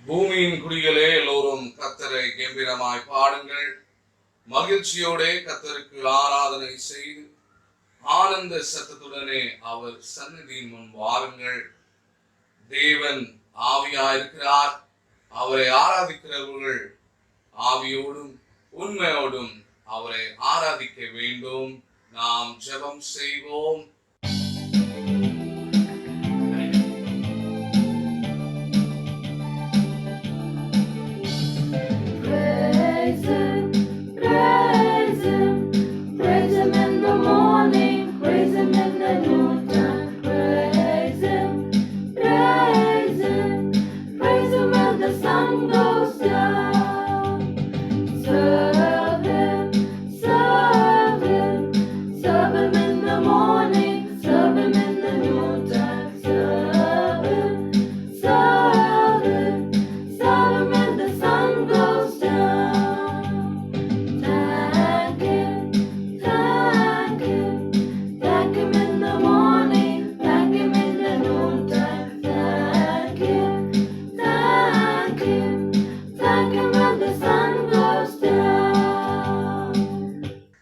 பூமியின் குடிகளே எல்லோரும் கர்த்தரை கம்பீரமாய் பாடுங்கள். மகிழ்ச்சியோட கர்த்தருக்கு ஆராதனை செய்து ஆனந்த சத்தத்துடனே அவர் சந்நிதியின் முன் வாருங்கள். தேவன் ஆவியாயிருக்கிறார். அவரை ஆராதிக்கிறவர்கள் ஆவியோடும் உண்மையோடும் அவரை ஆராதிக்க வேண்டும். நாம் ஜெபம் செய்வோம்.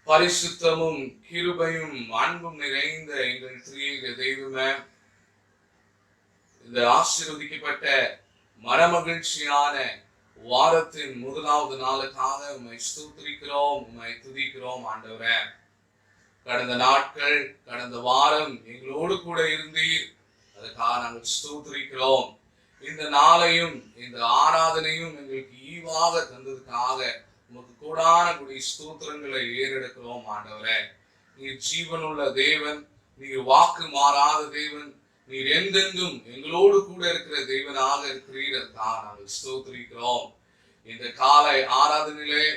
பரிசுத்தமும் கிருபையும் அன்பும் நிறைந்த எங்கள் திரியேக தெய்வமே, இந்த ஆசீர்வதிக்கப்பட்ட மனமகிழ்ச்சியான வாரத்தின் முதலாவது நாளுக்காக உம்மை ஸ்தோத்திரிக்கிறோம், உம்மை துதிக்கிறோம் ஆண்டவரே. கடந்த நாட்கள், கடந்த வாரம் எங்களோடு கூட இருந்தீர், அதுக்காக நாங்கள் ஸ்தோத்திரிக்கிறோம். இந்த நாளையும் இந்த ஆராதனையும் எங்களுக்கு ஈவாக தந்ததுக்காக உமக்கு கூடான கூடிய ஸ்தோத்திரங்களை ஏறெடுக்கிறோம் ஆண்டவரே. நீர் ஜீவனுள்ள தேவன், நீர் வாக்கு மாறாத தேவன், நீர் எந்தெந்தும் எங்களோடு கூட இருக்கிற தேவனாக இருக்கிறீர். நாங்கள் ஸ்தோத்திரிக்கிறோம். இந்த காலை ஆராதனையிலே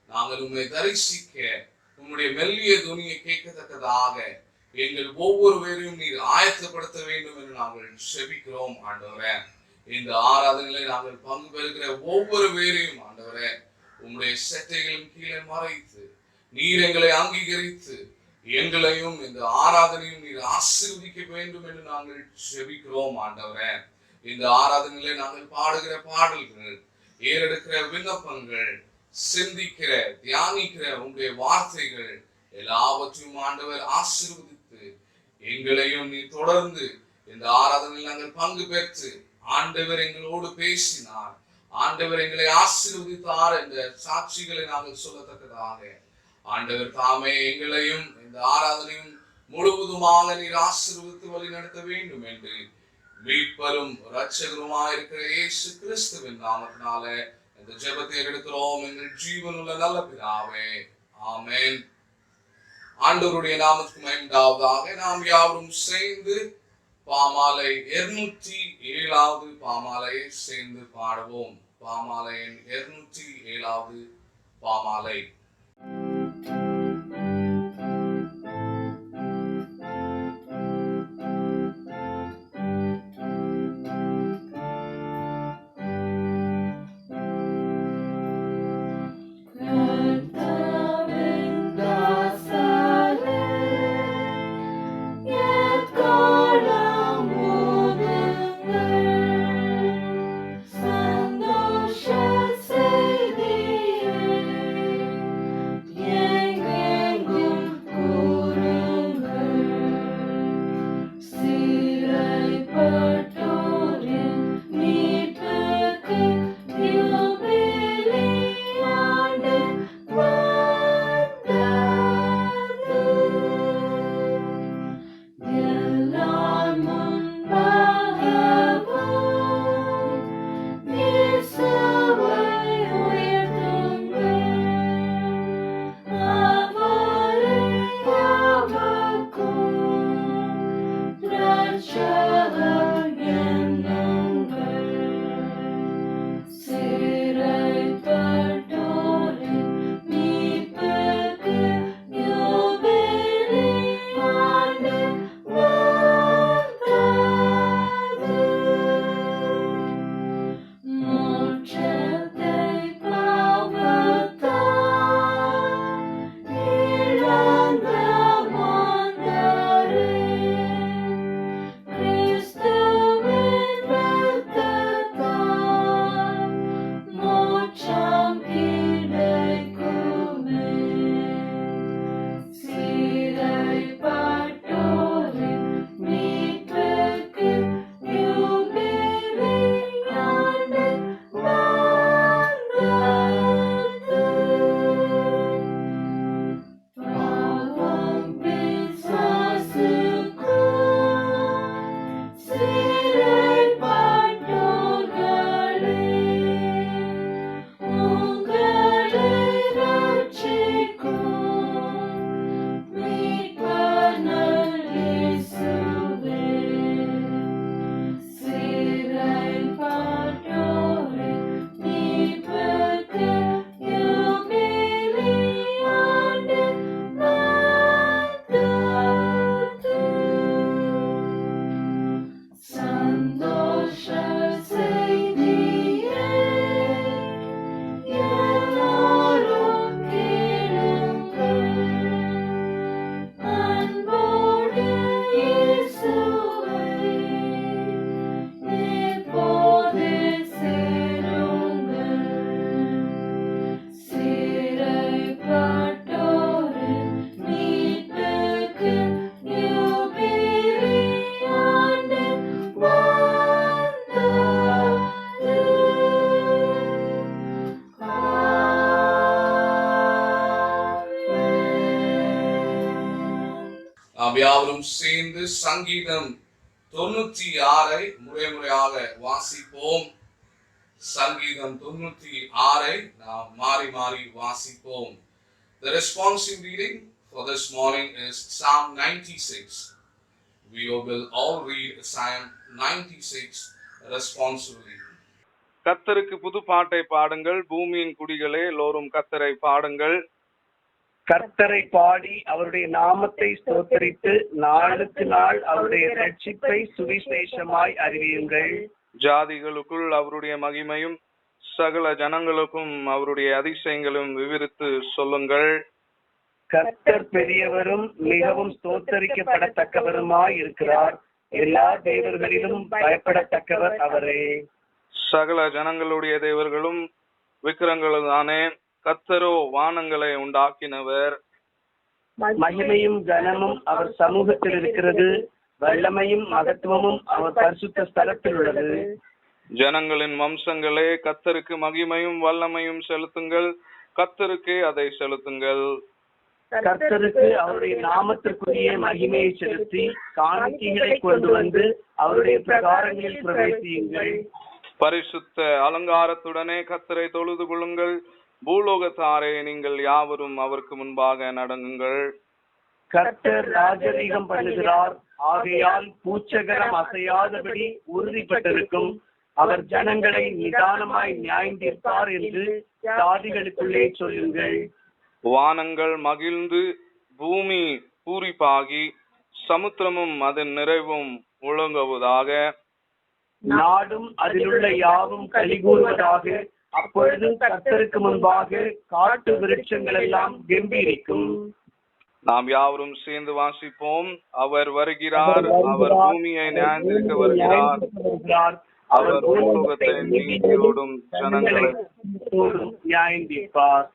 நாங்கள் உம்மை தரிசிக்க உம்முடைய மெல்லிய துணியை கேட்கத்தக்கதாக எங்கள் ஒவ்வொருவரையும் நீர் ஆயத்தப்படுத்த வேண்டும் என்று நாங்கள் செபிக்கிறோம் ஆண்டவரே. இந்த ஆராதனையிலே நாங்கள் பங்கு பெறுகிற ஒவ்வொரு பேரையும் ஆண்டவரே உம்முடைய செட்டைகளும் கீழே மறைத்து நீர் எங்களை அங்கீகரித்து எங்களையும் இந்த ஆராதனையும் நீர் ஆசீர்வதிக்க வேண்டும் என்று நாங்கள் செபிக்கிறோம் ஆண்டவரே. இந்த ஆராதனையிலே நாங்கள் பாடுகிற பாடல்கள், ஏறெடுக்கிற விண்ணப்பங்கள், சிந்திக்கிற தியானிக்கிற உங்களுடைய வார்த்தைகள் எல்லாவற்றையும் ஆண்டவர் ஆசீர்வதித்து எங்களையும் நீ தொடர்ந்து இந்த ஆராதனையில் நாங்கள் பங்கு பெற்று ஆண்டவர் எங்களோடு பேசினார், ஆண்டவர் எங்களை ஆசீர்வதித்தார் என்ற சாட்சிகளை நாங்கள் சொல்லத்தக்கதாக ஆண்டவர் தாமே எங்களையும் இந்த ஆராதனையும் முழுவதுமாக நீர் ஆசீர்வதித்து வழி நடத்த வேண்டும் என்று மீட்பரும் இரட்சகருமாய் இருக்கிற இயேசு கிறிஸ்துவின் நாமத்தினால இந்த ஜெபத்தை எடுக்கிறோம் எங்கள் ஜீவனுள்ள நல்ல பிதாவே, ஆமென். ஆண்டவருடைய நாமத்துக்கு மகிமையுண்டாவதாக. நாம் யாவரும் சேர்ந்து பாமாலை 207வது பாமாலையை சேர்ந்து பாடுவோம். பாமாலையின் 207வது பாமாலை. Yeah. நாம் யாவரும் சேர்ந்து சங்கீதம் 96 முறையாக வாசிப்போம். சங்கீதம் 96 நாம் மாறி வாசிப்போம். The responsive reading for this morning is Psalm 96. We will all read Psalm 96 responsively. கர்த்தருக்கு புது பாட்டை பாடுங்கள், பூமியின் குடிகளே எல்லோரும் கர்த்தரை பாடுங்கள். கர்த்தரை பாடி அவருடைய நாமத்தை ஸ்தோத்தரித்து நாளுக்கு நாள் அவருடைய ரட்சிப்பை சுவிசேஷமாய் அறிவியுங்கள். ஜாதிகளுக்குள் அவருடைய மகிமையும் சகல ஜனங்களுக்கும் அவருடைய அதிசயங்களும் விவரித்து சொல்லுங்கள். கர்த்தர் பெரியவரும் மிகவும் ஸ்தோத்தரிக்கப்படத்தக்கவருமாய் இருக்கிறார். எல்லா தேவர்களிலும் பயப்படத்தக்கவர் அவரே. சகல ஜனங்களுடைய தேவர்களும் விக்கிரங்களுதானே, கர்த்தரோ வானங்களை உண்டாக்கினவர். மகிமையும் கனமும் அவர் சமூகத்தில் இருக்கிறது, வல்லமையும் மகத்துவமும் அவர் பரிசுத்த ஸ்தலத்தில் உள்ளது. ஜனங்களின் வம்சங்களே, கர்த்தருக்கு மகிமையும் வல்லமையும் செலுத்துங்கள், கர்த்தருக்கே அதை செலுத்துங்கள். கர்த்தருக்கு அவருடைய நாமத்திற்குரிய மகிமையை செலுத்தி காணிக்கைகளை கொண்டு வந்து அவருடைய பிரகாரங்களில் பிரவேசியுங்கள். பரிசுத்த அலங்காரத்துடனே கர்த்தரை தொழுது கொள்ளுங்கள். பூலோகத்தாரே, நீங்கள் யாவரும் அவருக்கு முன்பாக நடங்குங்கள். கர்த்தர் ராஜரீகம் பண்ணுகிறார், ஆகையால் பூச்சகரம் அசையாதபடி உறுதிப்பட்டிருக்கும். அவர் ஜனங்களை நிதானமாய் நியாயந்தீர்ப்பார் என்று ஜாதிகளுக்குள்ளே சொல்லுங்கள். வானங்கள் மகிழ்ந்து பூமி பூரிப்பாகி சமுத்திரமும் அதன் நிறைவும் முழங்குவதாக. நாடும் அதிலுள்ள யாவும் கலிகூறுவதாக. அப்பொழுது கர்த்தருக்கு முன்பாக காட்டு விருட்சங்கள் எல்லாம் கம்பீரிக்கும். நாம் யாவரும் சேர்ந்து வாசிப்போம். அவர் வருகிறார், அவர் பூமியை நியாயந்திருக்க வருகிறார். அவர் பூலோகத்தை நீதியோடும் ஜனங்களை நியாயந்திருப்பார்.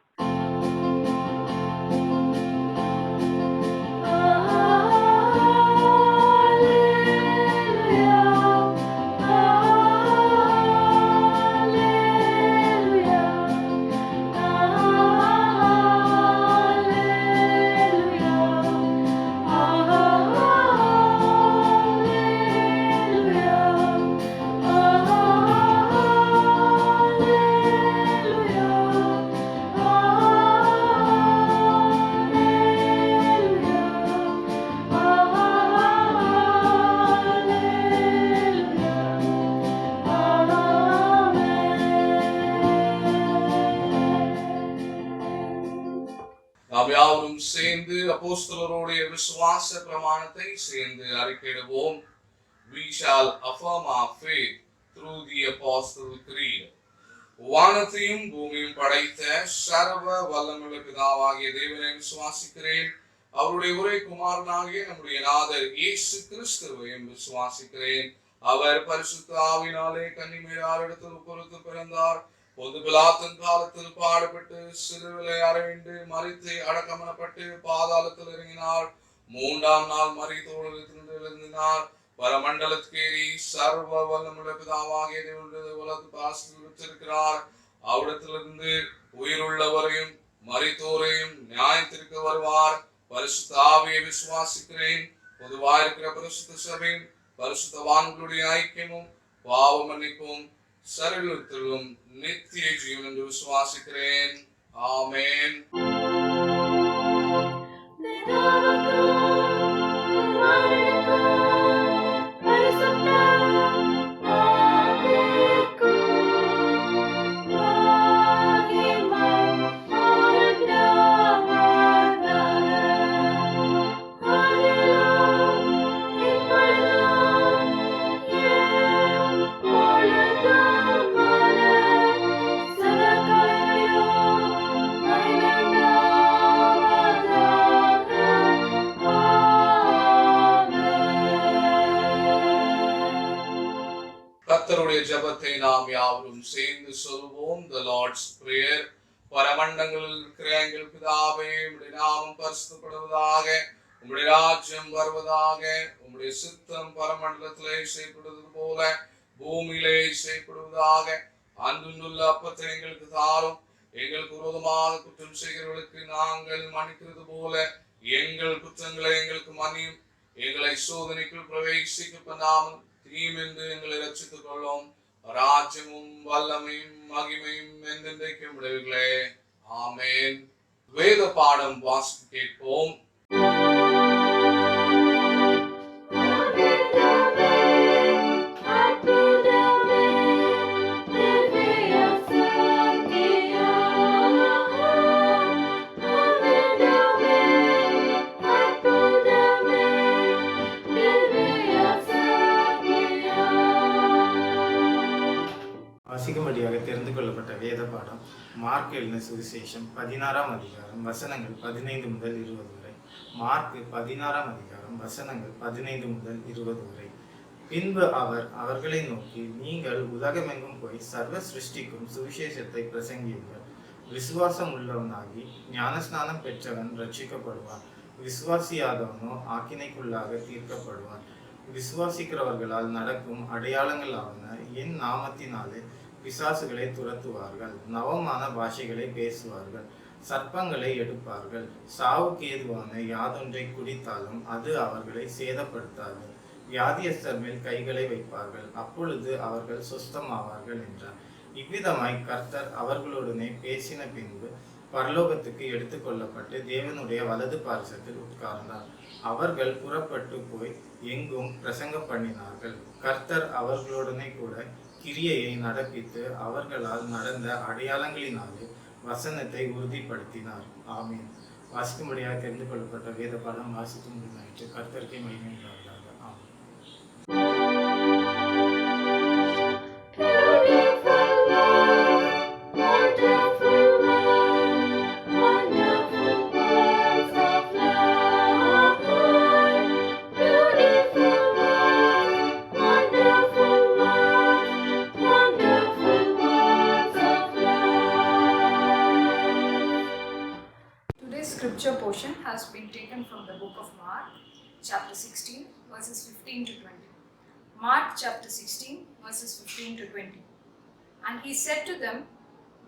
நாம் யாவரும் சேர்ந்து அப்போஸ்தலருடைய விசுவாச பிரமாணத்தை சேர்ந்து அறிக்கையிடுவோம். We shall affirm our faith through the Apostles' Creed. வானத்தையும் பூமியும் படைத்த சர்வ வல்லமையுள்ள பிதாவாகிய தேவனை விசுவாசிக்கிறேன். அவருடைய ஒரே குமாரனாகிய நம்முடைய நாதர் இயேசு கிறிஸ்துவையும் விசுவாசிக்கிறேன். அவர் பரிசுத்த ஆவியினாலே கன்னிமரியாளிடத்தில் பொறுத்து பிறந்தார். பொது பிலாத்தின் காலத்தில் பாடுபட்டு சிலுவிலை அறைந்து மரித்து அடக்கமனப்பட்டு பாதாளத்தில் இறங்கினார். 3ஆம் நாள் மரித்தோரிலிருந்து எழுந்தினார். பரமண்டலத்துக்கேறி சர்வ வல்லமையுள்ள பிதாவாகிய தேவனுடைய வலது பாசத்தில் வச்சிருக்கிறார். அவ்விடத்திலிருந்து உயிருள்ளவரையும் மரித்தோரையும் நியாயத்திற்கு வருவார். பரிசுத்த ஆவியை விசுவாசிக்கிறேன். பொதுவாயிருக்கிற பரிசுத்த சபையும் பரிசுத்தவான்களுடைய ஐக்கியமும் பாவ மன்னிப்பும் சரீரத்திலும் நித்திய ஜீவன் என்று விசுவாசிக்கிறேன். ஆமென். கர்த்தருடைய ஜெபத்தை நாம் யாவரும் சேர்ந்து சொல்வோம். The Lord's Prayer. பரமண்டங்களில் இருக்கிற எங்கள் பிதாவே, உம்முடைய நாமம் பரிசுத்தப்படுவதாக, உம்முடைய ராஜ்யம் வருவதாக, உம்முடைய சித்தம் பரமண்டலத்திலே செய்யப்படுவது போல பூமியிலே செய்யப்படுவதாக. அன்புள்ள அப்பத்தை எங்களுக்கு தாரும். எங்களுக்கு விரோதமாக குற்றம் செய்கிறவர்களுக்கு நாங்கள் மன்னிக்கிறது போல எங்கள் குற்றங்களை எங்களுக்கு மன்னியும். எங்களை சோதனைக்குள் பிரவேசிக்க பண்ணாமல் தீமென்று எங்களை ரட்சித்துக் கொள்ளும். ராஜ்யமும் வல்லமையும் மகிமையும் என்றென்றைக்கும் விடுகளே. ஆமேன். வேத பாடம் வாசித்து கேட்போம். வாசிக்கும்படியாக தெரிந்து கொள்ளப்பட்ட வேத பாடம் மார்க் எழுதின சுவிசேஷம் 16ஆம் அதிகாரம் வசனங்கள் 15 முதல் 20 வரை. மார்க் 16ஆம் அதிகாரம் வசனங்கள் 15 முதல் 20 வரை. பின்பு அவர் அவர்களை நோக்கி, நீங்கள் உலகமெங்கும் போய் சர்வ சிருஷ்டிக்கும் சுவிசேஷத்தை பிரசங்கியுங்கள். விசுவாசம் உள்ளவனாகி ஞானஸ்நானம் பெற்றவன் ரட்சிக்கப்படுவான், விசுவாசியாதவனோ ஆக்கினைக்குள்ளாக தீர்க்கப்படுவான். விசுவாசிக்கிறவர்களால் நடக்கும் அடையாளங்களாவன, என் நாமத்தினாலே பிசாசுகளை துரத்துவார்கள், நவமான பாஷைகளை பேசுவார்கள், சர்ப்பங்களை எடுப்பார்கள், சாவுக்கு ஏதுவான யாதொன்றை குடித்தாலும் அது அவர்களை சேதப்படுத்தாது, வியாதியஸ்தர் மேல் கைகளை வைப்பார்கள், அப்பொழுது அவர்கள் சுஸ்தமாவார்கள் என்றார். இவ்விதமாய் கர்த்தர் அவர்களுடனே பேசின பின்பு பரலோகத்துக்கு எடுத்துக்கொள்ளப்பட்டு தேவனுடைய வலது பார்சத்தில் உட்கார்ந்தார். அவர்கள் புறப்பட்டு போய் எங்கும் பிரசங்க பண்ணினார்கள். கர்த்தர் அவர்களுடனே கூட கிரியையை நடப்பித்து அவர்களால் நடந்த அடையாளங்களினாலே வசனத்தை உறுதிப்படுத்தினார். ஆமீன். வாசிக்கும்படியாக தெரிந்து கொள்ளப்பட்ட வேத பாடம் வாசித்து முடிந்தாயிற்று. கர்த்தருக்கே மகிமை உண்டாவதாக. ஆமீன். Scripture portion has been taken from the book of Mark, chapter 16, verses 15 to 20. Mark chapter 16, verses 15 to 20. And he said to them,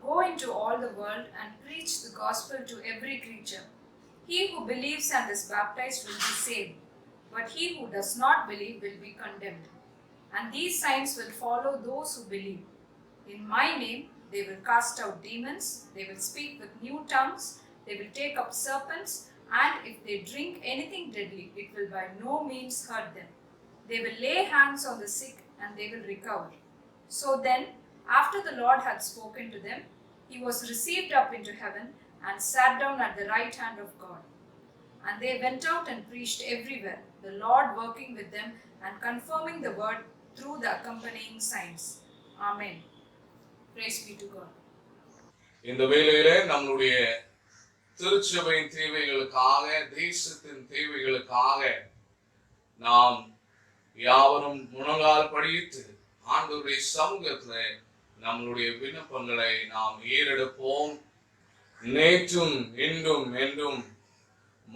"Go into all the world and preach the gospel to every creature. He who believes and is baptized will be saved, but he who does not believe will be condemned. And these signs will follow those who believe. In my name they will cast out demons, they will speak with new tongues, they will take up serpents, and if they drink anything deadly, it will by no means hurt them. They will lay hands on the sick and they will recover." So then, after the Lord had spoken to them, he was received up into heaven and sat down at the right hand of God. And they went out and preached everywhere, the Lord working with them and confirming the word through the accompanying signs. Amen. Praise be to God. இந்த வேளையிலே நம்முடைய திருச்சபையின் தேவைகளுக்காக, தேசத்தின் தேவைகளுக்காக நாம் யாவரும் முழங்கால் படியிட்டு ஆண்டவருடைய சமூகத்தில் நம்மளுடைய விண்ணப்பங்களை நாம் ஏறெடுப்போம். நேற்றும் இன்றும் என்றும்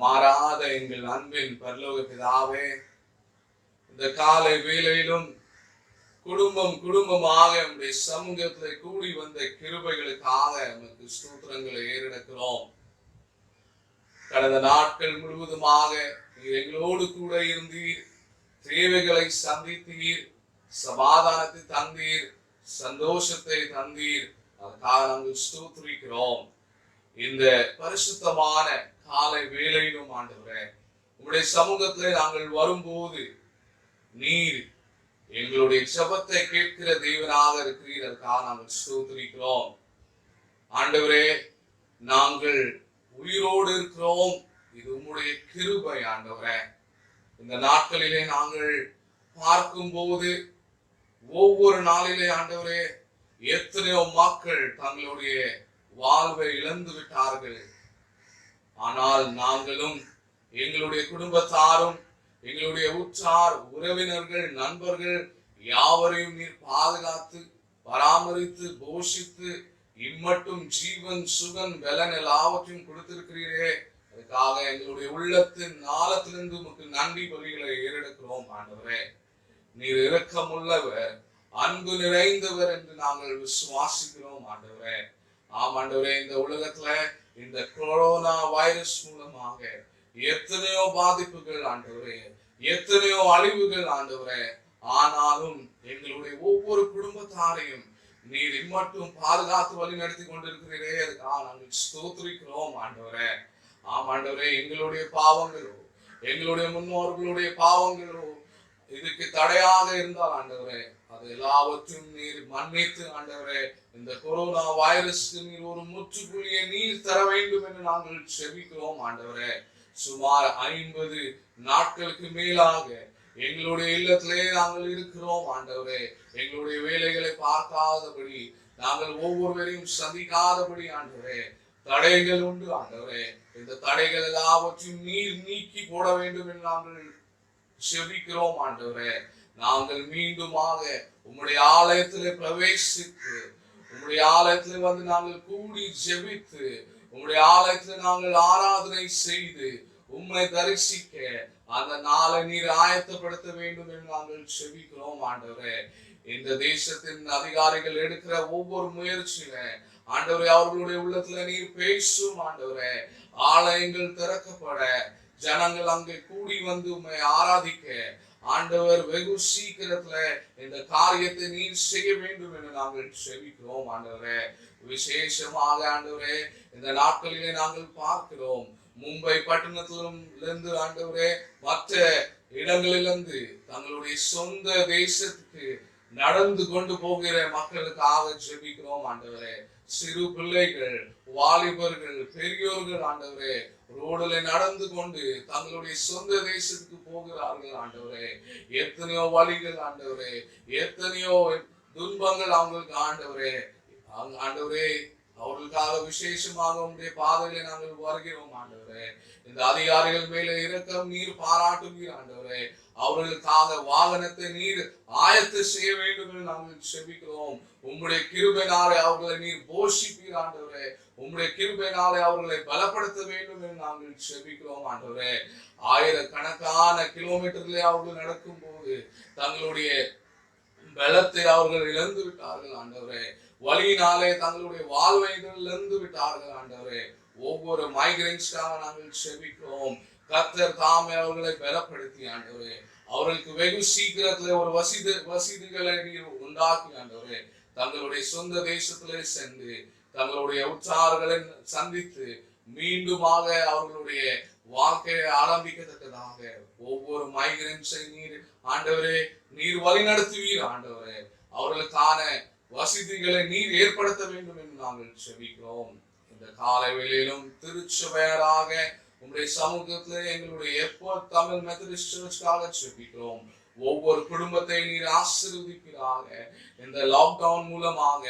மாறாத எங்கள் அன்பின் பரலோக பிதாவே, இந்த காலை வேளையிலும் குடும்பமாக நம்முடைய சமூகத்தில் கூடி வந்த கிருபைகளுக்காக நமக்கு ஸ்தோத்திரங்களை ஏறெடுக்கிறோம். கடந்த நாட்கள் முழுவதுமாக எங்களோடு கூட இருந்தீர், தேவைகளை சந்தித்தீர், சமாதானத்தை தந்தீர், சந்தோஷத்தை தந்தீர். அதற்காக நாங்கள் ஸ்தோத்திரிக்கிறோம். இந்த பரிசுத்தமான காலை வேளையிலும் ஆண்டவரே, உங்களுடைய சமூகத்திலே நாங்கள் வரும்போது நீர் எங்களுடைய ஜெபத்தை கேட்கிற தேவனாக இருக்கிறீர். அதற்காக நாங்கள் ஸ்தோத்திரிக்கிறோம். ஆண்டவரே, நாங்கள் உயிரோடு இருக்கிறோம். இது உம்முடைய கிருபை ஆண்டவரே. இந்த நாட்களிலே நாங்கள் பார்க்கும்போது ஒவ்வொரு நாளிலே ஆண்டவரே, எத்தனையோ மக்கள் தங்களுடைய வாழ்வை இழந்து விட்டார்கள். ஆனால் நாங்களும் எங்களுடைய குடும்பத்தாரும் எங்களுடைய உற்றார் உறவினர்கள் நண்பர்கள் யாவரையும் நீர் பாதுகாத்து பராமரித்து போஷித்து இம்மட்டும் ஜீவன் சுகன் பலன் எல்லாவற்றையும் கொடுத்திருக்கிறீரே. அதுக்காக எங்களுடைய உள்ளத்தின் நாளத்திலிருந்து உமக்கு நன்றி பலிகளை ஏறெடுக்கிறோம் ஆண்டவரே. நீர் இரக்கமுள்ளவர், அன்பு நிறைந்தவர் என்று நாங்கள் விசுவாசிக்கிறோம் ஆண்டவரே. ஆம் ஆண்டவரே, இந்த உலகத்துல இந்த கொரோனா வைரஸ் மூலமாக எத்தனையோ பாதிப்புகள் ஆண்டவரே, எத்தனையோ அழிவுகள் ஆண்டவரே. ஆனாலும் எங்களுடைய ஒவ்வொரு குடும்பத்தாரையும் நீர் இம்மட்டும் பாதுகாத்து வழி நடத்தி கொண்டிருக்கிறீரே, அதுக்காக நாங்கள் ஸ்தோத்திரிக்கிறோம் ஆண்டவரே. ஆமாண்டவரே, எங்களுடைய பாவங்களோ எங்களுடைய முன்னோர்களுடைய பாவங்களோ இதுக்கு தடையாக இருந்தால் ஆண்டவரே, அது எல்லாவற்றையும் நீர் மன்னித்து ஆண்டவரே, இந்த கொரோனா வைரஸ்க்கு நீர் ஒரு முற்றுப்புள்ளியை நீர் தர வேண்டும் என்று நாங்கள் செபிக்கிறோம் ஆண்டவரே. சுமார் 50 நாட்களுக்கு மேலாக எங்களுடைய இல்லத்திலே நாங்கள் இருக்கிறோம் ஆண்டவரே. எங்களுடைய வேலைகளை பார்க்காதபடி, நாங்கள் ஒவ்வொருவரையும் சந்திக்காதபடி ஆண்டவரே தடைகள் உண்டு ஆண்டவரே. இந்த தடைகள் எல்லாவற்றையும் நீர் நீக்கி போட வேண்டும் என்று நாங்கள் செபிக்கிறோம் ஆண்டவரே. நாங்கள் மீண்டுமாக உம்முடைய ஆலயத்திலே பிரவேசித்து, உம்முடைய ஆலயத்திலே வந்து நாங்கள் கூடி ஜெபித்து, உம்முடைய ஆலயத்திலே நாங்கள் ஆராதனை செய்து உம்மை தரிசிக்க அந்த நாளை நீர் ஆயத்தப்படுத்த வேண்டும் என்று நாங்கள் செபிக்கிறோம் ஆண்டவரே. இந்த தேசத்தின் அதிகாரிகள் எடுக்கிற ஒவ்வொரு முயற்சியில ஆண்டவரே, அவர்களுடைய உள்ளத்துல நீர் பேசும் ஆண்டவரே. ஆலயங்கள் திறக்கப்பட, ஜனங்கள் அங்கே கூடி வந்து உம்மை ஆராதிக்க ஆண்டவர் வெகு சீக்கிரத்துல இந்த காரியத்தை நீர் செய்ய வேண்டும் என்று நாங்கள் செபிக்கிறோம் ஆண்டவரே. விசேஷமாக ஆண்டவரே, இந்த நாட்களிலே நாங்கள் பார்க்கிறோம், மும்பை பட்டணத்திலும் இருந்து ஆண்டவரே மற்ற இடங்களிலிருந்து தங்களுடைய சொந்த தேசத்துக்கு நடந்து கொண்டு போகிற மக்களுக்காக ஜெபிக்கிறோம் ஆண்டவரே. சிறு பிள்ளைகள், வாலிபர்கள், பெரியோர்கள் ஆண்டவரே ரோடுல நடந்து கொண்டு தங்களுடைய சொந்த தேசத்துக்கு போகிறார்கள் ஆண்டவரே. எத்தனையோ வழிகள் ஆண்டவரே, எத்தனையோ துன்பங்கள் அவங்களுக்கு ஆண்டவரே. ஆண்டவரே, அவர்களுக்காக விசேஷமாக உங்களுடைய பாதையில நாங்கள் வருகிறோம் ஆண்டவரே. இந்த அதிகாரிகள் மேல இரக்கம் நீர் பாராட்டுவீர் ஆண்டவரே. அவர்களுக்காக வாகனத்தை நீர் ஆயத்த செய்ய வேண்டும் என்று நாங்கள் செபிக்கிறோம். உம்முடைய கிருபையினாலே அவர்களை நீர் போஷிப்பீர் ஆண்டவரே. உம்முடைய கிருபையினாலே அவர்களை பலப்படுத்த வேண்டும் என்று நாங்கள் செபிக்கிறோம் ஆண்டவரே. ஆயிரக்கணக்கான கிலோமீட்டர்ல அவர்கள் நடக்கும் போது தங்களுடைய பலத்தை அவர்கள் இழந்து விட்டார்கள் ஆண்டவரே. வழியினாலே தங்களுடைய வாழ்வை இழந்து விட்டார்கள் ஆண்டவரே. ஒவ்வொரு மைக்ரன்ஸ்க்காக நாங்கள் செபிக்கிறோம். கர்த்தர் தாமே அவர்களை பலப்படுத்தி ஆண்டவரே, அவர்களுக்கு வெகு சீக்கிரத்துல ஒரு வசதிகளை நீர் உண்டாக்கி ஆண்டவரே, தங்களுடைய சொந்த தேசத்திலே சென்று தங்களுடைய உற்றார்களை சந்தித்து மீண்டுமாக அவர்களுடைய வாழ்க்கையை ஆரம்பிக்கத்தக்கதாக ஒவ்வொரு மைக்ரன்ஸை நீர் ஆண்டவரே நீர் வழிநடத்துவீர் ஆண்டவரே. அவர்களுக்கான வசதிகளை நீர் ஏற்படுத்த வேண்டும் என்று நாங்கள் செபிக்கிறோம். இந்த காலை வேளையிலும் திருச்சபையராக உங்களுடைய சமூகத்திலே எங்களுடைய எப்போது தமிழ் மெத்தடிஸ்ட் சர்ச்சுக்காக செபிக்கிறோம். ஒவ்வொரு குடும்பத்தை நீர் ஆசீர்வதிப்பீராக. இந்த லாக்டவுன் மூலமாக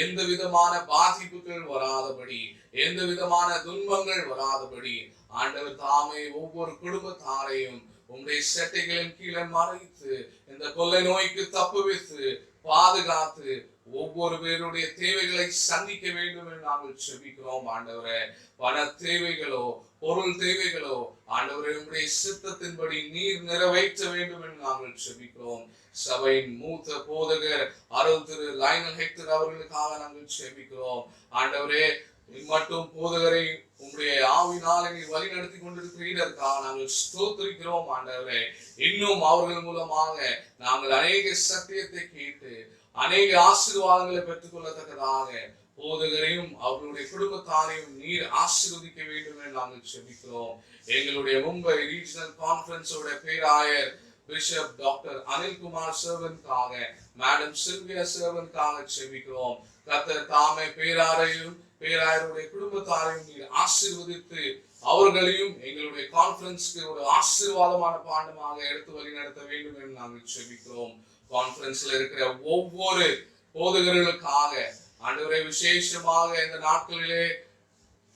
எந்த விதமான பாதிப்புகள் வராதபடி, எந்த விதமான துன்பங்கள் வராதபடி ஆண்டவர் தாமே ஒவ்வொரு குடும்பத்தாரையும் உங்களுடைய செட்டைகளின் கீழே மறைத்து இந்த கொள்ளை நோய்க்கு தப்புவித்து பாதுகாத்து ஒவ்வொரு பேருடைய தேவைகளை சந்திக்க வேண்டும் என்று நாங்கள் செபிக்கிறோம் ஆண்டவரே. பண தேவைகளோ பொருள் தேவைகளோ ஆண்டவரே உங்களுடைய சித்தத்தின்படி நீர் நிறைவேற்ற வேண்டும் என்று நாங்கள் செபிக்கிறோம். சபையின் மூத்த போதகர் அருள் திரு லைனல் ஹெக்டர் அவர்களுக்காக நாங்கள் செபிக்கிறோம் ஆண்டவரே. மட்டும் போதகரை உங்களுடைய ஆவினாலே நீர் வழி நடத்தி கொண்டிருக்கிறீர்களாக நாங்கள் ஸ்தோத்திரிக்கிறோம் ஆண்டவரே. இன்னும் அவர்கள் மூலமாக நாங்கள் அநேக சத்தியத்தை கேட்டு அநேக ஆசீர்வாதங்களை பெற்றுக் கொள்ளத்தக்கதாக போதகரையும் அவர்களுடைய குடும்பத்தாரையும் நீர் ஆசீர்வதிக்க வேண்டும் என்று நாங்கள் செபிக்கிறோம். எங்களுடைய மும்பை ரீஜனல் கான்ஃபரன்ஸோட பேராயர் பிஷப் டாக்டர் அனில்குமார் சர்வனுக்காக, மேடம் சில்வியா சர்வனுக்காக செபிக்கிறோம். கர்த்தர் தாமே பேராயருடைய குடும்பத்தாரையும் நீர் ஆசீர்வதித்து அவர்களையும் எங்களுடைய கான்ஃபரன்ஸ்க்கு ஒரு ஆசீர்வாதமான பாண்டமாக எடுத்து வழி நடத்த வேண்டும் என்று நாங்கள் செபிக்கிறோம். கான்ஃபரன்ஸ்ல இருக்கிற ஒவ்வொரு போதகர்களுக்காக ஆண்டவரே, விசேஷமாக இந்த நாட்களிலே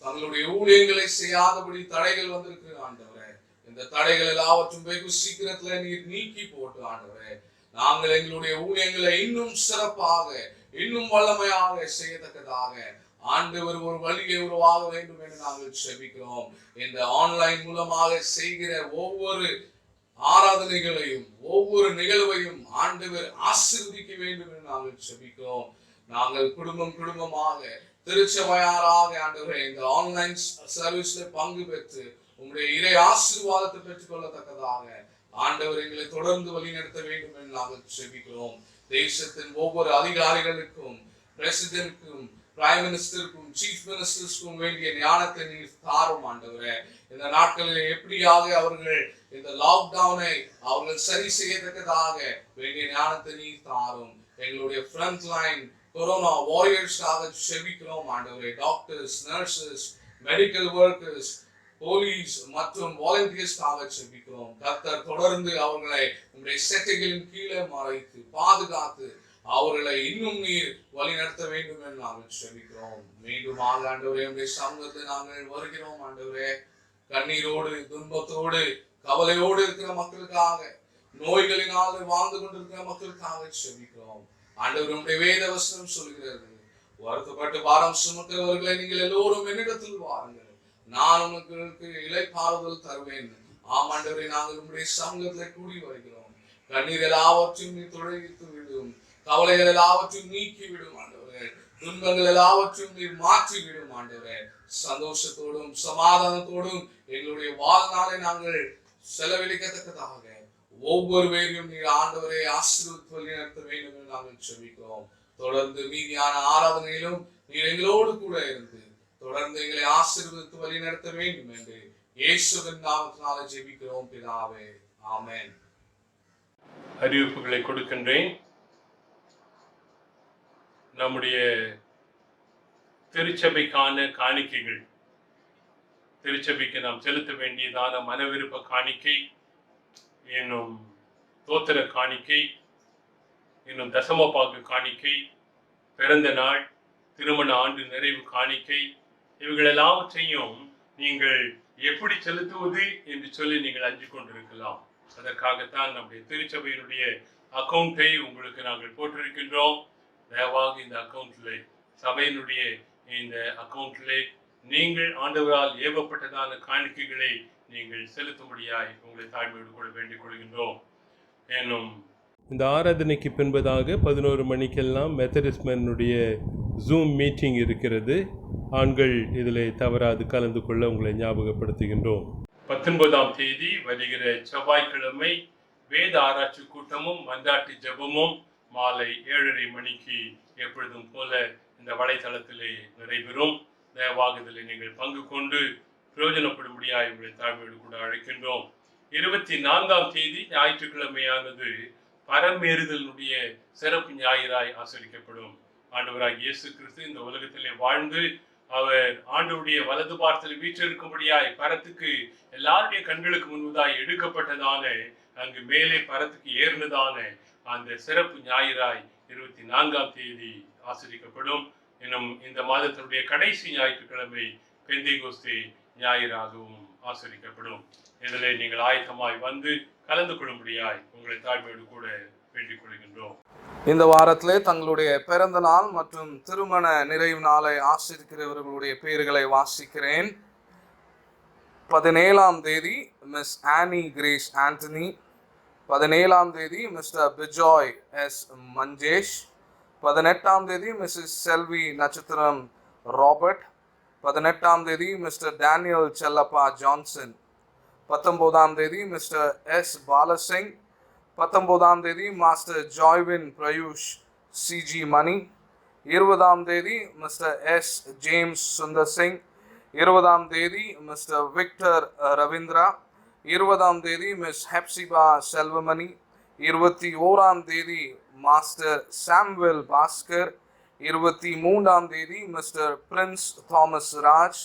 தங்களுடைய ஊழியங்களை செய்யாதபடி தடைகள் வந்திருக்கு ஆண்டவரே. இந்த தடைகள் எல்லாவற்றும் வெகு சீக்கிரத்துல நீர் நீக்கி போட்டு ஆண்டவரே, நாங்கள் எங்களுடைய ஊழியங்களை இன்னும் சிறப்பாக இன்னும் வல்லமையாக செய்யத்தக்கதாக ஆண்டவர் ஒரு வழியை உருவாக வேண்டும் என்று நாங்கள் செபிக்கிறோம். இந்த ஆன்லைன் மூலமாக செய்கிற ஒவ்வொரு ஆராதனைகளையும் ஒவ்வொரு நிகழ்வையும் ஆண்டவர் ஆசீர்வதிக்க வேண்டும் என்று நாங்கள் செபிக்கிறோம். நாங்கள் குடும்பமாக திருச்சபையாராக ஆண்டவரே இந்த ஆன்லைன் சர்வீஸ்ல பங்கு பெற்று உங்களுடைய இறை ஆசீர்வாதத்தை பெற்றுக் கொள்ளத்தக்கதாக ஆண்டவர் எங்களை தொடர்ந்து வழிநடத்த வேண்டும் என்று நாங்கள் ஜெபிக்கிறோம். தேசத்தின் ஒவ்வொரு அதிகாரிகளுக்கும், பிரசிடென்ட்க்கும், பிரைம் மினிஸ்டருக்கும், சீஃப் மினிஸ்டர்ஸ்க்கும் வேண்டிய ஞானத்தை நீர் தாரும் ஆண்டவரே. இந்த நாட்களில் எப்படியாக அவர்கள் இந்த லாக்டவுனை அவர்கள் சரி செய்யத்தக்கதாக வேண்டிய ஞானத்தை நீர் தாரும். எங்களுடைய ஃப்ரண்ட் லைன் கொரோனா வாரியர்ஸாக செபிக்கிறோம் ஆண்டவரே. Doctors, nurses, medical workers, police மற்றும் வாலண்டியர்ஸ்காக செபிக்கிறோம். கர்த்தர் தொடர்ந்து அவர்களை உங்களுடைய செட்டைகளின் கீழே மறைத்து பாதுகாத்து அவர்களை இன்னும் நீர் வழி நடத்த வேண்டும் என்று நாங்கள் செபிக்கிறோம். மீண்டும் ஆண்டவரே உங்களுடைய சமூகத்தில் நாங்கள் வருகிறோம் ஆண்டவரே. கண்ணீரோடு, துன்பத்தோடு, கவலையோடு இருக்கிற மக்களுக்காக, நோய்களினால் வாழ்ந்து கொண்டிருக்கிற மக்களுக்காக செபிக்கிறோம் ஆண்டவர். உங்களுடைய வேத வசனம் சொல்கிறது, வருத்தப்பட்டு பாரம் சுமக்கிறவர்களை நீங்கள் எல்லோரும் என்னிடத்தில் வாருங்கள், நான் உங்களுக்கு இளைப்பாறுதல் தருவேன். ஆமாண்டவரை நாங்கள் உங்களுடைய சமூகத்தில் கூடி வருகிறோம். கண்ணீர் எல்லாவற்றையும் நீ துடைத்து விடும், கவலைகள் எல்லாவற்றையும் நீக்கி விடும் ஆண்டவரே. துன்பங்கள் எல்லாவற்றையும் நீர் மாற்றி விடும் ஆண்டவரே. சந்தோஷத்தோடும் சமாதானத்தோடும் எங்களுடைய வாழ்நாளை நாங்கள் செலவழிக்கத்தக்கதாக ஒவ்வொரு பேரையும் நீர் ஆண்டவரை ஆசீர்வதித்து வழி நடத்த வேண்டும் என்று நாங்கள் செபிக்கிறோம். தொடர்ந்து மீதியான ஆராதனையிலும் நீர் எங்களோடு கூட இருந்து தொடர்ந்து எங்களை ஆசீர்வதித்து வழி நடத்த வேண்டும் என்று இயேசுவின் நாமத்தினால ஜெபிக்கிறோம் பிதாவே, ஆமென். அறிவிப்புகளை கொடுக்கின்றேன். நம்முடைய திருச்சபைக்கான காணிக்கைகள், திருச்சபைக்கு நாம் செலுத்த வேண்டியதான மனவிருப்ப காணிக்கை, இன்னும் தோத்திர காணிக்கை, இன்னும் தசமபாகு காணிக்கை, பிறந்த நாள், திருமண ஆண்டு நிறைவு காணிக்கை, இவைகள் எல்லாவற்றையும் நீங்கள் எப்படி செலுத்துவது என்று சொல்லி நீங்கள் அஞ்சு கொண்டிருக்கலாம். அதற்காகத்தான் நம்முடைய திருச்சபையினுடைய அக்கௌண்ட்டை உங்களுக்கு நாங்கள் போட்டிருக்கின்றோம். தயவாக இந்த அக்கௌண்ட்ல, சபையினுடைய இந்த அக்கௌண்ட்ல நீங்கள் ஆண்டவரால் ஏவப்பட்டதான காணிக்கைகளை நீங்கள் செலுத்தும்படியாய் உங்களை தாழ்மையோடு கூட வேண்டிக் கொள்கின்றோம். இன்னும் இந்த ஆராதனைக்கு பின்பதாக 11 மணிக்கெல்லாம் மெத்தடிஸ்மனுடைய ஜூம் மீட்டிங் இருக்கிறது. ஆண்கள் இதில் தவறாது கலந்து கொள்ள உங்களை ஞாபகப்படுத்துகின்றோம். 19ஆம் தேதி வருகிற செவ்வாய்க்கிழமை வேத ஆராய்ச்சி கூட்டமும் மன்றாட்டு ஜெபமும் மாலை 7:30 மணிக்கு எப்பொழுதும் போல இந்த வலைத்தளத்திலே நடைபெறும். தயவாக இதில் நீங்கள் பங்கு கொண்டு பிரயோஜனப்படும்படியாய் உங்களை தாழ்மையோடு கூட அழைக்கின்றோம். 24ஆம் தேதி ஞாயிற்றுக்கிழமையானது பரமேறுதலுடைய சிறப்பு ஞாயிறாய் ஆசரிக்கப்படும். ஆண்டவராக இயேசு கிறிஸ்து இந்த உலகத்திலே வாழ்ந்து அவர் ஆண்டவருடைய வலது பார்த்தல் வீற்றிருக்கும்படியாய் பரத்துக்கு எல்லாருடைய கண்களுக்கு முன்பதாய் எடுக்கப்பட்டதான, அங்கு மேலே பரத்துக்கு ஏறினதான அந்த சிறப்பு ஞாயிறாய் 24ஆம் தேதி ஆசரிக்கப்படும். இன்னும் இந்த மாதத்தினுடைய கடைசி ஞாயிற்றுக்கிழமை பெந்தேகோஸ்தே ஞாயிறாகவும் ஆசரிக்கப்படும். இதில் நீங்கள் ஆயத்தமாய் வந்து கலந்து கொள்ளும்படியாய் உங்களை தாழ்மையோடு கூட வேண்டிக் கொள்கின்றோம். இந்த வாரத்திலே தங்களுடைய பிறந்த நாள் மற்றும் திருமண நிறைவு நாளை ஆசிரிக்கிறவர்களுடைய பெயர்களை வாசிக்கிறேன். 17ஆம் தேதி மிஸ் ஆனி கிரேஸ் ஆண்டனி, 17ஆம் தேதி மிஸ்டர் பிஜாய் எஸ் மஞ்சேஷ், 18ஆம் தேதி மிஸ்ஸஸ் செல்வி நட்சத்திரம் ராபர்ட், 18ஆம் தேதி மிஸ்டர் டேனியல் செல்லப்பா ஜான்சன், 19ஆம் தேதி மிஸ்டர் எஸ் பாலசிங், 19ஆம் தேதி மாஸ்டர் ஜாய்வின் பிரயூஷ் சிஜி மணி, 20ஆம் தேதி Mr S James Sundar Singh, 20ஆம் தேதி மிஸ்டர் விக்டர் ரவீந்திரா, 20ஆம் தேதி மிஸ் ஹெப்சிபா செல்வமணி, 21ஆம் தேதி மாஸ்டர் சாம்வெல் பாஸ்கர், 23ஆம் தேதி மிஸ்டர் பிரின்ஸ் தாமஸ் ராஜ்,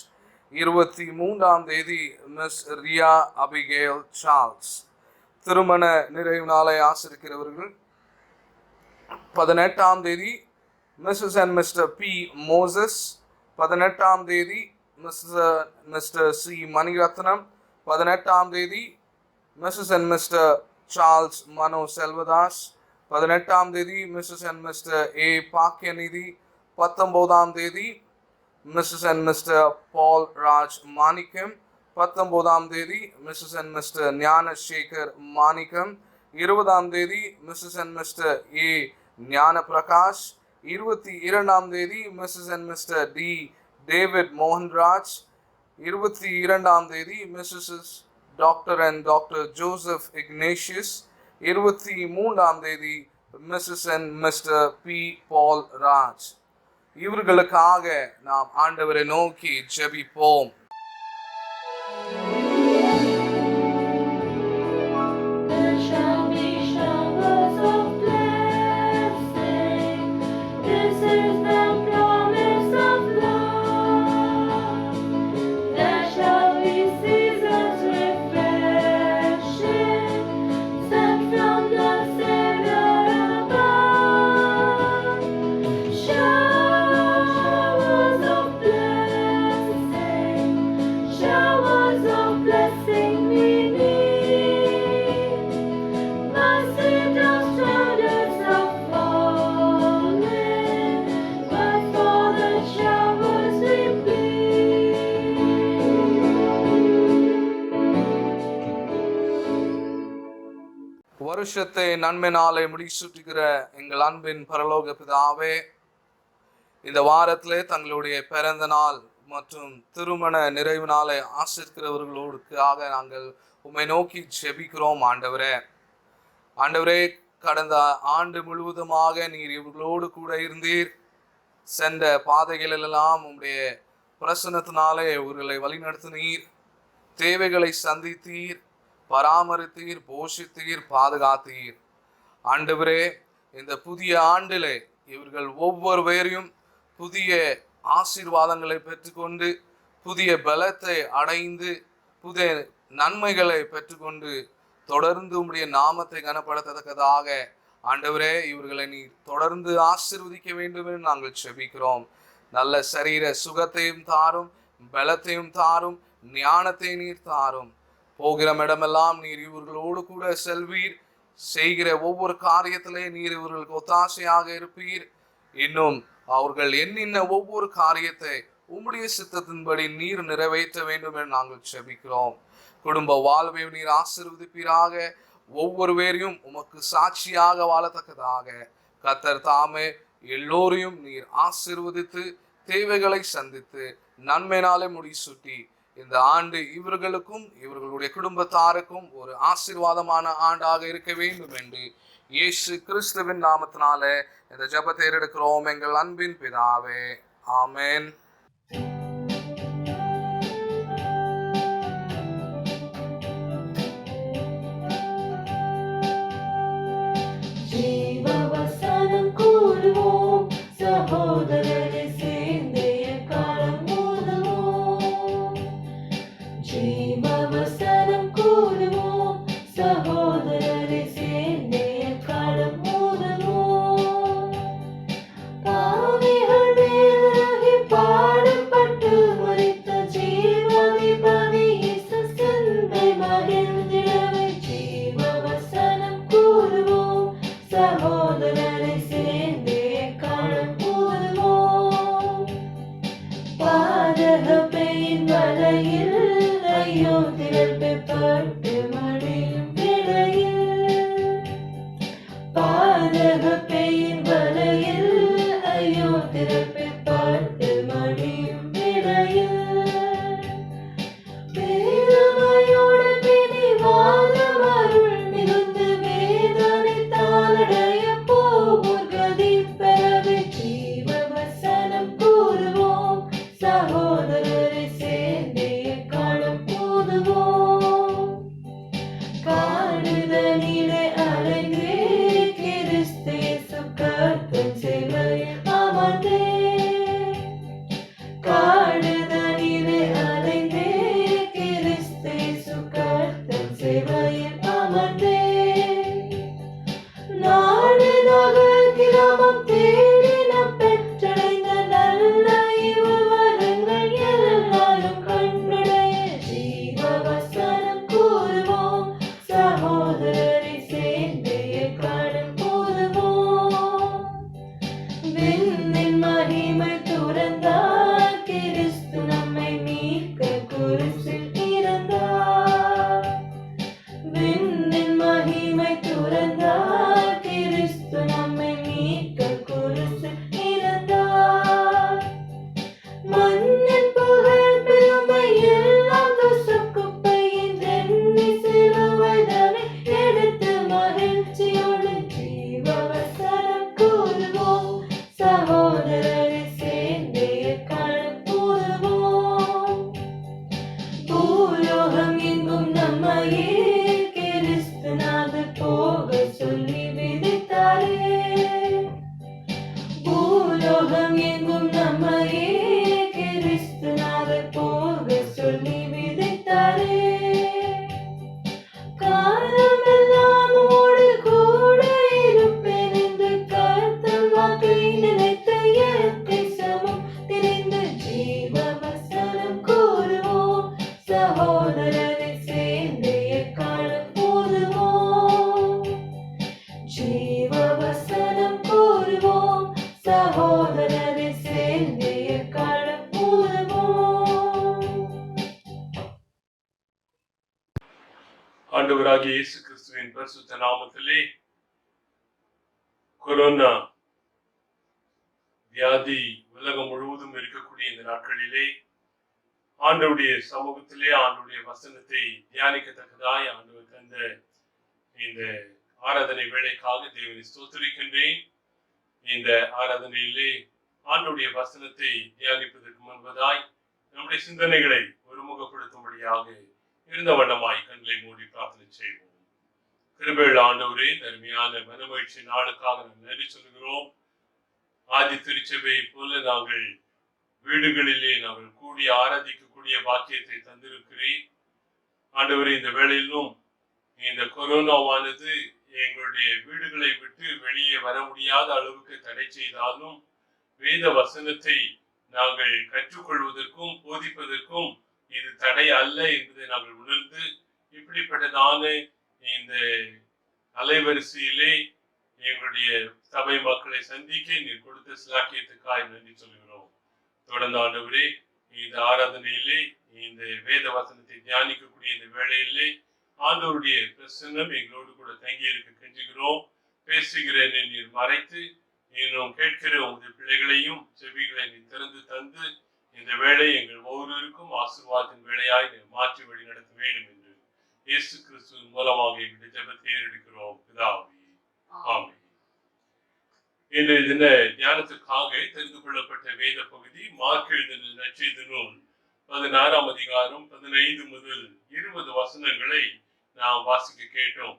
23ஆம் தேதி மிஸ் ரியா அபிகேல் சார்ல்ஸ். திருமண நிறைவு நாளை ஆசிரிக்கிறவர்கள் 18ஆம் தேதி Mrs and Mr P Moses, 18ஆம் தேதி மிஸ்டர் சி மணிரத்னம், 18ஆம் தேதி Mrs and Mr Charles Mano Selvadas, 18ஆம் தேதி Mrs and Mr A Bakkiyanidhi, 19ஆம் தேதி Mrs and Mr Paul Raj Manickam, 19ஆம் தேதி Mrs and Mr Gnanasekar Manickam, 20ஆம் தேதி Mrs and Mr A Gnana Prakash, 22ஆம் தேதி Mrs and Mr D David Mohanraj, 22ஆம் தேதி Mrs doctor and doctor Joseph Ignatius. 23ஆம் தேதி மிஸ்ஸஸ் அண்ட் மிஸ்டர் பி பால் ராஜ். இவர்களுக்காக நாம் ஆண்டவரை நோக்கி ஜெபிப்போம். வருஷத்தை நன்மைனாலே முடிசூட்டுகிற எங்கள் அன்பின் பரலோக பிதாவே, இந்த வாரத்திலே தங்களுடைய பிறந்த நாள் மற்றும் திருமண நிறைவு நாளை ஆசிரிக்கிறவர்களுக்காக நாங்கள் உம்மை நோக்கி ஜெபிக்கிறோம். ஆண்டவரே, கடந்த ஆண்டு முழுவதுமாக நீர் இவர்களோடு கூட இருந்தீர். சென்ற பாதைகளெல்லாம் உம்முடைய பிரசன்னத்தினாலே இவர்களை வழிநடத்தினீர். தேவைகளை சந்தித்தீர், பராமரித்தீர், போஷித்தீர், பாதுகாத்தீர். ஆண்டவரே, இந்த புதிய ஆண்டிலே இவர்கள் ஒவ்வொருவரையும் புதிய ஆசீர்வாதங்களை பெற்றுக்கொண்டு, புதிய பலத்தை அடைந்து, புதிய நன்மைகளை பெற்றுக்கொண்டு தொடர்ந்து உம்முடைய நாமத்தை கனப்படுத்தத்தக்கதாக ஆண்டவரே இவர்களை நீ தொடர்ந்து ஆசீர்வதிக்க வேண்டும் என்று நாங்கள் செபிக்கிறோம். நல்ல சரீர சுகத்தையும் தாரும், பலத்தையும் தாரும், ஞானத்தை நீர் தாரும். போகிற இடமெல்லாம் நீர் இவர்களோடு கூட செல்வீர். செய்கிற ஒவ்வொரு காரியத்திலே நீர் இவர்களுக்கு ஒத்தாசையாக இருப்பீர். இன்னும் அவர்கள் எண்ணின ஒவ்வொரு காரியத்தை உம்முடைய சித்தத்தின்படி நீர் நிறைவேற்ற வேண்டும் என்று நாங்கள் செபிக்கிறோம். குடும்ப வாழ்வை நீர் ஆசீர்வதிப்பீராக. ஒவ்வொருவரையும் உமக்கு சாட்சியாக வாழத்தக்கதாக கர்த்தர் தாமே எல்லோரையும் நீர் ஆசீர்வதித்து தேவைகளை சந்தித்து நன்மையினாலே முடிசூட்டி இந்த ஆண்டு இவர்களுக்கும் இவர்களுடைய குடும்பத்தாருக்கும் ஒரு ஆசீர்வாதமான ஆண்டாக இருக்க வேண்டும் என்று இயேசு கிறிஸ்துவின் நாமத்தினாலே இந்த ஜெபத்தை எடுக்கிறோம் எங்கள் அன்பின் பிதாவே. ஆமென். காடுதலிலே அலைந்தே கிறிஸ்தே ஜீவவசனம் கூறுவோம், சகோதரரை சேர்ந்தே களம் கூறுவோம். ஆண்டவராகிய இயேசு கிறிஸ்துவின் பரிசுத்த நாமத்திலே கொரோனா வியாதி உலகம் முழுவதும் இருக்கக்கூடிய இந்த நாட்களிலே ஆண்டவருடைய சமூகத்திலே ஆண்டவருடைய வசனத்தை தியானிக்கத்தக்கதாய் ஆண்டவர் தந்த இந்த ஆராதனை வேளைக்காக தேவனை ஸ்தோத்திரிக்கின்றேன். இந்த ஆராதனையிலே ஆண்டவருடைய வசனத்தை தியானிப்பதற்கு முன்பதாய் நம்முடைய சிந்தனைகளை ஒருமுகப்படுத்தும்படியாக இருந்த வண்ணமாய் கண்களை மூடி பிரார்த்தனை செய்வோம். கிருபையுள்ள ஆண்டவரே, அருமையான மனமகிழ்ச்சி நாளுக்காக நாம் நன்றி சொல்கிறோம். ஆதி திருச்சபையை போல நாங்கள் வீடுகளிலே நாங்கள் கூடி ஆராதிக்கக்கூடிய பாக்கியத்தை தந்திருக்கிறேன். ஆண்டவரே, இந்த வேளையிலும் இந்த கொரோனாவானது எங்களுடைய வீடுகளை விட்டு வெளியே வர முடியாத அளவுக்கு தடை செய்தாலும் வேத வசனத்தை நாங்கள் கற்றுக்கொள்வதற்கும் போதிப்பதற்கும் இது தடை அல்ல என்பதை நாங்கள் உணர்ந்து இப்படிப்பட்டதான இந்த அலைவரிசையிலே எங்களுடைய சபை மக்களை சந்திக்க நீர் கொடுத்த சிலாக்கியத்துக்காக நன்றி சொல்கிறோம். தொடர்ந்து ஆண்டவரே, இந்த ஆராதனையிலே இந்த வேத வசனத்தை தியானிக்கக்கூடிய இந்த வேளையிலே ஆண்டவருடைய பிரசன்னம் எங்களோடு கூட தங்கி இருக்க கெஞ்சுகிறோம். பேசுகிறேன் நீர் மறைத்து இன்னும் கேட்கிற உங்களுடைய பிள்ளைகளையும் செவிகளை நீர் திறந்து தந்து இந்த வேளை எங்கள் ஒவ்வொருவருக்கும் ஆசீர்வாதத்தின் வேளையாய் மாற்றி வழி நடத்த வேண்டும் என்று இயேசு கிறிஸ்துவின் மூலமாக எங்களுடைய ஜெபத்தை ஏறெடுக்கிறோம் பிதாவே. ஆமென். இன்றைய தின தியானத்திற்காக தெரிந்து கொள்ளப்பட்ட வேத பகுதி மார்க் எழுதின நற்செய்தி நூல் 16ஆம் அதிகாரம் 15 முதல் 20 வசனங்களை நாம் வாசிக்க கேட்டோம்.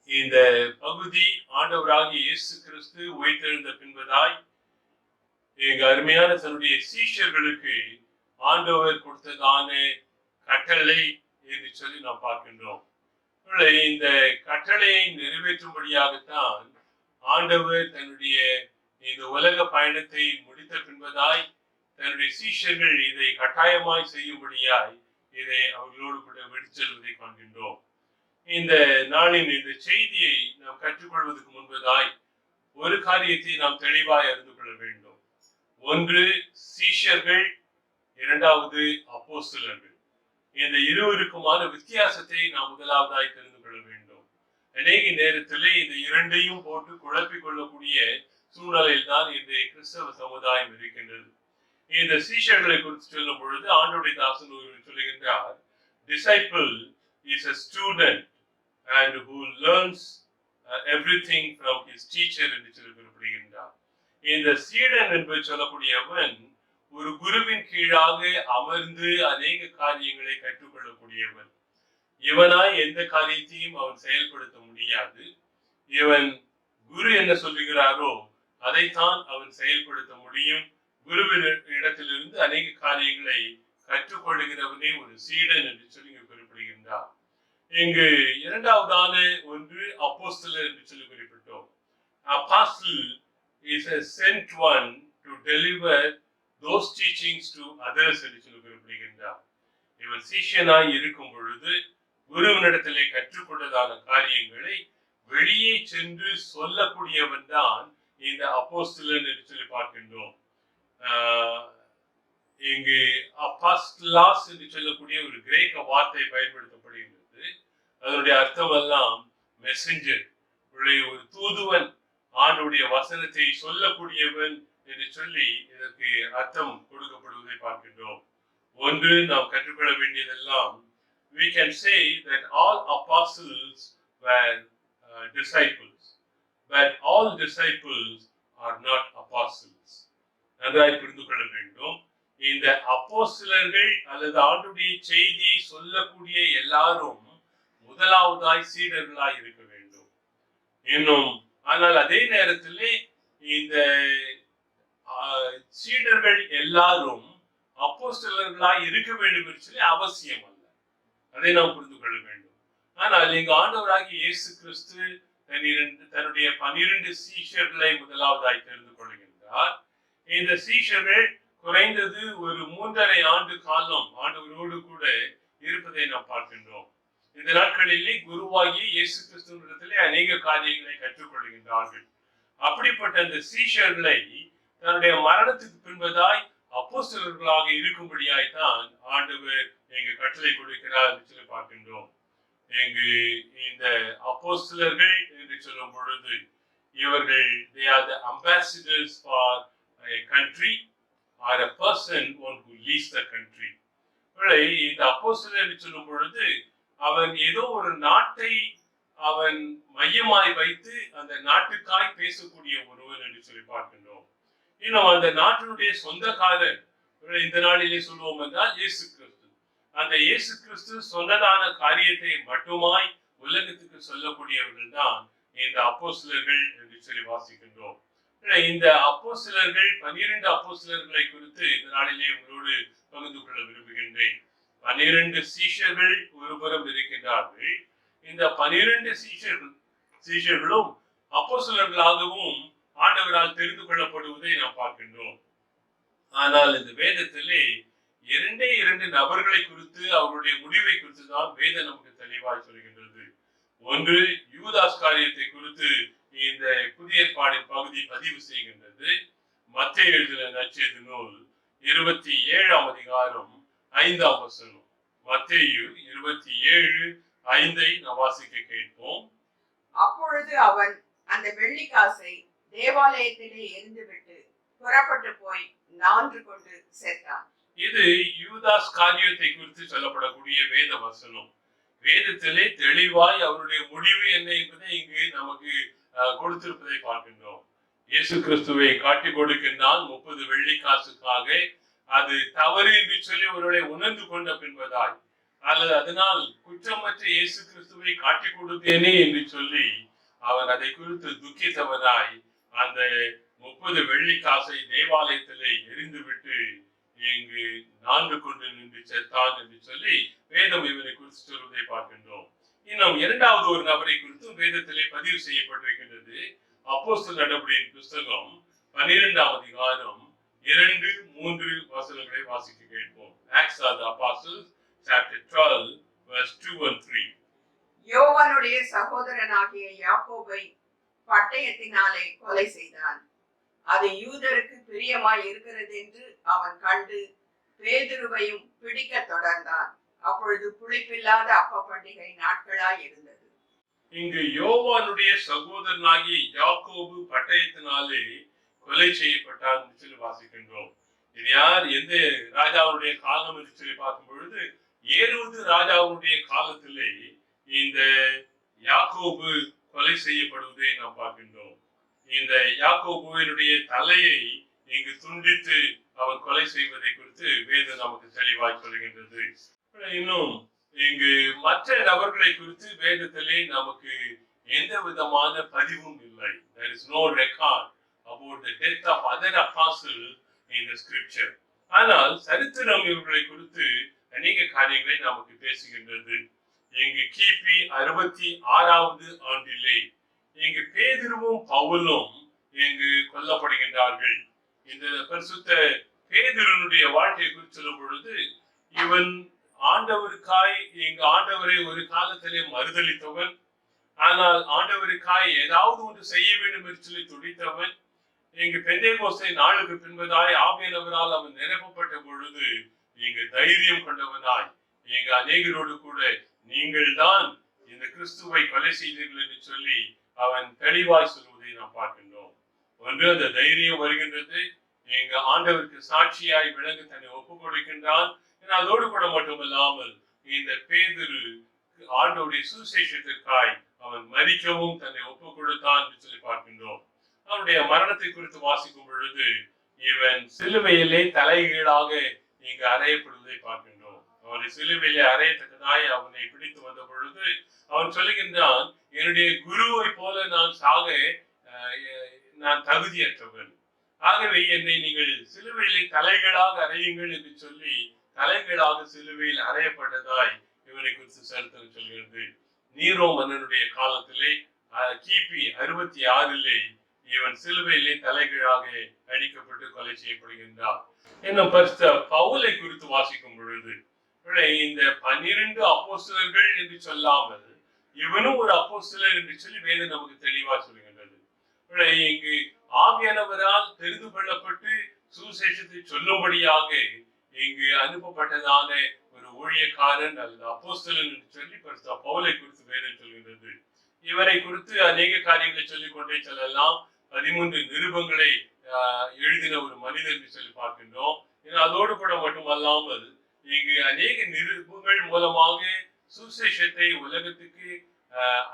இந்த பகுதி ஆண்டவராகிய இயேசு கிறிஸ்து உயிர்த்தெழுந்த பின்பதாய் எங்க அருமையான தன்னுடைய சீஷர்களுக்கு ஆண்டவர் கொடுத்ததான கட்டளை என்று சொல்லி நாம் பார்க்கின்றோம். இந்த கட்டளையை நிறைவேற்றும்படியாகத்தான் ஆண்டவர் தன்னுடைய இந்த உலக பயணத்தை முடித்த பின்பதாய் தன்னுடைய சீஷர்கள் இதை கட்டாயமாய் செய்யும்படியாய் இதை அவர்களோடு கூட விடுச்செல்வதை காண்கின்றோம். இந்த நாளின் இந்த செய்தியை நாம் கற்றுக்கொள்வதற்கு முன்பதாய் ஒரு காரியத்தை நாம் தெளிவாய் அறிந்து கொள்ள வேண்டும். ஒன்று சீஷர்கள், இரண்டாவது அப்போஸ்தலர்கள். இந்த இருவருக்குமான வித்தியாசத்தை நாம் முதலாவதாய் தெரிந்து கொள்ள வேண்டும். அநேக நேரத்திலே இந்த இரண்டையும் போட்டு குழப்பிக் கொள்ளக்கூடிய சூழ்நிலையில் தான் இன்றைய கிறிஸ்தவ சமுதாயம் இருக்கின்றது. இந்த சீஷர்களை குறித்து சொல்லும் பொழுது ஆண்டவருடைய தாசன் சொல்லுகின்றார், disciple is a student and who learns everything from his teacher என்று சொல்லி குறிப்பிடுகின்றார். இந்த சீடன் என்று சொல்லக்கூடியவன் ஒரு குருவின் கீழாக அமர்ந்து அநேக காரியங்களை கற்றுக்கொள்ளக்கூடியவன். இவனாய் எந்த காரியத்தையும் அவன் செயல்படுத்த முடியாது. இவன் குரு என்ன சொல்லுகிறாரோ அதைத்தான் அவன் செயல்படுத்த முடியும். குருவின் இடத்திலிருந்து அநேக காரியங்களை கற்றுக்கொள்ளுகிறவனே ஒரு சீடன் என்று சொல்லி குறிப்பிடுகின்றார். இங்கு இரண்டாவதான ஒன்று அப்போஸ்தலர் என்று சொல்லி குறிப்பிட்டோம். Apostle is a sent one to deliver those teachings to others என்று சொல்லி குறிப்பிடுகின்றார். இவன் சீஷனாய் இருக்கும் பொழுது குருவினிடத்திலே கற்றுக்கொண்டதான காரியங்களை வெளியே சென்று சொல்லக்கூடியவன் தான் இந்த அப்போஸ்தலன் என்று சொல்லி பார்க்கின்றோம். இங்கு அப்போஸ்தலாஸ் என்று சொல்லக்கூடிய ஒரு கிரேக்க வார்த்தை பயன்படுத்தப்படுகின்றது. அதனுடைய அர்த்தம் எல்லாம் மெசஞ்சர், ஒரு தூதுவன், ஆண்டுடைய வசனத்தை சொல்லக்கூடியவன் என்று சொல்லி இதற்கு அர்த்தம் கொடுக்கப்படுவதை பார்க்கின்றோம். ஒன்று நாம் கற்றுக்கொள்ள வேண்டியதெல்லாம், we can say that all apostles were disciples, but all disciples are not apostles. நன்றாய் புரிந்து கொள்ள வேண்டும். இந்த அப்போஸ்தலர்கள் அல்லது ஆண்டுடைய செய்தியை சொல்லக்கூடிய எல்லாரும் முதலாவதாய் சீடர்களாய் இருக்க வேண்டும். இன்னும் ஆனால் அதே நேரத்திலே இந்த சீடர்கள் எல்லாரும் அப்போஸ்தலர்களாய் இருக்க வேண்டும் என்று சொல்லி அவசியம் அல்ல. அதை நாம் புரிந்து கொள்ள வேண்டும். ஆனால் இங்கு ஆண்டவராகிய இயேசு கிறிஸ்து தன்னுடைய 12 சீஷர்களை முதலாவதாய் தெரிந்து கொள்கின்றார். இந்த சீஷர்கள் குறைந்தது ஒரு 3.5 ஆண்டு காலம் ஆண்டவரோடு கூட இருப்பதை நாம் பார்க்கின்றோம். இந்த நாட்களிலே குருவாகிய இயேசு கிறிஸ்துவிடத்திலே அநேக காரியங்களை கற்றுக்கொள்கின்றார்கள். அப்படிப்பட்ட அந்த சீஷர்களை தன்னுடைய மரணத்துக்கு பின்பதாய் அப்போஸ்தலர்களாக இருக்கும்படியாய்த்தான் ஆண்டவர் எங்க கட்டளை கொடுக்கிறார் என்று சொல்லி பார்க்கின்றோம். இங்கு இந்த அப்போஸ்தலர்கள் என்று சொல்லும் பொழுது இவர்கள் they are the ambassadors for a country or a person one who leads the country. இந்த அப்போஸ்தலர் என்று சொல்லும் பொழுது அவன் ஏதோ ஒரு நாட்டை அவன் மையமாய் வைத்து அந்த நாட்டுக்காய் பேசக்கூடிய ஒருவன் என்று சொல்லி பார்க்கின்றோம். இன்னும் அந்த நாட்டினுடைய சொந்தக்காரர் இந்த நாளிலே சொல்லுவோம் என்றால் இயேசு கிறிஸ்து. அந்த இயேசு கிறிஸ்து சொன்னதான காரியத்தை மட்டுமாய் உலகத்துக்கு சொல்லக்கூடியவர்கள் தான் இந்த அப்போஸ்தலர்கள் என்று சொல்லி வாசிக்கின்றோம். இந்த அப்போஸ்தலர்கள் 12 அப்போஸ்தலர்களை குறித்து இந்த நாளிலே உங்களோடு பகிர்ந்து கொள்ள விரும்புகின்றேன். 12 சீஷர்கள் ஒருபுறம் இருக்கின்றார்கள். இந்த 12 சீஷர்களும் அப்போஸ்தலர்களாகவும் ஆண்டவரால் தெரிந்து கொள்ளப்படுவதை நாம் பார்க்கின்றோம். ஆனால் இந்த வேதத்திலே 2 நபர்களை குறித்து அவருடைய முடிவை குறித்து தான் வேதம் நமக்கு தெளிவாய் சொல்கின்றது. ஒன்று யூதாஸ் காரியத்தை குறித்து இந்த புதிய ஏற்பாடின் பகுதி பதிவு செய்கின்றது. மத்தேயு எழுதின நற்செய்தி நூல் 27ஆம் அதிகாரம் 5ஆம் வசனம். மத்தேயு 27:5 நாம் வாசிக்க கேட்போம். அப்பொழுது அவன் அந்த வெள்ளிக்காசை தேவாலயத்திலே எரிந்துவிட்டு புறப்பட்டு போய் நான்று கொண்டு சேர்த்தான். இது யூதாஸ் காரியத்தை குறித்து சொல்லப்படக்கூடிய வேத வசனம். வேதத்திலே தெளிவாய் அவருடைய முடிவு என்ன என்பதை இங்கு நமக்கு கொடுத்திருப்பதை பார்க்கின்றோம். இயேசு கிறிஸ்துவை காட்டி கொடுக்கின்றால் 30 வெள்ளிக்காசுக்காக அது தவறு என்று சொல்லி ஒருவரை உணர்ந்து கொண்ட பின்பதாய் அல்லது அதனால் குற்றமற்ற இயேசு கிறிஸ்துவை காட்டி கொடுத்தேனே என்று சொல்லி அவன் அதை குறித்து துக்கித்தவனாய் அந்த 30 வெள்ளிக்காசை தேவாலயத்திலே எரிந்துவிட்டு இங்கு நான்கு கொண்டு நின்று செத்தான் என்று சொல்லி வேதம் இவரை குறித்து சொல்வதை பார்க்கின்றோம். இன்னும் 2வது ஒரு நபரை குறித்து வேதத்திலே பதிவு செய்யப்பட்டிருக்கின்றது. அப்போஸ்தலர் நடபடியின் புஸ்தகம் 12ஆம் அதிகாரம் 2-3 வசனங்களை வாசிக்க கேட்போம். Acts of the Apostles chapter 12 verse 2 and 3. யோவானுடைய சகோதரனாகிய யாக்கோபை பட்டயத்தினாலே கொலை செய்தான். அது யூதருக்கு பிரியமாய் இருக்கிறது என்று அவன் கண்டு பேதுருவையும் பிடிக்க தொடர்ந்தான். அப்பொழுது புளிப்பில்லாத அப்ப பண்டிகை நாட்களாய் இருந்தது. இங்கு யோவானுடைய சகோதரனாகிய யாக்கோபு பட்டயத்தினாலே கொலை செய்யப்பட்டார் என்று சொல்லி வாசிக்கின்றோம். இது யார், எந்த ராஜாவுடைய காலம் என்று சொல்லி பார்க்கும் பொழுது ஏரோது ராஜாவுடைய காலத்திலே இந்த யாக்கோபு கொலை செய்யப்படுவதை நாம் பார்க்கின்றோம். இந்த யாக்கோபுவினுடைய தலையை இங்கு துண்டித்து அவன் கொலை செய்வதை குறித்து வேதம் நமக்கு தெளிவாய் சொல்கின்றது. இன்னும் இங்கு மற்ற நபர்களை குறித்து வேதத்திலே நமக்கு எந்த விதமான பதிவும் இல்லை. There is no record about the death of other apostles in the scripture. ஆனால் சரித்திரம் இவர்களை குறித்து அநேக காரியங்களை நமக்கு பேசுகின்றது. இங்கு கிபி 66வது ஆண்டிலே இங்கு பேதுருவும் பவுலும் இங்கு கொல்லப்படுகின்றார்கள். இந்த பரிசுத்த பேதுருனுடைய வாழ்க்கையை குறித்து சொல்லும் பொழுது இவன் ஆண்டவருக்காய் இங்கு ஆண்டவரை ஒரு காலத்திலே மறுதளித்தவன். ஆனால் ஆண்டவருக்காய் ஏதாவது ஒன்று செய்ய வேண்டும் என்று சொல்லி துடித்தவன். இங்கு பெந்தேகோஸ்தே நாளுக்கு பின்பதாய் ஆவியானவரால் அவன் நிரப்பப்பட்ட பொழுது இங்கு தைரியம் கொண்டவனாய் இங்கு அநேகரோடு கூட நீங்கள் தான் இந்த கிறிஸ்துவை கொலை செய்தீர்கள் என்று சொல்லி அவன் தெளிவாய் சொல்வதை நாம் பார்க்கின்றோம். ஒன்று அந்த தைரியம் வருகின்றது. இங்கு ஆண்டவருக்கு சாட்சியாய் விளங்க தன்னை ஒப்புக் கொடுக்கின்றான். அதோடு கூட மட்டுமல்லாமல் இந்த பேதுரு ஆண்டவருடைய சுவிசேஷத்திற்காய் அவன் மரிக்கவும் தன்னை ஒப்புக் கொடுத்தான் என்று சொல்லி பார்க்கின்றோம். அவனுடைய மரணத்தை குறித்து வாசிக்கும் பொழுது இவன் சிலுவையிலே தலைகீழாக இங்கு அறையப்படுவதை பார்க்கின்றோம். அவனை சிலுவையிலே அறையத்தக்கதாய் அவனை பிடித்து வந்த பொழுது அவன் சொல்லுகின்றான், என்னுடைய குருவை போல நான் தகுதியற்றவன். ஆகவே என்னை நீங்கள் சிலுவையிலே தலைகளாக அறையுங்கள் என்று சொல்லி தலைகளாக சிலுவையில் அறையப்பட்டதாய் இவனை குறித்து சரித்திரம் சொல்கிறது. நீரோ மன்னனுடைய காலத்திலே கிபி 66 இவன் சிலுவையிலே தலைகீழாக அடிக்கப்பட்டு கொலை செய்யப்படுகின்றார். இன்னும் பரிசுத்த பவுலை குறித்து வாசிக்கும் பொழுது இந்த 12 அப்போஸ்தலர்கள் என்று சொல்லாமல் இவனும் ஒரு அப்போஸ்தலர் என்று சொல்லி வேதம் நமக்கு தெளிவா சொல்கின்றது. இங்கு ஆவியானவரால் தெரிந்து கொள்ளப்பட்டு சுவிசேஷத்தை சொல்லும்படியாக இங்கு அனுப்பப்பட்டதான ஒரு ஊழியக்காரன் அல்லது அப்போஸ்தலன் என்று சொல்லி பரிசுத்த பவுலை குறித்து வேதம் சொல்கின்றது. இவரை குறித்து அநேக காரியங்களை சொல்லிக் கொண்டே செல்லலாம். 13 நிருபங்களை எழுதின ஒரு மனிதர் என்று சொல்லி பார்க்கின்றோம். அதோடு கூட மட்டுமல்லாமல் இங்கு அநேக நிருபங்கள் மூலமாக சுவிசேஷத்தை உலகத்துக்கு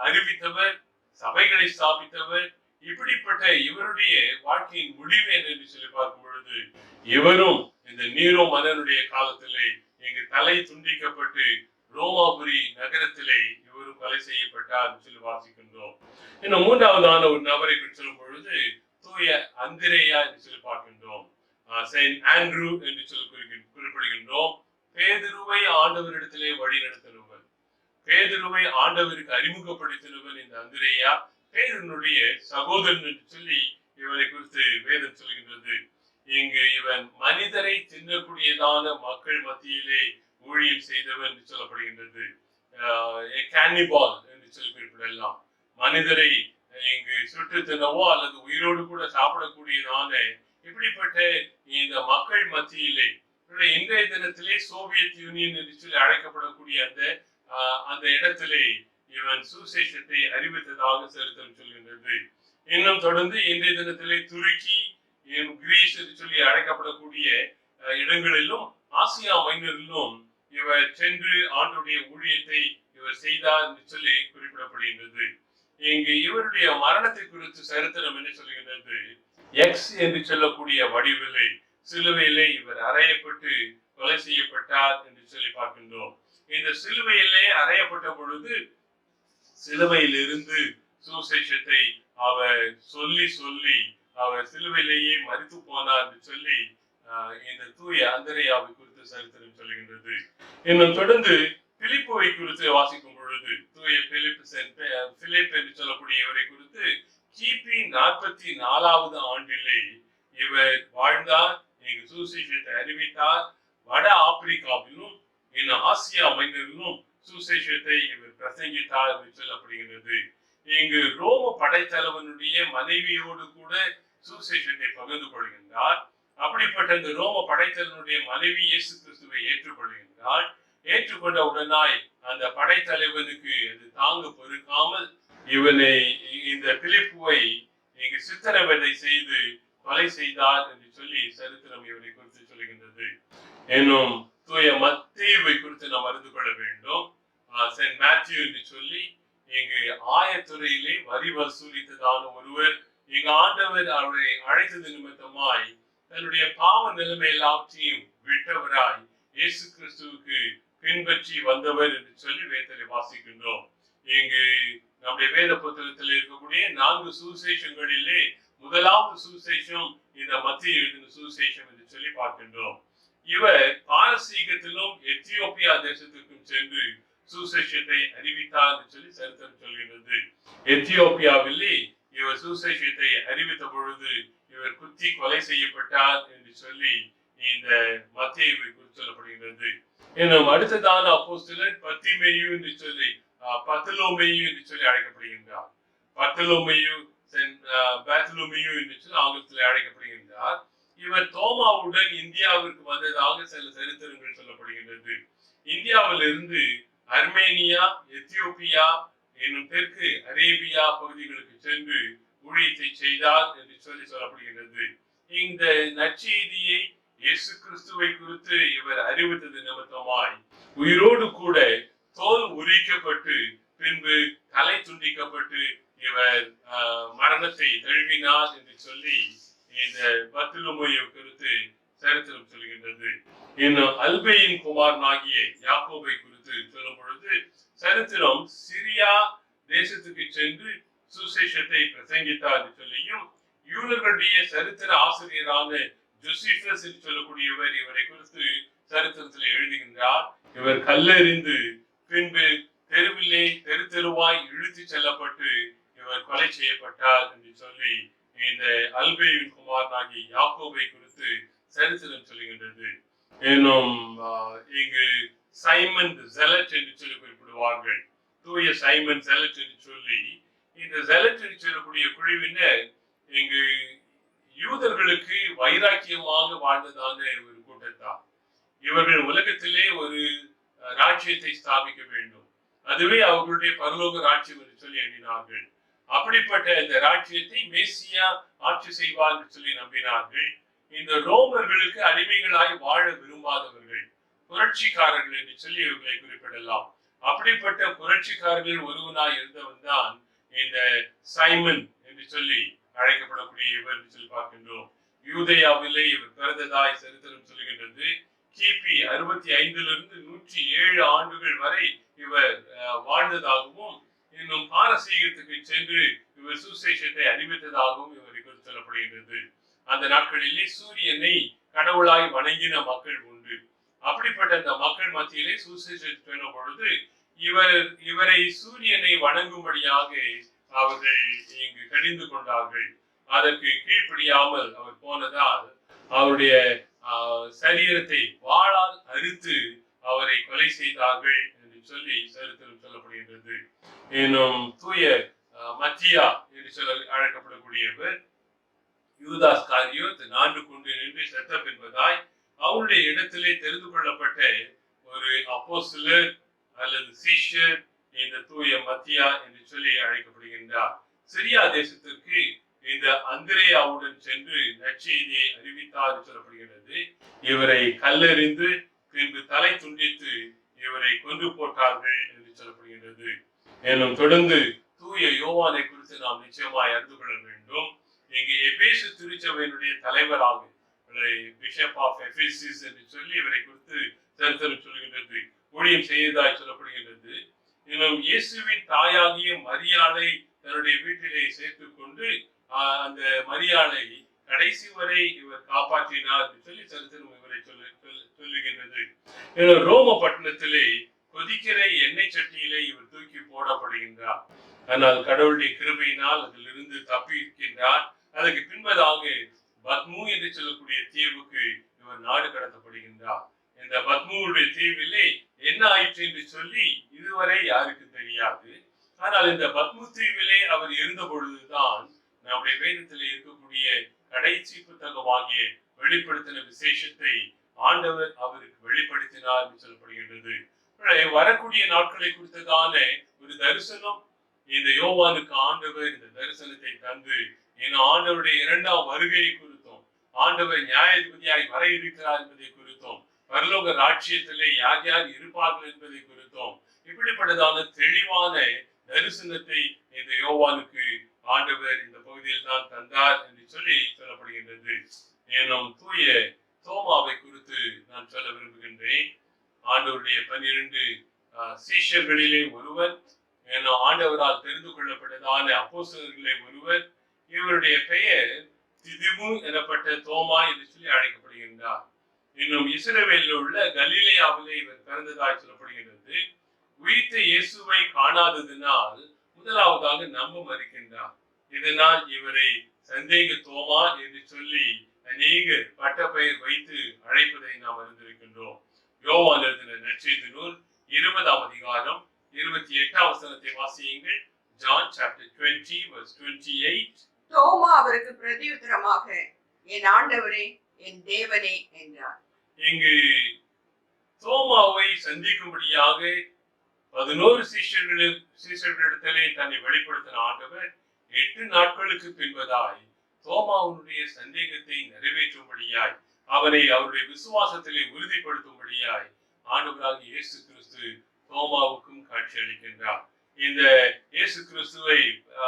அறிவித்தவர், சபைகளை ஸ்தாபித்தவர். இப்படிப்பட்ட இவருடைய வாழ்க்கையின் முடிவு என்று சொல்லி பார்க்கும் பொழுது இவரும் இந்த நீரோ மன்னனுடைய காலத்திலே இங்கு தலை துண்டிக்கப்பட்டு ரோமாபுரி நகரத்திலே இவரும் கொலை செய்யப்பட்டார் சொல்லி வாசிக்கின்றோம். இன்னும் மூன்றாவதான ஒரு நபரை சொல்லும் பொழுது தூய அந்திரேயா என்று சொல்லி பார்க்கின்றோம். செயின்ட் ஆண்ட்ரூ என்று சொல்லி குறிப்பிடுகின்றோம். பேதுருவை ஆண்டவரிடத்திலே வழி நடத்தினவர், பேதுருவை ஆண்டவருக்கு அறிமுகப்படுத்தினவர் இந்த அந்திரேயா. பேதுருனுடைய சகோதரன் என்று சொல்லி இவரை குறித்து வேதம் சொல்கின்றது. இங்கு இவன் மனிதரை தின்னக்கூடியதான மக்கள் மத்தியிலே ஊழியம் செய்தவர் என்று சொல்லப்படுகின்றது. கேனிபால் என்று சொல்லி குறிப்பிடலாம். மனிதரை இங்கு சுட்டு தின்னவோ அல்லது உயிரோடு கூட சாப்பிடக்கூடியதான இப்படிப்பட்ட இந்த மக்கள் மத்தியிலே இன்றைய தினத்திலே சோவியத் யூனியன் என்று சொல்லி அழைக்கப்படக்கூடிய அந்த இடத்திலே இவன் சுவிசேஷத்தை அறிவித்ததாக சரித்திரம் சொல்கின்றது. இன்னும் தொடர்ந்து இன்றைய தினத்திலே துருக்கி, கிரீஸ் என்று சொல்லி அழைக்கப்படக்கூடிய இடங்களிலும் ஆசியா மைனரிலும் இவர் சென்று ஆண்டுடைய ஊழியத்தை இவர் செய்தார் என்று சொல்லி குறிப்பிடப்படுகின்றது. இங்கு இவருடைய மரணத்தை குறித்து சரித்திரம் என்ன சொல்கின்றது? எக்ஸ் என்று சொல்லக்கூடிய வடிவிலே சிலுவையிலே இவர் அறையப்பட்டு கொலை செய்யப்பட்டார் என்று சொல்லி பார்க்கின்றோம். இந்த சிலுவையிலே அறையப்பட்ட பொழுது சிலுவையிலிருந்து சுவிசேஷத்தை அவர் சொல்லி அவர் சிலுவையிலேயே மரித்து போனார் என்று சொல்லி இந்த தூய அந்திரேயாவை குறித்து சரித்திரம் சொல்கின்றது. இன்னும் தொடர்ந்து பிலிப்போவை குறித்து வாசிக்கும் பொழுது தூய பிலிப் என்று சொல்லக்கூடிய இவரை குறித்து கிபி 44வது ஆண்டிலே இவர் வாழ்ந்தார். இங்கு சுவிசேஷத்தை அறிவித்தார். வட ஆப்பிரிக்காவிலும் இன்னும் ஆசியா மைனரிலும் சுவிசேஷத்தை இவர் பிரசங்கித்தார் என்று சொல்லப்படுகிறது. இங்கு ரோம படைத்தலைவனுடைய மனைவியோடு கூட சுவிசேஷத்தை பகிர்ந்து கொள்கின்றார். அப்படிப்பட்ட இந்த ரோம படைத்தலைவனுடைய மனைவி இயேசு கிறிஸ்துவை ஏற்றுக்கொள்கின்றார். ஏற்றுக்கொண்ட உடனாய் அந்த படைத்தலைவனுக்கு அது தாங்க பொறுக்காமல் இவனை இந்த பிலிப்புவை இங்கு சித்திரவதை செய்து கொலை செய்தார் என்று சொல்லி சரித்திரம் இவனை குறித்து சொல்கின்றது. இன்னும் தூய மத்தேயுவை குறித்து நாம் அறிந்து கொள்ள வேண்டும். செயின்ட் மேத்யூ என்று சொல்லி இங்கு ஆயத்துறையிலே வரி வசூலித்ததான ஒருவர் இங்கு ஆண்டவர் அவரை அழைத்தது நிமித்தமாய் தன்னுடைய பாவ நிலைமை எல்லாவற்றையும் விட்டவராய் இயேசு கிறிஸ்துவுக்கு பின்பற்றி வந்தவர் என்று சொல்லி வேதத்தை வாசிக்கின்றோம். இங்கு நம்முடைய வேத புத்தகத்தில் இருக்கக்கூடிய 4 சுவிசேஷங்களிலே முதலாவது சுவிசேஷம் இந்த மத்திய எழுதின சுவிசேஷம் என்று சொல்லி பார்க்கின்றோம். இவர் பாரசீகத்திலும் எத்தியோப்பியா தேசத்திற்கும் சென்று சுவிசேஷத்தை அறிவித்தார் என்று சொல்லி சரித்திரம் சொல்கிறது. எத்தியோப்பியாவிலே இவர் சுவிசேஷத்தை அறிவித்த பொழுது இவர் குத்தி கொலை செய்யப்பட்டார் என்று சொல்லி இந்த மத்தேயுவை குறித்து சொல்லப்படுகிறது. இன்னும் அடுத்ததான அப்போஸ்தலர் பத்திமேயு என்று சொல்லி பத்தலோமேயு என்று சொல்லி அழைக்கப்படுகின்றார். பத்தலோமேயு பேத்தலோமேயு என்று சொல்லி ஆங்கிலத்தில் அழைக்கப்படுகின்றார். இவர் தோமாவுடன் இந்தியாவிற்கு வந்ததாக சில சரித்திரங்கள் சொல்லப்படுகின்றது. இந்தியாவிலிருந்து அர்மேனியா, எத்தியோப்பியா என்னும் தெற்கு அரேபியா பகுதிகளுக்கு சென்று ஊழியத்தை செய்தார் என்று சொல்லி சொல்லப்படுகின்றது. இந்த நற்செய்தியை இயேசு கிறிஸ்துவை குறித்து இவர் அறிவித்தது நிமித்தமாய் உயிரோடு கூட தோல் உரிக்கப்பட்டு பின்பு தலை துண்டிக்கப்பட்டு இவர் மரணத்தை தழுவினார் என்று சொல்லி இந்த பர்தலோமேயு குறித்து சரித்திரம் சொல்கின்றது. இன்னும் அல்பேயின் குமாரனாகிய யாக்கோபை குறித்து சொல்லும் பொழுது சரித்திரம் சிரியா தேசத்துக்கு சென்று சுசேஷத்தை பிரசங்கித்தார் என்று சொல்லியும் யூதர்களுடைய சரித்திர ஆசிரியரான ஜோசிபஸ் என்று சொல்லக்கூடியவர் இவரை குறித்து சரித்திரத்தில் எழுதுகின்றார். இவர் கல்லெறிந்து பின்பு தெருவிலே தெருவாய் இழுத்து செல்லப்பட்டு இவர் கொலை செய்யப்பட்டார் என்று சொல்லி இந்த அல்பேயின் குமாரனாகிய யாக்கோபை குறித்து சரித்திரம் சொல்லுகின்றது. இன்னும் இங்கு சைமன் ஜெலட் என்று சொல்லி குறிப்பிடுவார்கள். தூய சைமன் ஜெலட் என்று சொல்லி இந்த ஜெலட் என்று சொல்லக்கூடிய குழுவினர் இங்கு யூதர்களுக்கு வைராக்கியமாக வாழ்ந்ததான ஒரு கூட்டத்தார். இவர்கள் உலகத்திலே ஒரு ராஜ்யத்தை ஸ்தாபிக்க வேண்டும், அதுவே அவர்களுடைய பரலோக ராஜ்யம் என்று சொல்லி எண்ணினார்கள். அப்படிப்பட்ட இந்த ராஜ்யத்தை மேசியா ஆட்சி செய்வார் என்று சொல்லி நம்பினார்கள். இந்த ரோமர்களுக்கு அடிமைகளாய் வாழ விரும்பாதவர்கள், புரட்சிக்காரர்கள் என்று சொல்லி இவர்களை குறிப்பிடலாம். அப்படிப்பட்ட புரட்சிக்காரர்கள் ஒருவனாய் இருந்தவன் தான் இந்த சைமன் என்று சொல்லி அழைக்கப்படக்கூடிய இவர் என்று சொல்லி பார்க்கின்றோம். யூதேயாவிலே இவர் பிறந்ததாய் சரித்திரம் சொல்லுகின்றது. கிபி 65 107 ஆண்டுகள் வரை இவர் வாழ்ந்ததாகவும், இன்னும் பாரசீகத்துக்கு சென்று இவர் சுசேஷத்தை அறிவித்ததாகவும் இவரை குறித்து சொல்லப்படுகின்றது. அந்த நாட்களிலே சூரியனை கடவுளாய் வணங்கின மக்கள் உண்டு. அப்படிப்பட்ட அந்த மக்கள் மத்தியிலே சுசேஷத்தை சொன்ன பொழுது இவரை சூரியனை வணங்கும்படியாக அவர்கள் இங்கு கடிந்து கொண்டார்கள். அதற்கு கீழ்ப்படியாமல் அவர் போனதால் அவருடைய சரீரத்தை வாளால் அறுத்து அவரை கொலை செய்தார்கள் என்று சொல்லி சரித்திரம் சொல்லப்படுகின்றது. இன்னும் தூய மத்தியா என்று சொல்ல அழைக்கப்படக்கூடியவர் யூதாஸ் காரியோத் நான்கு கொண்டு நின்று செத்தப் என்பதாய் அவருடைய இடத்திலே தெரிந்து கொள்ளப்பட்ட ஒரு அப்போஸ்தலர் அல்லது சீஷர் இந்த தூய மத்தியா என்று சொல்லி அழைக்கப்படுகின்றார். சிரியா தேசத்திற்கு இந்த அந்திரேயாவுடன் சென்று நற்செய்தியை அறிவித்தார் சொல்லப்படுகிறது. இவரை கல்லெறிந்து பின்பு தலை துண்டித்து இவரை கொன்று போட்டார்கள் என்று சொல்லப்படுகின்றது. மேலும் தொடர்ந்து தூய யோவானை குறித்து நாம் நிச்சயமாய் அறிந்து கொள்ள வேண்டும். இங்கு எபேசு திருச்சபையினுடைய தலைவராக பிஷப் ஆஃப் எபேசிஸ் என்று சொல்லி இவரை குறித்து சரித்திரம் சொல்கின்றது. ஊழியம் செய்ததாய் சொல்லப்படுகின்றது. இன்னும் இயேசுவின் தாயாகிய மரியாளை தன்னுடைய வீட்டிலே சேர்த்துக் கொண்டு அந்த மரியாளை கடைசி வரை இவர் காப்பாற்றினார் என்று சொல்லி சரித்திரம் இவரை சொல்லுகின்றது. ரோம பட்டணத்திலே கொதிக்கிற எண்ணெய் சட்டியிலே இவர் தூக்கி போடப்படுகின்றார். ஆனால் கடவுளுடைய கிருபையினால் அதிலிருந்து தப்பி இருக்கின்றார். அதற்கு பின்பதாக பத்மு என்று சொல்லக்கூடிய தீவுக்கு இவர் நாடு கடத்தப்படுகின்றார். இந்த பத்முடைய தீவிலே என்ன ஆயிற்று என்று சொல்லி இதுவரை யாருக்கு தெரியாது. ஆனால் இந்த பத்மு தீவிலே அவர் இருந்த பொழுதுதான் நம்முடைய வேதத்தில் இருக்கக்கூடிய கடைசி புத்தகமாகிய வெளிப்படுத்தின விசேஷத்தை ஆண்டவர் அவருக்கு வெளிப்படுத்தினார் என்று சொல்லப்படுகின்றது. வரக்கூடிய நாட்களை குறித்ததான ஒரு தரிசனம் இந்த யோவானுக்கு ஆண்டவர் இந்த தரிசனத்தை தந்து இன்னும் ஆண்டவருடைய 2ஆம் வருகையை குறித்தும், ஆண்டவர் நியாயாதிபதியாய் வர இருக்கிறார் என்பதை குறித்தும், பரலோக ராஜ்யத்திலே யார் யார் இருப்பார்கள் என்பதை குறித்தும் இப்படிப்பட்டதான தெளிவான தரிசனத்தை இந்த யோவானுக்கு ஆண்டவர் இந்த பகுதியில் தான் தந்தார் என்று சொல்லி சொல்லப்படுகின்றது. ஏனும் தூய தோமாவை குறித்து நான் சொல்ல விரும்புகின்றேன். ஆண்டவருடைய 12 சீஷர்களிலே ஒருவர், ஆண்டவரால் தெரிந்து கொள்ளப்பட்டதான அப்போஸ்தலர்களிலே ஒருவர். இவருடைய பெயர் திதிமு எனப்பட்ட தோமா என்று சொல்லி அழைக்கப்படுகின்றார். இன்னும் இஸ்ரவேலில் உள்ள கலிலேயாவிலே இவர் பிறந்ததாய் சொல்லப்படுகின்றது. உயிர்த்த இயேசுவை காணாததினால் முதலாவதாக நம்ப மறுக்கின்றார். இதனால் இவரை சந்தேக தோமா என்று சொல்லி அநேகர் பட்ட பெயர் வைத்து அழைப்பதை நாம் அறிந்திருக்கின்றோம். யோவான் எழுதின நற்செய்தி நூல் 20ஆம் அதிகாரம் 28ஆம் வசனத்தை வாசியுங்கள். John chapter 20 verse 28. தோமா அவருக்கு பிரதியுத்தரமாக, என் ஆண்டவரே, என் தேவனே என்றார். இங்கு தோமாவை சந்திக்கும்படியாக 11 சீஷர்களிடத்திலே தன்னை வெளிப்படுத்தின ஆண்டவர் 8 நாட்களுக்கு பின்பதாய் தோமாவுடைய சந்தேகத்தை நிறைவேற்றும்படியாய், அவனை அவருடைய விசுவாசத்திலே உறுதிப்படுத்தும்படியாய் ஆண்டவராகிய இயேசு கிறிஸ்து தோமாவுக்கும் காட்சி அளிக்கின்றார். இந்த இயேசு கிறிஸ்துவை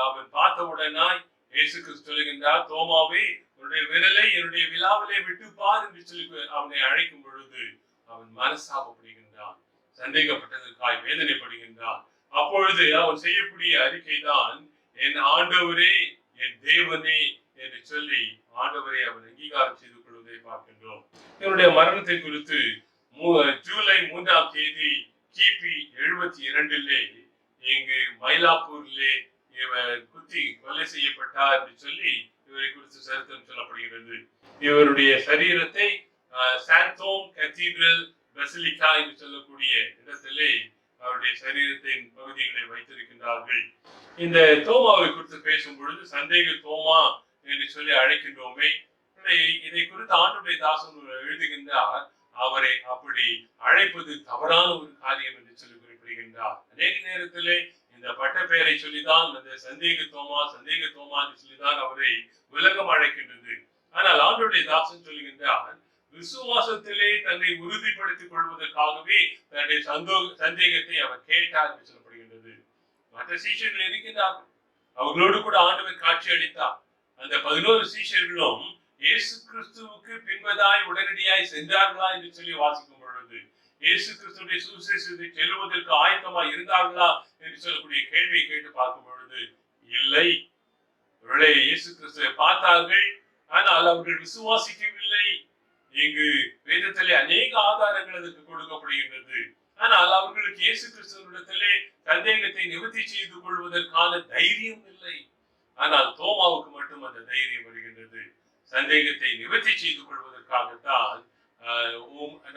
அவன் பார்த்தவுடனாய் இயேசு கிறிஸ்து சொல்லுகின்றார், தோமாவே, உன்னுடைய விரலை என்னுடைய விழாவிலே விட்டு பார் என்று சொல்லி அவனை அழைக்கும் பொழுது அவன் மனசாபப்படுகின்றான், சந்தேகப்பட்டதற்காய் வேதனைப்படுகின்றான். அப்பொழுது அவன் செய்யக்கூடிய அறிக்கை தான், என் ஆண்டவரே, என் தேவனே என்று சொல்லி ஆண்டவரை அவன் அங்கீகாரம் செய்து கொள்வதை பார்க்கின்றோம். இவருடைய மரணத்தை குறித்து ஜூலை 3ஆம் தேதி கிபி 72 இங்கு மயிலாப்பூரிலே இவர் குத்தி கொலை செய்யப்பட்டார் என்று சொல்லி இவரை குறித்து சரித்திரம் சொல்லப்படுகிறது. இவருடைய சரீரத்தை சாந்தோம் கத்தீட்ரல் பசிலிக்கா என்று சொல்லக்கூடிய இடத்திலே அவருடைய சரீரத்தின் பகுதிகளை வைத்திருக்கின்றார்கள். இந்த தோமாவை குறித்து பேசும் பொழுது சந்தேக தோமா என்று சொல்லி அழைக்கின்றோமே, இதை குறித்து ஆண்டவருடைய தாசன் எழுதுகின்றார். அவரை அப்படி அழைப்பது தவறான ஒரு காரியம் என்று சொல்லி குறிப்பிடுகின்றார். அநேக நேரத்திலே இந்த பட்ட பெயரை சொல்லிதான் அந்த சந்தேக தோமா என்று சொல்லிதான் அவரை உலகம் அழைக்கின்றது. ஆனால் ஆண்டவருடைய தாசன் சொல்லுகின்றார், விசுவாசத்திலே தன்னை உறுதிப்படுத்திக் கொள்வதற்காகவே தன்னுடைய சந்தேகத்தை அவர் கேட்டார் என்று சொல்லப்படுகின்றது. மற்ற சீஷர்கள் இருக்கின்றார்கள், அவர்களோடு கூட ஆண்டவர் காட்சி அளித்தார். அந்த 11 சீஷர்களும் இயேசு கிறிஸ்துவுக்கு பின்பதாய் உடனடியாய் சென்றார்களா என்று சொல்லி வாசிக்கும் பொழுது, இயேசு கிறிஸ்துடைய சுவிசேஷத்தை செல்வதற்கு ஆயத்தமாய் இருந்தார்களா என்று சொல்லக்கூடிய கேள்வியை கேட்டு பார்க்கும் பொழுது இல்லை. இயேசு கிறிஸ்துவை பார்த்தார்கள், ஆனால் அவர்கள் விசுவாசிக்கவில்லை. இங்கு வேதத்திலே அநேக ஆதாரங்கள் அதற்கு கொடுக்கப்படுகின்றது. ஆனால் அவர்களுக்கு இயேசு கிறிஸ்துவிடத்திலே சந்தேகத்தை நிவர்த்தி செய்து கொள்வதற்கான தைரியம் இல்லை. ஆனால் தோமாவுக்கு மட்டும் அந்த தைரியம் வருகின்றது. சந்தேகத்தை நிவர்த்தி செய்து கொள்வதற்காகத்தான்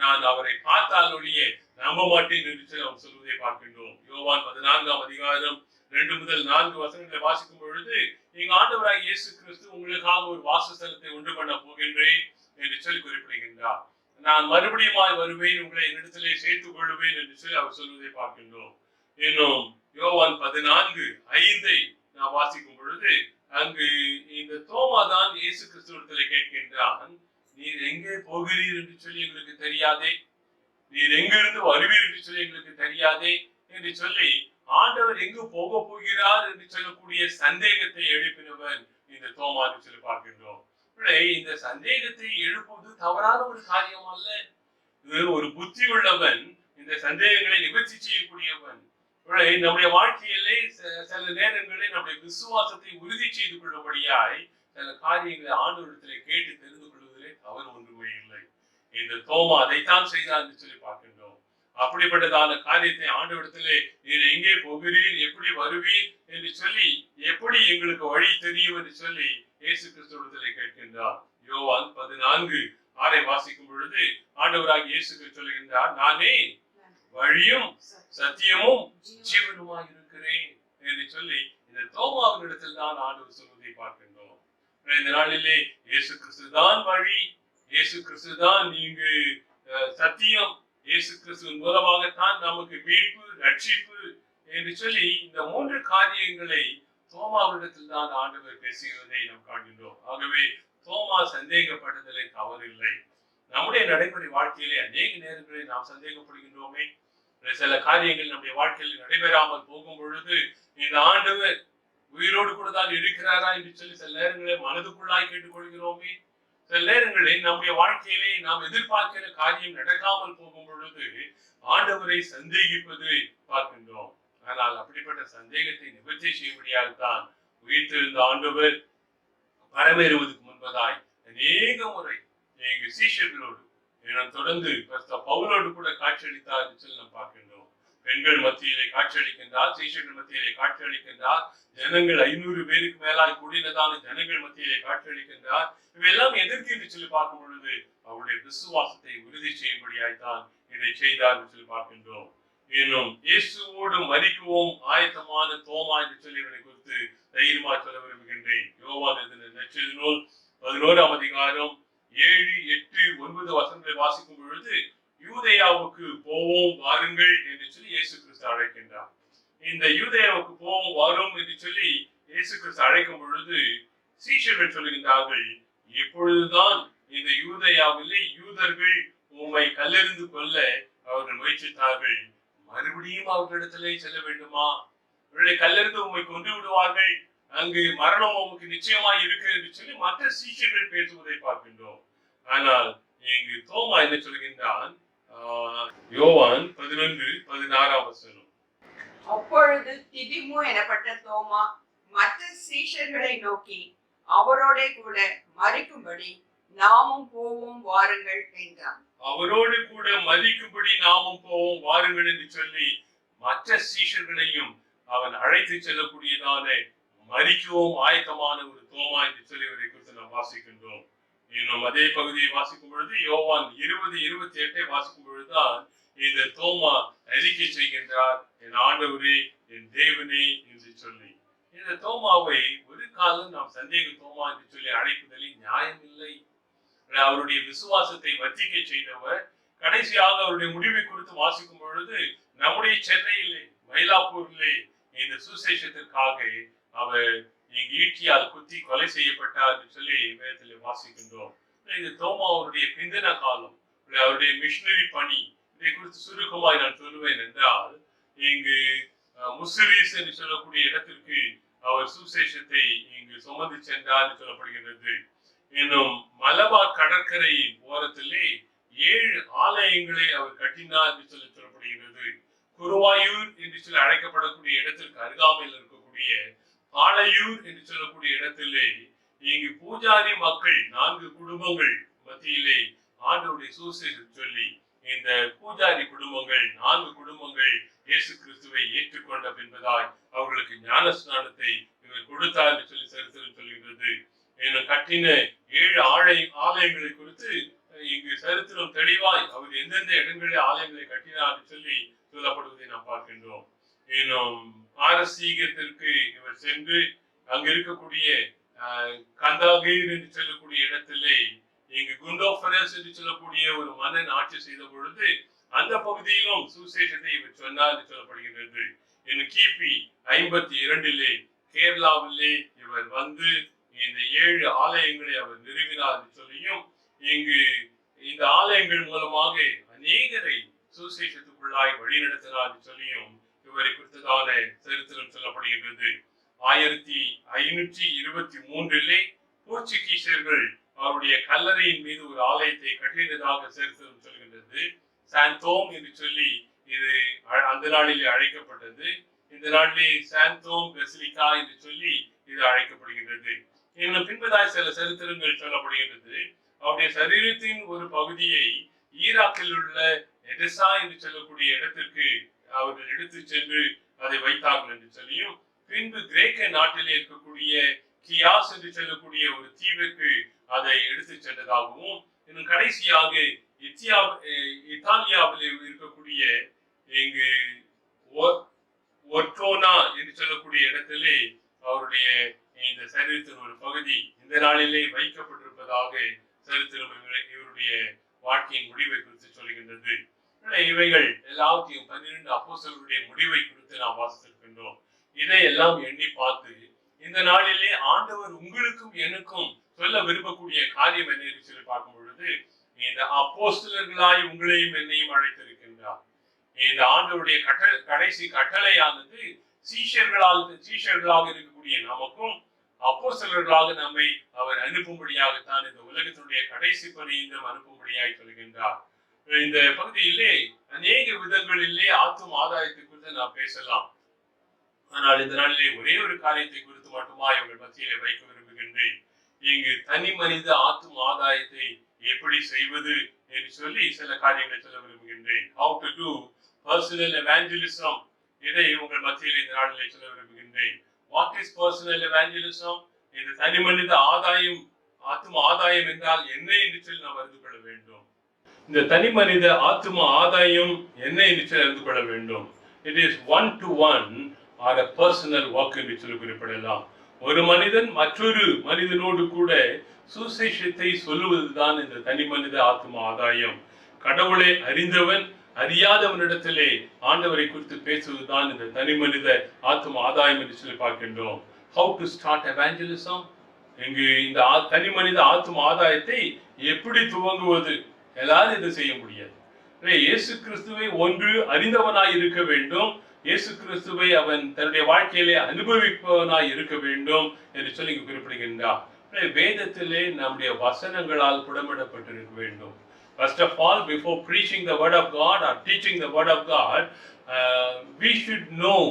நான் அவரை பார்த்தால் ஒழிய நம்ப மாட்டேன் என்று அவர் சொல்வதை பார்க்கின்றோம். யோவான் 14ஆம் அதிகாரம் 2 முதல் 4 வசனங்களை வாசிக்கும் பொழுது, எங்க ஆண்டவராக இயேசு கிறிஸ்து உங்களுக்காக ஒரு வாசஸ்தலத்தை உண்டு பண்ண போகின்றேன் என்று சொல்லி குறிப்பிடுகின்றார். நான் மறுபடியும் வருவேன், உங்களை என்னிடத்திலே சேர்த்துக் கொள்வேன் என்று சொல்லி அவர் சொல்வதை பார்க்கின்றோம். இன்னும் யோவான் 14:5 நான் வாசிக்கும் பொழுது, அங்கு இந்த தோமா தான் இயேசு கிறிஸ்துவிடத்திலே கேட்கின்றான், நீர் எங்கே போகிறீர் என்று சொல்லி எங்களுக்கு தெரியாதே, நீர் எங்கிருந்து வருவீர் என்று சொல்லி எங்களுக்கு தெரியாதே என்று சொல்லி ஆண்டவர் எங்கு போக போகிறார் என்று சொல்லக்கூடிய சந்தேகத்தை எழுப்பினவன் இந்த தோமா என்று சொல்லி பார்க்கின்றோம். இந்த சந்தேகத்தை எழுப்புவது தவறான ஒரு காரியம் அல்ல. இது ஒரு புத்தி உள்ளவன் இந்த சந்தேகங்களை நிவர்த்தி செய்யக்கூடியவன். நம்முடைய வாழ்க்கையிலே சில நேரங்களில் நம்முடைய விசுவாசத்தை உறுதி செய்து கொள்ளும்படியாய் சில காரியங்களை ஆண்டவரிடத்திலே கேட்டு தெரிந்து கொள்வதிலே தவறு ஒன்றுமே இல்லை. இந்த தோமா அதைத்தான் செய்தார் என்று சொல்லி பார்க்கின்றோம். அப்படிப்பட்டதான காரியத்தை ஆண்டவரிடத்திலே நீர் எங்கே போகிறீர், எப்படி வருவீர் என்று சொல்லி, எப்படி எங்களுக்கு வழி தெரியும் என்று சொல்லி இயேசு கிறிஸ்துவிடத்திலே கேட்கின்றார். யோவான் 14:6 வாசிக்கும் பொழுது ஆண்டவராக இயேசு கிறிஸ்து சொல்லுகின்றார், நானே வழியும் சத்தியமும் ஜீவனுமாய் இருக்கிறேன் என்று சொல்லி இந்த தோமாவின் இடத்தில் தான் ஆண்டவர் சொல்வதை பார்க்கின்றோம். இந்த நாளிலே இயேசு கிறிஸ்து தான் வழி, இயேசு கிறிஸ்து தான் நீங்கு சத்தியம், இயேசு கிறிஸ்துவின் மூலமாகத்தான் நமக்கு மீட்பு, ரட்சிப்பு என்று சொல்லி இந்த 3 காரியங்களை தோமாவிடத்தில் தான் ஆண்டவர் பேசுகிறதை நாம் காண்கின்றோம். ஆகவே தோமா சந்தேகப்பட்டதிலே தவறில்லை. நம்முடைய நடைமுறை வாழ்க்கையிலே அநேக நேரங்களில் நாம் சந்தேகப்படுகின்றோமே. சில காரியங்கள் நம்முடைய வாழ்க்கையில் நடைபெறாமல் போகும் பொழுது இந்த ஆண்டவர் உயிரோடு கூட தான் இருக்கிறாரா என்று சொல்லி சில நேரங்களில் மனதுக்குள்ளாய் கேட்டுக்கொள்கிறோமே. சில நேரங்களில் நம்முடைய வாழ்க்கையிலே நாம் எதிர்பார்க்கிற காரியம் நடக்காமல் போகும் பொழுது ஆண்டவரை சந்தேகிப்பது பார்க்கின்றோம். ஆனால் அப்படிப்பட்ட சந்தேகத்தை நிவர்த்தி செய்யும்படியால்தான் உயிர்த்தெழுந்த ஆண்டவர் வரவேறுவதற்கு முன்பதாய் அநேக முறை எங்கள் சீஷர்களோடு தொடர்ந்து பவுலோடு கூட காட்சியளித்தார் என்று சொல்லி நாம் பார்க்கின்றோம். பெண்கள் மத்தியிலே காட்சியளிக்கின்றார், சீஷர்கள் மத்தியிலே காட்சியளிக்கின்றார், ஜனங்கள் 500 பேருக்கு மேலாய் கூடினதான ஜனங்கள் மத்தியிலே காட்சியளிக்கின்றார். இவையெல்லாம் எதற்கு என்று சொல்லி பார்க்கும் பொழுது அவருடைய விசுவாசத்தை உறுதி செய்யும்படியாய்த்தான் இதை செய்தார் என்று சொல்லி பார்க்கின்றோம். இன்னும் இயேசுவோடு மரிக்கவும் ஆயத்தமான தோமா என்று சொல்லி இவனை குறித்து தைரியமா சொல்ல விரும்புகின்றேன். யோவான் எழுதின நற்செய்தி நூல் 11ஆம் அதிகாரம் 7, 8, 9 வசனங்களை வாசிக்கும் பொழுது, யூதேயாவுக்கு போவோம் வாருங்கள் என்று சொல்லி இயேசு கிறிஸ்து அழைக்கின்றார். இந்த யூதேயாவுக்கு போவோம் வாரும் என்று சொல்லி இயேசு கிறிஸ்து அழைக்கும் பொழுது சீஷர்கள் சொல்லுகின்றார்கள், இப்பொழுதுதான் இந்த யூதேயாவிலே யூதர்கள் உம்மை கல்லெறிந்து கொள்ள அவர்கள் முயற்சித்தார்கள், மறுபடியும் அவர்களிடத்திலே செல்ல வேண்டுமா? அவர்களை கல்லெறிந்து உம்மை கொண்டு விடுவார்கள், அங்கு மரணம் உமக்கு நிச்சயமாய் இருக்கு என்று சொல்லி மற்ற சீஷர்கள் பேசுவதை பார்க்கின்றோம். ஆனால் இங்கு தோமா என்ன சொல்கின்றான்? யோவான் 11:16 வசனம். அப்பொழுது திதிமு எனப்பட்ட தோமா மற்ற சீஷர்களை நோக்கி, அவரோட கூட மரிக்கும்படி நாமும் போவோம் வாருங்கள் என்றான். அவரோடு கூட மரிக்கும்படி நாமும் போவோம் வாருங்கள் என்று சொல்லி மற்ற சீஷர்களையும் அவன் அழைத்து செல்லக்கூடியதான மரிக்கவும் ஆயத்தமான ஒரு தோமா என்று சொல்லி குறித்து நாம் வாசிக்கின்றோம். இன்னும் அதே பகுதியை வாசிக்கும் பொழுது யோவான் 20:28 வாசிக்கும் பொழுதுதான் இந்த தோமா அறிக்கை செய்கின்றார், என் ஆண்டவரே என் தேவனே என்று சொல்லி. இந்த தோமாவை ஒரு காலம் நாம் சந்தேக தோமா என்று சொல்லி அழைப்பதில் நியாயம் இல்லை. அவருடைய விசுவாசத்தை வர்த்திக்க செய்தவர். கடைசியாக அவருடைய முடிவை குறித்து வாசிக்கும் பொழுது நம்முடைய சென்னையிலே மயிலாப்பூரிலே இந்த சுசேஷத்திற்காக அவர் இங்கு ஈட்டியால் குத்தி கொலை செய்யப்பட்டார் என்று சொல்லி வேதத்தில் வாசிக்கின்றோம். இது தோமா அவருடைய பிந்தின காலம், அவருடைய மிஷனரி பணி. இதை குறித்து சுருக்கமாய் நான் சொல்லுவேன் என்றால், இங்கு முசிரிஸ் என்று சொல்லக்கூடிய இடத்திற்கு அவர் சுசேஷத்தை இங்கு சுமந்து சென்றார் என்று சொல்லப்படுகின்றது. இன்னும் மலபார் கடற்கரையின் ஓரத்திலே 7 ஆலயங்களை அவர் கட்டினார் என்று சொல்லப்படுகிறது. குருவாயூர் என்று சொல்லி அழைக்கப்படக்கூடிய இடத்திற்கு அருகாமையில் இருக்கக்கூடிய பாளையூர் என்று சொல்லக்கூடிய இடத்திலே இங்கு பூஜாரி மக்கள் 4 குடும்பங்கள் மத்தியிலே ஆண்டவருடைய சுவிசேஷம் சொல்லி இந்த பூஜாரி குடும்பங்கள் 4 குடும்பங்கள் இயேசு கிறிஸ்துவை ஏற்றுக்கொண்ட பின்பதாய் அவர்களுக்கு ஞானஸ்நானத்தை இவர் கொடுத்தார் என்று சொல்லி சரித்திரம் சொல்கின்றது. கட்டின 7 ஆலயங்களை குறித்து இங்கு சரித்திரம் தெளிவாய் அவர் எந்தெந்த இடங்களில் ஆலயங்களை கட்டினார் என்று சொல்லி சொல்லப்படுவதை நாம் பார்க்கின்றோம். இன்னும் பாரசீகத்திற்கு இவர் சென்று அங்கு இருக்கக்கூடிய கந்தாகீர் என்று சொல்லக்கூடிய இடத்திலே இங்கு குண்டோபரஸ் என்று சொல்லக்கூடிய ஒரு மன்னன் ஆட்சி செய்த பொழுது அந்த பகுதியிலும் சுவிசேஷத்தை இவர் சொன்னார் என்று சொல்லப்படுகிறது. இன்னும் கிபி 52 கேரளாவிலே இவர் வந்து இந்த 7 ஆலயங்களை அவர் நிறுவினார் என்று சொல்லியும், இங்கு இந்த ஆலயங்கள் மூலமாக அநேகரை சுவிசேஷத்துக்குள்ளாய் வழிநடத்தினார் என்று சொல்லியும் இவரை குறித்ததான சரித்திரம் சொல்லப்படுகின்றது. 1523 போர்ச்சுகீசியர்கள் அவருடைய கல்லறையின் மீது ஒரு ஆலயத்தை கட்டினதாக சரித்திரம் சொல்கின்றது. சாந்தோம் என்று சொல்லி இது அந்த நாளிலே அழைக்கப்பட்டது. இந்த நாளிலே சாந்தோம் பெசிலிகா என்று சொல்லி இது அழைக்கப்படுகின்றது. இன்னும் பின்பதாய் சில சரித்திரங்கள் சொல்லப்படுகின்றது. அவருடைய சரீரத்தின் ஒரு பகுதியை ஈராக்கில் உள்ள எடெசா என்று சொல்லக்கூடிய இடத்திற்கு அவர்கள் எடுத்து சென்று அதை வைத்தார்கள் என்று சொல்லியும், பின்பு கிரேக்க நாட்டிலே இருக்கக்கூடிய கியாஸ் என்று சொல்லக்கூடிய ஒரு தீவுக்கு அதை எடுத்து சென்றதாகவும், இன்னும் கடைசியாக இத்தாலியாவில் இருக்கக்கூடிய இங்கு ஒர்கோனா என்று சொல்லக்கூடிய இடத்திலே அவருடைய இந்த சரித்திரம் ஒரு பகுதி இந்த நாளிலே வைக்கப்பட்டிருப்பதாக சரித்திரம் இவருடைய வாழ்க்கையின் முடிவை குறித்து சொல்கின்றது. இவைகள் எல்லாத்தையும் 12 அப்போஸ்தலர்களுடைய முடிவை குறித்து நாம் வாசித்திருக்கின்றோம். இதையெல்லாம் எண்ணி பார்த்து இந்த நாளிலே ஆண்டவர் உங்களுக்கும் எனக்கும் சொல்ல விரும்பக்கூடிய காரியம் என்ன என்று சொல்லி பார்க்கும் பொழுது, இந்த அப்போஸ்தலர்களாய் உங்களையும் என்னையும் அழைத்திருக்கின்றார். இந்த ஆண்டவருடைய கடைசி கட்டளையானது சீஷர்களாக இருக்கக்கூடிய நமக்கும் அப்போஸ்தலர்களாக நம்மை அவர் அனுப்பும்படியாகத்தான் இந்த உலகத்தினுடைய கடைசி பரியந்தம் அனுப்பும்படியாக சொல்கின்றார். இந்த பகுதியிலே அநேக விதங்களிலே ஆத்தும் ஆதாயத்தை குறித்து நாம் பேசலாம். ஆனால் இந்த நாளிலே ஒரே ஒரு காரியத்தை குறித்து மட்டுமா இவர்கள் மத்தியிலே வைக்க விரும்புகின்றேன். இங்கு தனி மனித ஆத்தும் ஆதாயத்தை எப்படி செய்வது என்று சொல்லி சில காரியங்களை சொல்ல விரும்புகின்றேன். How to do personal evangelism, இதை உங்கள் மத்தியில் இந்த நாளிலே சொல்ல விரும்புகின்றேன். What is personal evangelism? இந்த தனி மனித ஆதாயம், ஆத்தும ஆதாயம் என்றால் என்ன என்று சொல்லி நாம் அறிந்து கொள்ள வேண்டும். இந்த தனி மனித ஆத்தும ஆதாயம் என்ன என்று சொல்லி அறிந்து கொள்ள வேண்டும். It is 1-to-1 or a personal work என்று சொல்லி குறிப்பிடலாம். ஒரு மனிதன் மற்றொரு மனிதனோடு கூட சுசேஷத்தை சொல்லுவதுதான் இந்த தனி மனித ஆத்தும ஆதாயம். கடவுளை அறிந்தவன் அறியாதவனிடத்திலே ஆண்டவரை குறித்து பேசுவதுதான் இந்த தனி மனித ஆத்தும ஆதாயம் என்று சொல்லி பார்க்கின்றோம். How to start evangelism? இங்கு இந்த தனி மனித ஆத்தும ஆதாயத்தை எப்படி துவங்குவது? எல்லாரும் இதை செய்ய முடியாது. இயேசு கிறிஸ்துவை ஒன்று அறிந்தவனாய் இருக்க வேண்டும், இயேசு கிறிஸ்துவை அவன் தன்னுடைய வாழ்க்கையிலே அனுபவிப்பவனாய் இருக்க வேண்டும் என்று சொல்லி குறிப்பிடுகின்றார். வேதத்திலே நம்முடைய வசனங்களால் புடமிடப்பட்டிருக்க வேண்டும். First of all, before preaching the word of God or teaching the word of God, we should know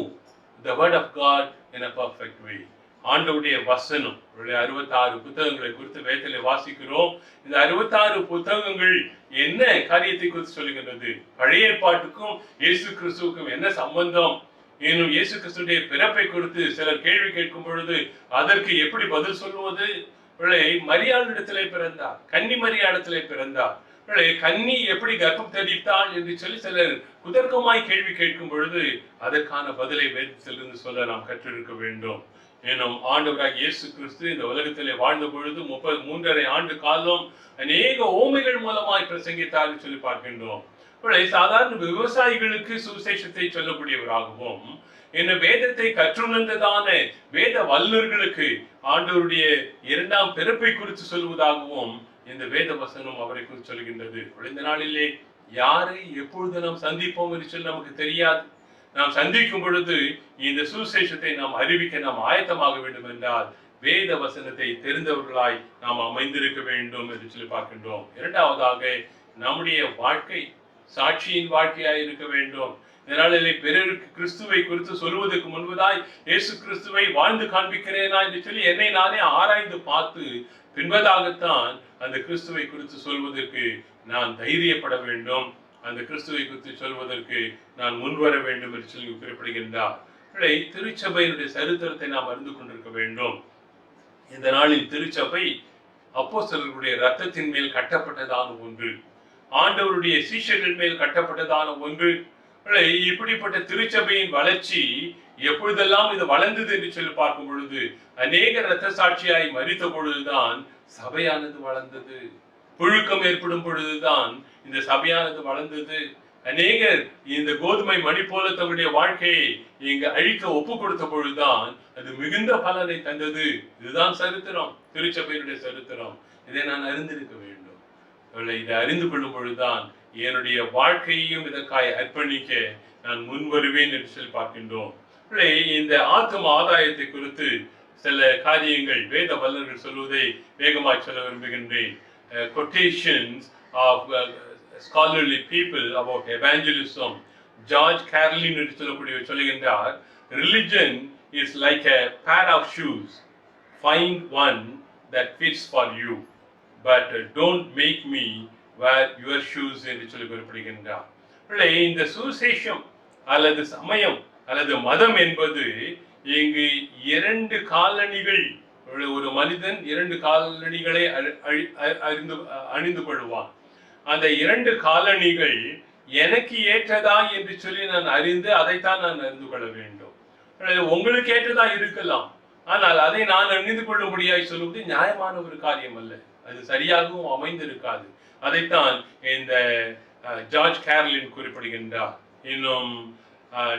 the word of God in a perfect way. ஆண்டவருடைய வசனம் 66 புத்தகங்களை குறித்து வேதத்திலே வாசிக்கிறோம். இந்த 66 புத்தகங்கள் என்ன காரியத்தை குறித்து சொல்லுகின்றது? பழைய ஏற்பாட்டுக்கும் இயேசு கிறிஸ்துவுக்கும் என்ன சம்பந்தம்? இன்னும் இயேசு கிறிஸ்துடைய பிறப்பை குறித்து சிலர் கேள்வி கேட்கும் பொழுது அதற்கு எப்படி பதில் சொல்லுவது? மரியாளிடத்திலே பிறந்தார், கன்னி மரியாளிடத்திலே பிறந்தார். கன்னி எப்படி கர்ப்பம் தரித்தாள் என்று சொல்லி சிலர் குதர்க்கமாய் கேள்வி கேட்கும் பொழுது அதற்கான பதிலை வேதத்திலிருந்து சொல்ல நாம் கற்றிருக்க வேண்டும். எனும் ஆண்டவராக இயேசு கிறிஸ்து இந்த உலகத்திலே வாழ்ந்த பொழுது 33.5 ஆண்டு காலம் அநேக ஓமைகள் மூலமாய் பிரசங்கித்தார் என்று சொல்லி பார்க்கின்றோம். சாதாரண விவசாயிகளுக்கு சுவிசேஷத்தை சொல்லக்கூடியவராகவும், என்ன வேதத்தை கற்றுணர்ந்ததான வேத வல்லுநர்களுக்கு ஆண்டவருடைய 2ஆம் பிறப்பை குறித்து சொல்வதாகவும் இந்த வேத வசனம் அவரை குறித்து சொல்கின்றது. இந்த நாளிலே யாரை எப்பொழுது நாம் சந்திப்போம் என்று சொல்லி நமக்கு தெரியாது. நாம் சந்திக்கும் பொழுது இந்த சுவிசேஷத்தை நாம் அறிவிக்க நாம் ஆயத்தமாக வேண்டும் என்றால் வேத வசனத்தை தெரிந்தவர்களாய் நாம் அமைந்திருக்க வேண்டும் என்று சொல்லி பார்க்கின்றோம். இரண்டாவதாக நம்முடைய வாழ்க்கை சாட்சியின் வாழ்க்கையாய் இருக்க வேண்டும். இதனாலே பிறருக்கு கிறிஸ்துவை குறித்து சொல்வதற்கு முன்பதாய் இயேசு கிறிஸ்துவை வாழ்ந்து காண்பிக்கிறேனா என்று சொல்லி என்னை நானே ஆராய்ந்து பார்த்து பின்பதாகத்தான் அந்த கிறிஸ்துவை குறித்து சொல்வதற்கு நான் தைரியப்பட வேண்டும். அந்த கிறிஸ்துவை குறித்து சொல்வதற்கு நான் முன்வர வேண்டும் என்று சொல்லி குறிப்பிடுகின்றார். திருச்சபையினுடைய சரித்திரத்தை நாம் அறிந்து கொண்டிருக்க வேண்டும். இந்த நாளில் திருச்சபை அப்போஸ்தலர்களுடைய இரத்தத்தின் மேல் கட்டப்பட்டதான ஒன்று, ஆண்டவருடைய சீஷர்கள் மேல் கட்டப்பட்டதான ஒன்று. இப்படிப்பட்ட திருச்சபையின் வளர்ச்சி எப்பொழுதெல்லாம் இது வளர்ந்தது என்று சொல்லி பார்க்கும் பொழுது அநேக இரத்த சாட்சியாய் மரித்த பொழுதுதான் சபையானது வளர்ந்தது. புழுக்கம் ஏற்படும் பொழுதுதான் இந்த சபையானது வளர்ந்தது. அநேகர் இந்த கோதுமை மணி போல தங்களுடைய வாழ்க்கையை இங்கு அழிக்க ஒப்பு கொடுத்த பொழுதுதான் அது மிகுந்த பலனை தந்தது. இதுதான் சரித்திரம், திருச்சபையினுடைய சரித்திரம். இதை நான் அறிந்திருக்க வேண்டும். இதை அறிந்து கொள்ளும் பொழுதுதான் என்னுடைய வாழ்க்கையையும் இதற்காக அர்ப்பணிக்க நான் முன் வருவேன் என்று சொல்லி பார்க்கின்றோம். இந்த ஆத்தும ஆதாயத்தை குறித்து சில காரியங்கள் வேத வல்லர்கள் சொல்வதை வேகமாக சொல்ல விரும்புகின்றேன். Quotations of scholarly people about evangelism. George Carlin என்று சொல்லக்கூடிய சொல்லுகின்றார், religion is like a pair of shoes. Find one that fits for you, but don't make me wear your shoes என்று சொல்லி குறிப்பிடுகின்றார். இந்த சுவிசேஷம் அல்லது சமயம் அல்லது மதம் என்பது இங்கு 2 காலணிகள், ஒரு மனிதன் 2 காலணிகளை அணிந்து கொள்வான். அந்த 2 காலணிகள் எனக்கு ஏற்றதா என்று சொல்லி நான் அறிந்து அதைத்தான் நான் அறிந்து கொள்ள வேண்டும். உங்களுக்கு ஏற்றதா இருக்கலாம், ஆனால் அதை நான் அணிந்து கொள்ளும்படியாய் சொல்வது நியாயமான ஒரு காரியம் அல்ல, அது சரியாகவும் அமைந்திருக்காது. அதைத்தான் இந்த ஜார்ஜ் கேரலின் குறிப்பிடுகின்றார். இன்னும்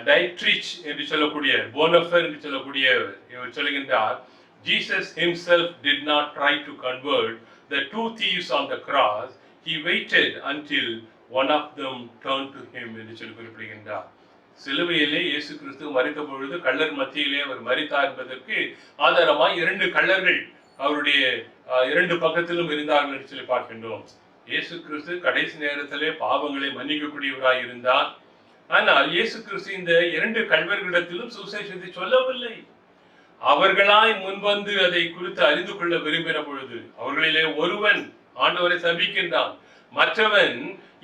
டைட்ரிச் என்று சொல்லக்கூடிய போனஃபர் என்று சொல்லக்கூடிய இவர் சொல்லுகின்றார், Jesus himself did not try to convert the 2 thieves on the cross. He waited until one of them turned to him என்று சொல்லி குறிப்பிடுகின்றார். சிலுவையிலே இயேசு கிறிஸ்து மரித்த பொழுது கள்ளர் மத்தியிலே அவர் மரித்தார் என்பதற்கு ஆதாரமாய் 2 கள்ளர்கள் அவருடைய 2 பக்கத்திலும் இருந்தார்கள் என்று சொல்லி பார்க்கின்றோம். இயேசு கிறிஸ்து கடைசி நேரத்திலே பாவங்களை மன்னிக்கக்கூடியவராய் இருந்தார். ஆனால் இயேசு கிறிஸ்து இந்த 2 கள்வர்களிடத்திலும் சுவிசேஷத்தை சொல்லவில்லை. அவர்களாய் முன்வந்து அதை குறித்து அறிந்து கொள்ள விரும்பின பொழுது அவர்களிலே ஒருவன் ஆண்டவரை சபிக்கின்றான், மற்றவன்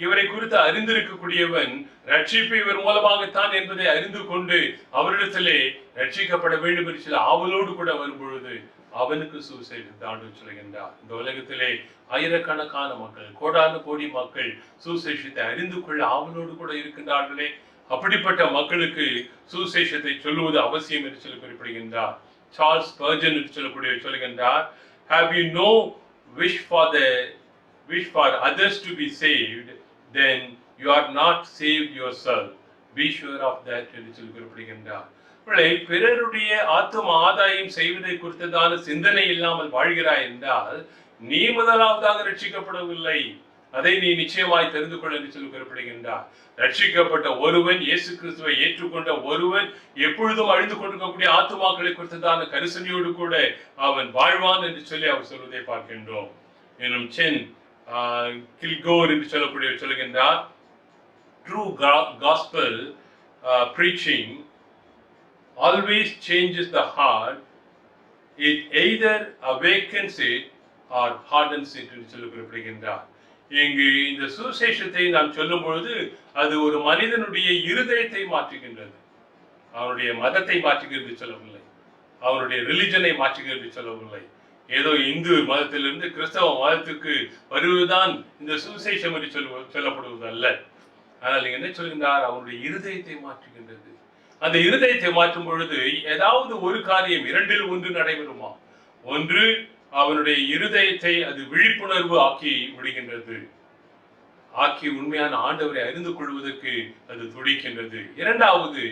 இவரை குறித்து அறிந்திருக்கக்கூடியவன் ரட்சிப்பு இவர் மூலமாகத்தான் என்பதை அறிந்து கொண்டு அவரிடத்திலே ரட்சிக்கப்பட வேண்டும் என்று சொல்லி ஆவலோடு கூட வரும் பொழுது அவனுக்கு சுவிசேஷத்தை ஆண்டவர் சொல்கின்றார். இந்த உலகத்திலே ஆயிரக்கணக்கான மக்கள், கோடானு கோடி மக்கள் சுவிசேஷத்தை அறிந்து கொள்ள ஆவலோடு கூட இருக்கின்றார்களே, அப்படிப்பட்ட மக்களுக்கு சுவிசேஷத்தை சொல்லுவது அவசியம் என்று சொல்லி குறிப்பிடுகின்றார். சார்ல்ஸ் ஸ்பர்ஜன் என்று சொல்லக்கூடிய சொல்லுகின்றார், have you no wish for others to be saved, then you are not saved yourself. Be sure of that என்று சொல்லி குறிப்பிடுகின்றார். பிறருடைய ஆத்தும ஆதாயம் செய்வதை குறித்ததான சிந்தனை இல்லாமல் வாழ்கிறாய் என்றால் நீ முதலாவதாக ரட்சிக்கப்படவில்லை. அதை நீ நிச்சயமாய் தெரிந்து கொள்ள என்று சொல்லி குறிப்பிடுகின்றார். ரட்சிக்கப்பட்ட ஒருவன், இயேசு கிறிஸ்துவை ஏற்றுக்கொண்ட ஒருவன் எப்பொழுதும் அழிந்து கொண்டிருக்கக்கூடிய ஆத்துமாக்களை குறித்ததான கரிசனையோடு கூட அவன் வாழ்வான் என்று சொல்லி அவர் சொல்வதை பார்க்கின்றோம். இன்னும் சென் கில்கோர் என்று சொல்லக்கூடிய சொல்லுகின்றார், true gospel preaching always changes the heart. It either awakens it or hardens it என்று சொல்லி குறிப்பிடுகின்றார். இங்கு இந்த சுவிசேஷத்தை நாம் சொல்லும் பொழுது அது ஒரு மனிதனுடைய இருதயத்தை மாற்றுகின்றது. அவனுடைய மதத்தை மாற்றுகிறது சொல்லவில்லை, அவனுடைய ரிலிஜனை மாற்றுகிறது சொல்லவில்லை. ஏதோ இந்து மதத்திலிருந்து கிறிஸ்தவ மதத்துக்கு வருவதுதான் இந்த சுவிசேஷம் என்று சொல்லப்படுவது அல்ல. ஆனால் இங்க என்ன சொல்கின்றார்? அவருடைய இருதயத்தை மாற்றுகின்றது. அந்த இருதயத்தை மாற்றும் பொழுது ஏதாவது ஒரு காரியம், இரண்டில் ஒன்று நடைபெறுமா? ஒன்று, அவனுடைய இருதயத்தை அது விழிப்புணர்வு ஆக்கி விடுகின்றது, ஆக்கி உண்மையான ஆண்டவரை அறிந்து கொள்வதற்கு அது துடிக்கின்றது. இரண்டாவது,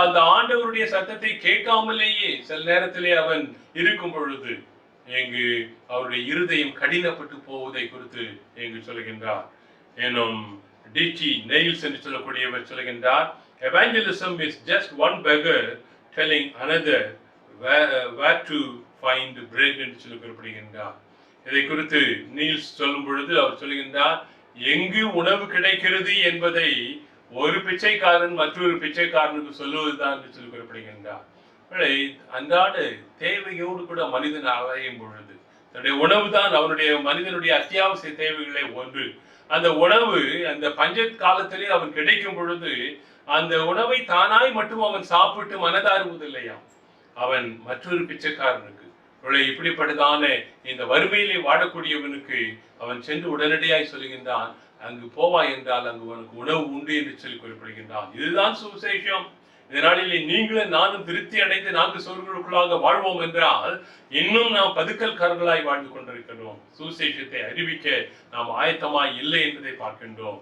அந்த ஆண்டவருடைய சத்தத்தை கேட்காமலேயே சில நேரத்திலே அவன் இருக்கும் பொழுது இங்கு அவருடைய இருதயம் கடினப்பட்டு போவதை குறித்து இங்கு சொல்கின்றார். எனும் டிடி நெயில்ஸ் என்று சொல்லக்கூடியவர் சொல்கின்றார், evangelism is just one beggar telling another where to find bread என்று சொல்லி குறிப்பிடுகின்றார். இதை குறித்து நீல்ஸ் சொல்லும் பொழுது அவர் சொல்கின்றார், எங்கு உணவு கிடைக்கிறது என்பதை ஒரு பிச்சைக்காரன் மற்றொரு பிச்சைக்காரனுக்கு சொல்லுவதுதான் என்று சொல்லி குறிப்பிடுகின்றார். அன்றாட தேவையோடு கூட மனிதன் அலையும் பொழுது தன்னுடைய உணவு தான் அவனுடைய மனிதனுடைய அத்தியாவசிய தேவைகளே ஒன்று. அந்த உணவு அந்த பஞ்ச காலத்திலே அவன் கிடைக்கும் பொழுது அந்த உணவை தானாய் மட்டும் அவன் சாப்பிட்டு மனதாருவதில்லையாம், அவன் மற்றொரு பிச்சைக்காரனுக்கு, இப்படிப்பட்டதான இந்த வறுமையிலே வாழக்கூடியவனுக்கு அவன் சென்று உடனடியாய் சொல்கின்றான், அங்கு போவாய் என்றால் அங்கு உனக்கு உணவு உண்டு என்று சொல்லி குறிப்பிடுகின்றான். இதுதான் சுவிசேஷம். இதனாலே நீங்களும் நானும் திருப்தி அடைந்து 4 சுவர்களுக்குள்ளாக வாழ்வோம் என்றால் இன்னும் நாம் பதுக்கல்காரர்களாய் வாழ்ந்து கொண்டிருக்கிறோம். சுவிசேஷத்தை அறிவிக்க நாம் ஆயத்தமாய் இல்லை என்பதை பார்க்கின்றோம்.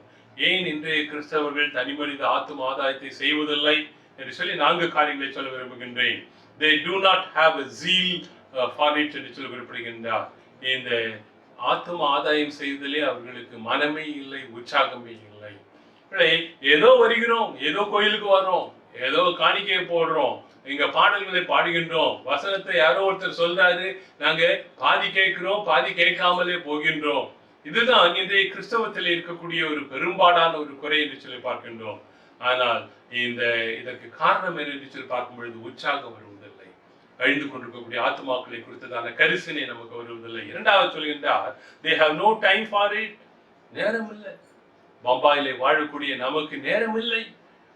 ஏன் இன்றைய கிறிஸ்தவர்கள் தனி மனித ஆத்தும ஆதாயத்தை செய்வதில்லை என்று சொல்லி 4 காரியங்களை சொல்ல விரும்புகின்றேன். They do not have a zeal for it என்று சொல்லி குறிப்பிடுகின்றார். இந்த ஆத்தும ஆதாயம் செய்வதிலே அவர்களுக்கு மனமே இல்லை, உற்சாகமே இல்லை. ஏதோ வருகிறோம், ஏதோ கோயிலுக்கு வரோம், ஏதோ காணிக்கையை போடுறோம், இங்க பாடல்களை பாடுகின்றோம், வசனத்தை யாரோ ஒருத்தர் சொல்றாரு, நாங்க பாதி கேட்கிறோம், பாதி கேட்காமலே போகின்றோம். இதுதான் இன்றைய கிறிஸ்தவத்தில் இருக்கக்கூடிய ஒரு பெரும்பாடான ஒரு குறை என்று சொல்லி பார்க்கின்றோம். ஆனால் இதற்கு காரணம் என்ன என்று சொல்லி பார்க்கும் பொழுது உற்சாகம் வருவதில்லை, அழிந்து கொண்டிருக்கக்கூடிய ஆத்மாக்களை குறித்ததான கரிசனை நமக்கு வருவதில்லை. இரண்டாவது சொல்கின்றார், they have no time for it, நேரம் இல்லை. பம்பாயிலே வாழக்கூடிய நமக்கு நேரம் இல்லை.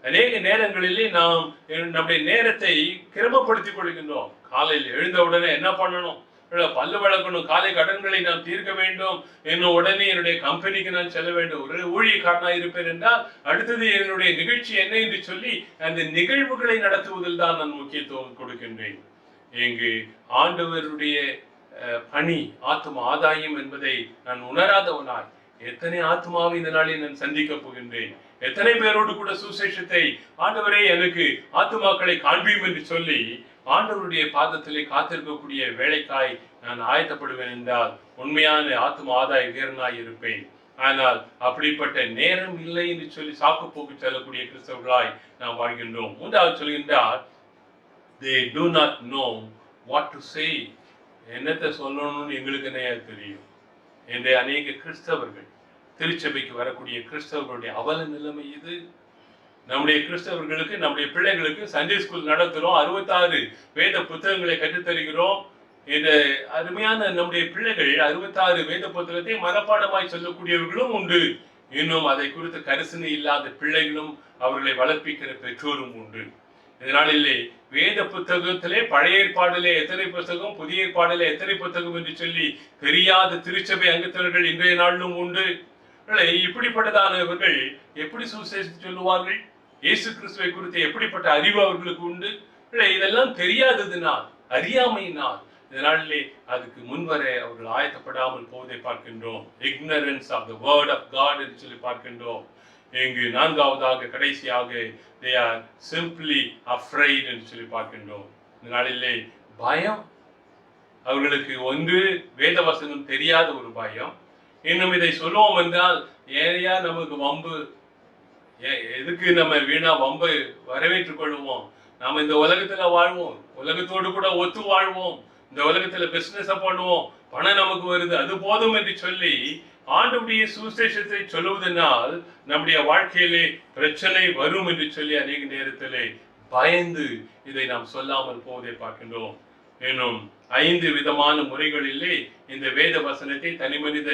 அநேக நேரங்களிலே நாம் நம்முடைய நேரத்தை கிரமப்படுத்திக் கொள்கின்றோம். காலையில் எழுந்தவுடனே என்ன பண்ணணும், பல்லு வளர்க்கணும், காலை கடன்களை நாம் தீர்க்க வேண்டும், இன்னும் உடனே என்னுடைய கம்பெனிக்கு நான் செல்ல வேண்டும், ஒரு ஊழியக்காரனாக இருப்பேன் என்றால் அடுத்தது என்னுடைய நிகழ்ச்சி என்ன என்று சொல்லி அந்த நிகழ்வுகளை நடத்துவதில் தான் நான் முக்கியத்துவம் கொடுக்கின்றேன். இங்கு ஆண்டவருடைய பணி ஆத்தும ஆதாயம் என்பதை நான் உணராதவனாய் எத்தனை ஆத்மாவை இந்த நாளில் நான் சந்திக்க போகின்றேன், எத்தனை பேரோடு கூட சுசேஷத்தை ஆண்டவரே எனக்கு ஆத்துமாக்களை காண்பியும் என்று சொல்லி ஆண்டவருடைய பாதத்திலே காத்திருக்கக்கூடிய வேலைக்காய் நான் ஆயத்தப்படுவேன் என்றால் உண்மையான ஆத்தும ஆதாய வீரனாய் இருப்பேன். ஆனால் அப்படிப்பட்ட நேரம் இல்லை என்று சொல்லி சாக்கு போக்கு செல்லக்கூடிய கிறிஸ்தவர்களாய் நாம் வாழ்கின்றோம். மூன்றாவது சொல்கின்றார், they do not know what to say. என்னத்தை சொல்லணும்னு எங்களுக்கு என்ன தெரியும். இன்றைய அநேக கிறிஸ்தவர்கள், திருச்சபைக்கு வரக்கூடிய கிறிஸ்தவர்களுடைய அவல நிலைமை இது. நம்முடைய கிறிஸ்தவர்களுக்கு, நம்முடைய பிள்ளைகளுக்கு சண்டே ஸ்கூல் நடத்துகிறோம், 66 வேத புத்தகங்களை கற்றுத்தருகிறோம். இந்த அருமையான நம்முடைய பிள்ளைகள் 66 வேத புத்தகத்தை மனப்பாடமாய் சொல்லக்கூடியவர்களும் உண்டு. இன்னும் அதை குறித்து கரிசனை இல்லாத பிள்ளைகளும் அவர்களை வளர்ப்பிக்கிற பெற்றோரும் உண்டு. இதனாலே வேத புத்தகத்திலே பழைய ஏற்பாடிலே எத்தனை புத்தகம், புதிய ஏற்பாடிலே எத்தனை புத்தகம் என்று சொல்லி தெரியாத திருச்சபை அங்கத்தவர்கள் இன்றைய நாளிலும் உண்டு. இப்படிப்பட்டதானவர்கள் எப்படி சுவிசேஷம் சொல்லுவார்கள்? இயேசு கிறிஸ்துவை குறித்து எப்படிப்பட்ட அறிவு அவர்களுக்கு உண்டு? இதெல்லாம் தெரியாததினால், அறியாமையினால் இதனாலே அதுக்கு முன்வர அவர்கள் ஆயத்தப்படாமல் போவதை பார்க்கின்றோம். Ignorance of the word of God என்று சொல்லி பார்க்கின்றோம். இங்கு நான்காவதாக கடைசியாக they are simply afraid என்று சொல்லி பார்க்கின்றோம். இந்த நாளிலே பயம் அவர்களுக்கு, ஒன்று வேதவசனம் தெரியாத ஒரு பயம், இன்னும் இதை சொல்லுவோம் என்றால் ஏனையா நமக்கு வம்பு, எதுக்கு நம்ம வீணா வம்பை வரவேற்றுக் கொள்வோம், நாம இந்த உலகத்துல வாழ்வோம், உலகத்தோடு கூட ஒத்து வாழ்வோம், இந்த உலகத்துல பிசினஸ் பண்ணுவோம், பணம் நமக்கு வருது, அது போதும் என்று சொல்லி ஆண்டவருடைய சுவிசேஷத்தை சொல்லுவதனால் நம்முடைய வாழ்க்கையிலே பிரச்சனை வரும் என்று சொல்லி அநேக நேரத்திலே பயந்து இதை நாம் சொல்லாமல் போவதை பார்க்கின்றோம். இன்னும் 5 விதமான முறைகளிலே இந்த வேத வசனத்தை தனி மனித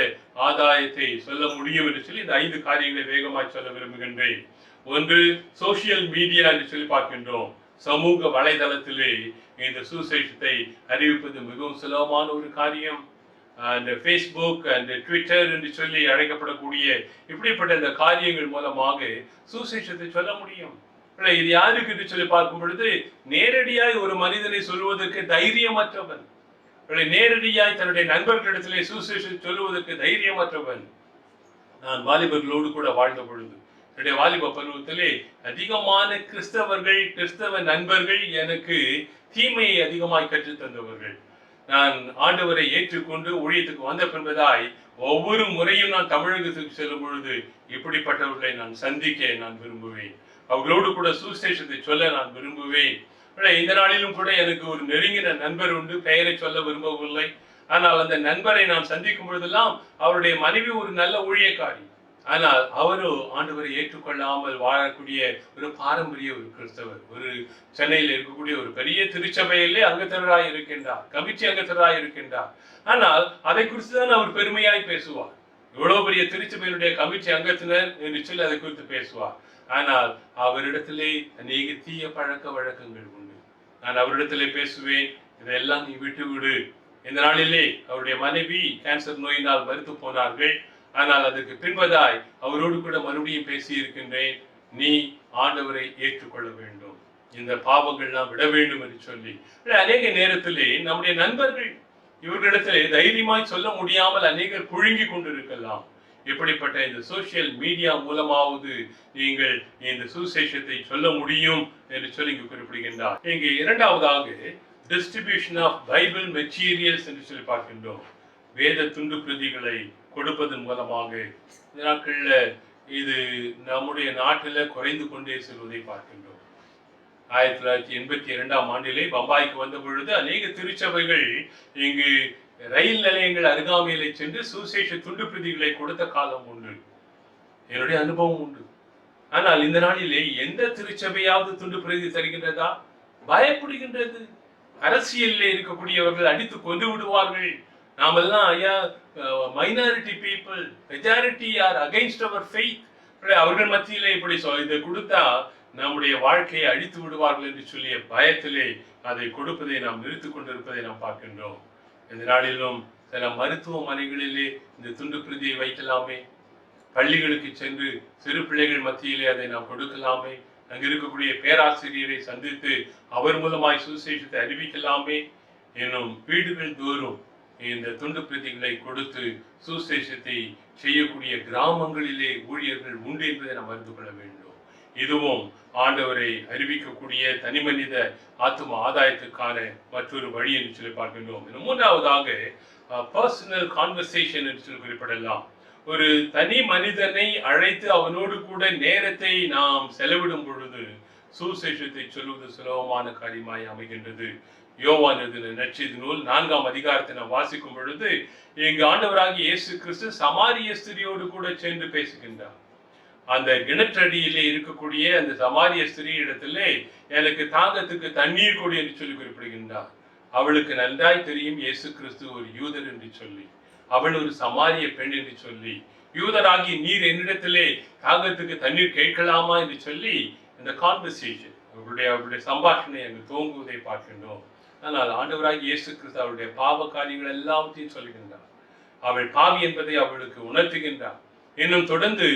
ஆதாயத்தை சொல்ல முடியும் என்று சொல்லி இந்த 5 காரியங்களை வேகமாய் சொல்ல விரும்புகின்றேன். ஒன்று, சோசியல் மீடியா என்று சொல்லி பார்க்கின்றோம். சமூக வலைதளத்திலே இந்த சுசேஷத்தை அறிவிப்பது மிகவும் சுலபமான ஒரு காரியம். அந்த ஃபேஸ்புக் அந்த ட்விட்டர் என்று சொல்லி அழைக்கப்படக்கூடிய இப்படிப்பட்ட இந்த காரியங்கள் மூலமாக சுசேஷத்தை சொல்ல முடியும். இது யாருக்கு என்று சொல்லி பார்க்கும் பொழுது, நேரடியாய் ஒரு மனிதனை சொல்வதற்கு தைரியமற்றவன், நேரடியாய் தன்னுடைய நண்பர்களிடத்திலே சுசேஷத்தை சொல்லுவதற்கு தைரியமற்றவன். நான் வாலிபர்களோடு கூட வாழ்ந்த பொழுது, என்னுடைய வாலிப பருவத்திலே அதிகமான கிறிஸ்தவ நண்பர்கள் எனக்கு தீமையை அதிகமாய் கற்றுத் தந்தவர்கள். நான் ஆண்டவரை ஏற்றுக்கொண்டு ஊழியத்துக்கு வந்த பின்பதாய் ஒவ்வொரு முறையும் நான் தமிழகத்துக்கு செல்லும் பொழுது இப்படிப்பட்டவர்களை நான் சந்திக்க நான் விரும்புவேன். அவர்களோடு கூட சுசேஷத்தை சொல்ல நான் விரும்புவேன். இந்த நாளிலும் கூட எனக்கு ஒரு நெருங்கின நண்பர் உண்டு, பெயரை சொல்ல விரும்பவில்லை. ஆனால் அந்த நண்பரை நான் சந்திக்கும் பொழுதெல்லாம் அவருடைய மனைவி ஒரு நல்ல ஊழியக்காரி, ஆனால் அவரோ ஆண்டவரை ஏற்றுக்கொள்ளாமல் வாழக்கூடிய ஒரு பாரம்பரிய ஒரு கிறிஸ்தவர். ஒரு சென்னையில் இருக்கக்கூடிய ஒரு பெரிய திருச்சபையிலே அங்கத்தவராய் இருக்கின்றார், கமிட்டி அங்கத்தவராய் இருக்கின்றார். ஆனால் அதை குறித்து தான் அவர் பெருமையாய் பேசுவார். இவ்வளவு பெரிய திருச்சபையினுடைய கமிட்டி அங்கத்தினர் என்று சொல்லி அதை குறித்து பேசுவார். ஆனால் அவரிடத்திலே அநேக தீய பழக்க வழக்கங்கள் உண்டு. நான் அவரிடத்திலே பேசுவேன், இதெல்லாம் நீ விட்டு விடு. இந்த நாளிலே அவருடைய மனைவி கேன்சர் நோயினால் மரித்து போனார்கள். ஆனால் அதற்கு பின்பதாய் அவரோடு கூட மறுபடியும் பேசி இருக்கின்றேன், நீ ஆண்டவரை ஏற்றுக்கொள்ள வேண்டும், இந்த பாவங்கள்லாம் விட வேண்டும் என்று சொல்லி. அநேக நேரத்திலே நம்முடைய நண்பர்கள் இவர்களிடத்திலே தைரியமாய் சொல்ல முடியாமல் அநேகர் புழுங்கி கொண்டிருக்கலாம். இப்படிப்பட்ட இந்த சோசியல் மீடியா மூலமாவது நீங்கள் இந்த சுசேஷத்தை சொல்ல முடியும் என்று சொல்லி இங்கு குறிப்பிடுகின்றார். இங்கு இரண்டாவதாக டிஸ்ட்ரிபியூஷன் ஆஃப் பைபிள் மெட்டீரியல்ஸ் என்று சொல்லி பார்க்கின்றோம். வேத துண்டு பிரதிகளை கொடுப்பதன் மூலமாக இந்த நாட்கள்ல இது நம்முடைய நாட்டில் குறைந்து கொண்டே செல்வதை பார்க்கின்றோம். 1982ஆம் ஆண்டிலே பம்பாய்க்கு வந்த பொழுது அநேக திருச்சபைகள் இங்கு ரயில் நிலையங்கள் அருகாமையிலே சென்று சுசேஷ துண்டு பிரதிகளை கொடுத்த காலம் உண்டு, என்னுடைய அனுபவம் உண்டு. ஆனால் இந்த நாளிலே எந்த திருச்சபையாவது துண்டு பிரதி தருகின்றதா? பயப்படுகின்றது. அரசியலில் இருக்கக்கூடியவர்கள் அடித்து கொண்டு விடுவார்கள். நாமெல்லாம் ஐயா minority people, majority are against our faith, அவர்கள் மத்தியிலே இப்படி இதை கொடுத்தா நம்முடைய வாழ்க்கையை அழித்து விடுவார்கள் என்று சொல்லிய பயத்திலே அதை கொடுப்பதை நாம் நிறுத்திக் கொண்டிருப்பதை நாம் பார்க்கின்றோம். இந்த நாளிலும் சில மருத்துவமனைகளிலே இந்த துண்டு பிரதியை வைக்கலாமே, பள்ளிகளுக்கு சென்று சிறு பிள்ளைகள் மத்தியிலே அதை நாம் கொடுக்கலாமே, அங்கு இருக்கக்கூடிய பேராசிரியரை சந்தித்து அவர் மூலமாய் சுசேஷத்தை அறிவிக்கலாமே, என்னும் வீடுகள் தோறும் இந்த துண்டு பிரதிகளை கொடுத்து சுசேஷத்தை செய்யக்கூடிய கிராமங்களிலே ஊழியர்கள் உண்டு என்பதை நாம் அறிந்து கொள்ள வேண்டும். இதுவும் ஆண்டவரை அறிவிக்கக்கூடிய தனி மனித ஆத்தும ஆதாயத்துக்கான மற்றொரு வழி என்று சொல்லி பார்க்கின்றோம். மூன்றாவதாக பர்சனல் கான்வர்சேஷன் என்று சொல்லி குறிப்பிடலாம். ஒரு தனி மனிதனை அழைத்து அவனோடு கூட நேரத்தை நாம் செலவிடும் பொழுது சுசேஷத்தை சொல்வது சுலபமான காரியமாய் அமைகின்றது. யோவான் எழுதின நற்செய்தி நூல் 4ஆம் அதிகாரத்தை நாம் வாசிக்கும் பொழுது இங்கு ஆண்டவராகிய இயேசு கிறிஸ்து சமாரிய ஸ்திரியோடு கூட சென்று பேசுகின்றார். அந்த கிணற்றடியிலே இருக்கக்கூடிய அந்த சமாரிய ஸ்திரீ இடத்திலே எனக்கு தாகத்துக்கு தண்ணீர் கொடு என்று சொல்லி குறிப்பிடுகின்றார். அவளுக்கு நன்றாய் தெரியும் இயேசு கிறிஸ்து ஒரு யூதர் என்று சொல்லி, அவள் ஒரு சமாரிய பெண் என்று சொல்லி, யூதராகி நீர் என்னிடத்திலே தாகத்துக்கு தண்ணீர் கேட்கலாமா என்று சொல்லி இந்த கான்வர்சேஷன் அவருடைய சம்பாஷணை அங்கு துவங்குவதை பார்க்கின்றோம். ஆனால் ஆண்டவராகி இயேசு கிறிஸ்து அவருடைய பாவ காரியங்கள் எல்லாவற்றையும் சொல்கின்றார். அவள் பாவி என்பதை அவளுக்கு உணர்த்துகின்றார். இன்னும் தொடர்ந்து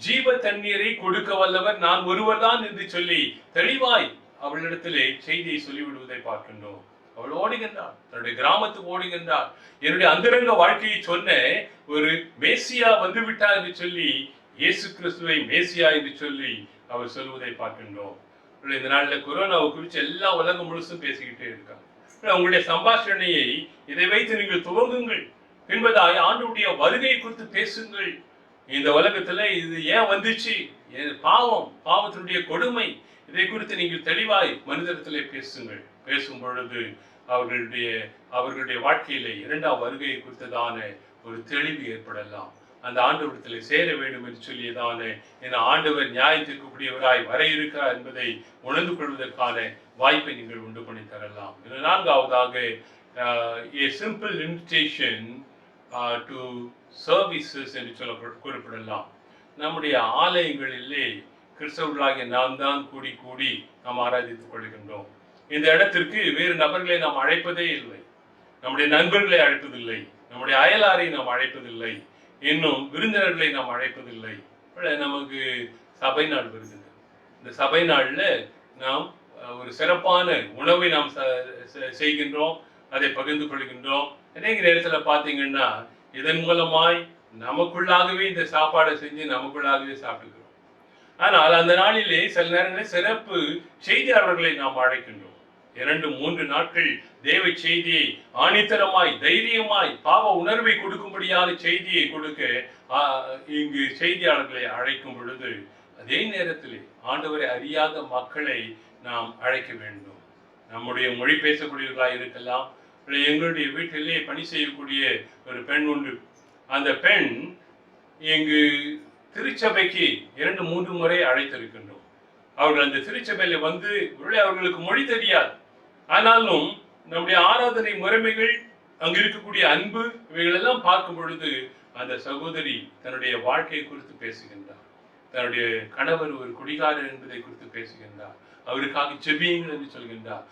ஜீவ தண்ணீரை கொடுக்க வல்லவர் நான் ஒருவர் தான் என்று சொல்லி தெளிவாய் அவளிடத்திலே செய்தியை சொல்லிவிடுவதை பார்க்கின்றோம். அவள் ஓடுகின்றார், தன்னுடைய கிராமத்துக்கு ஓடுகின்றார். என்னுடைய அந்தரங்க வாழ்க்கையை சொன்ன ஒரு மேசியா வந்து விட்டார் என்று சொல்லி, இயேசு கிறிஸ்துவை மேசியா என்று சொல்லி அவர் சொல்வதை பார்க்கின்றோம். இந்த நாளில் கொரோனாவை குறித்து எல்லா உலகம் முழுசும் பேசிக்கிட்டே இருக்காங்க. உங்களுடைய சம்பாஷணையை இதை வைத்து நீங்கள் துவங்குங்கள். பின்பதாய் ஆண்டவருடைய வருகை குறித்து பேசுங்கள். இந்த உலகத்துல இது ஏன் வந்துச்சு, பாவத்தினுடைய கொடுமை, இதை குறித்து நீங்கள் தெளிவாய் மனிதத்திலே பேசுங்கள். பேசும் பொழுது அவர்களுடைய வாழ்க்கையிலே இரண்டாம் வருகையை குறித்ததான ஒரு தெளிவு ஏற்படலாம். அந்த ஆண்டவரிடத்தில் சேர வேண்டும் என்று சொல்லியதான ஆண்டவர் நியாயத்திற்குரியவராய் வர இருக்கிறார் என்பதை உணர்ந்து கொள்வதற்கான வாய்ப்பை நீங்கள் உண்டு பண்ணி தரலாம். நான்காவதாக a simple invitation to services என்று சொல்ல குறிப்பிடலாம். நம்முடைய ஆலயங்களிலே கிறிஸ்தவர்களாகிய நாம் தான் கூடி நாம் ஆராதித்துக் கொள்கின்றோம். இந்த இடத்திற்கு வேறு நபர்களை நாம் அழைப்பதே இல்லை, நம்முடைய நண்பர்களை அழைப்பதில்லை, நம்முடைய அயலாரை நாம் அழைப்பதில்லை, இன்னும் விருந்தினர்களை நாம் அழைப்பதில்லை. நமக்கு சபை நாள் வருகிறது. இந்த சபை நாள்ல நாம் ஒரு சிறப்பான உணவை நாம் செய்கின்றோம், அதை பகிர்ந்து கொள்கின்றோம். அநேக நேரத்தில் பார்த்தீங்கன்னா இதன் மூலமாய் நமக்குள்ளாகவே இந்த சாப்பாடை செஞ்சு நமக்குள்ளாகவே சாப்பிட்டுக்கிறோம். ஆனால் அந்த நாளிலே சில நேரங்களில் சிறப்பு செய்தியாளர்களை நாம் அழைக்கின்றோம். 2-3 நாட்கள் தேவ செய்தியை ஆணித்தரமாய் தைரியமாய் பாவ உணர்வை கொடுக்கும்படியான செய்தியை கொடுக்க இங்கு செய்தியாளர்களை அழைக்கும் பொழுது அதே நேரத்திலே ஆண்டவரை அறியாத மக்களை நாம் அழைக்க வேண்டும். நம்முடைய மொழி பேசக்கூடியவர்களாக இருக்கலாம். எங்களுடைய வீட்டிலே பணி செய்யக்கூடிய ஒரு பெண் உண்டு. அந்த பெண் இங்கு திருச்சபைக்கு 2-3 முறை அழைத்திருக்கின்றோம். அவர்கள் அந்த திருச்சபையில வந்து அவர்களுக்கு மொழி தெரியாது, ஆனாலும் நம்முடைய ஆராதனை முறைமைகள், அங்கு இருக்கக்கூடிய அன்பு, இவைகளெல்லாம் பார்க்கும் பொழுது அந்த சகோதரி தன்னுடைய வாழ்க்கையை குறித்து பேசுகின்றார். தன்னுடைய கணவர் ஒரு குடிகாரர் என்பதை குறித்து பேசுகின்றார். அவருக்காக ஜெபியுங்கள் என்று சொல்கின்றார்.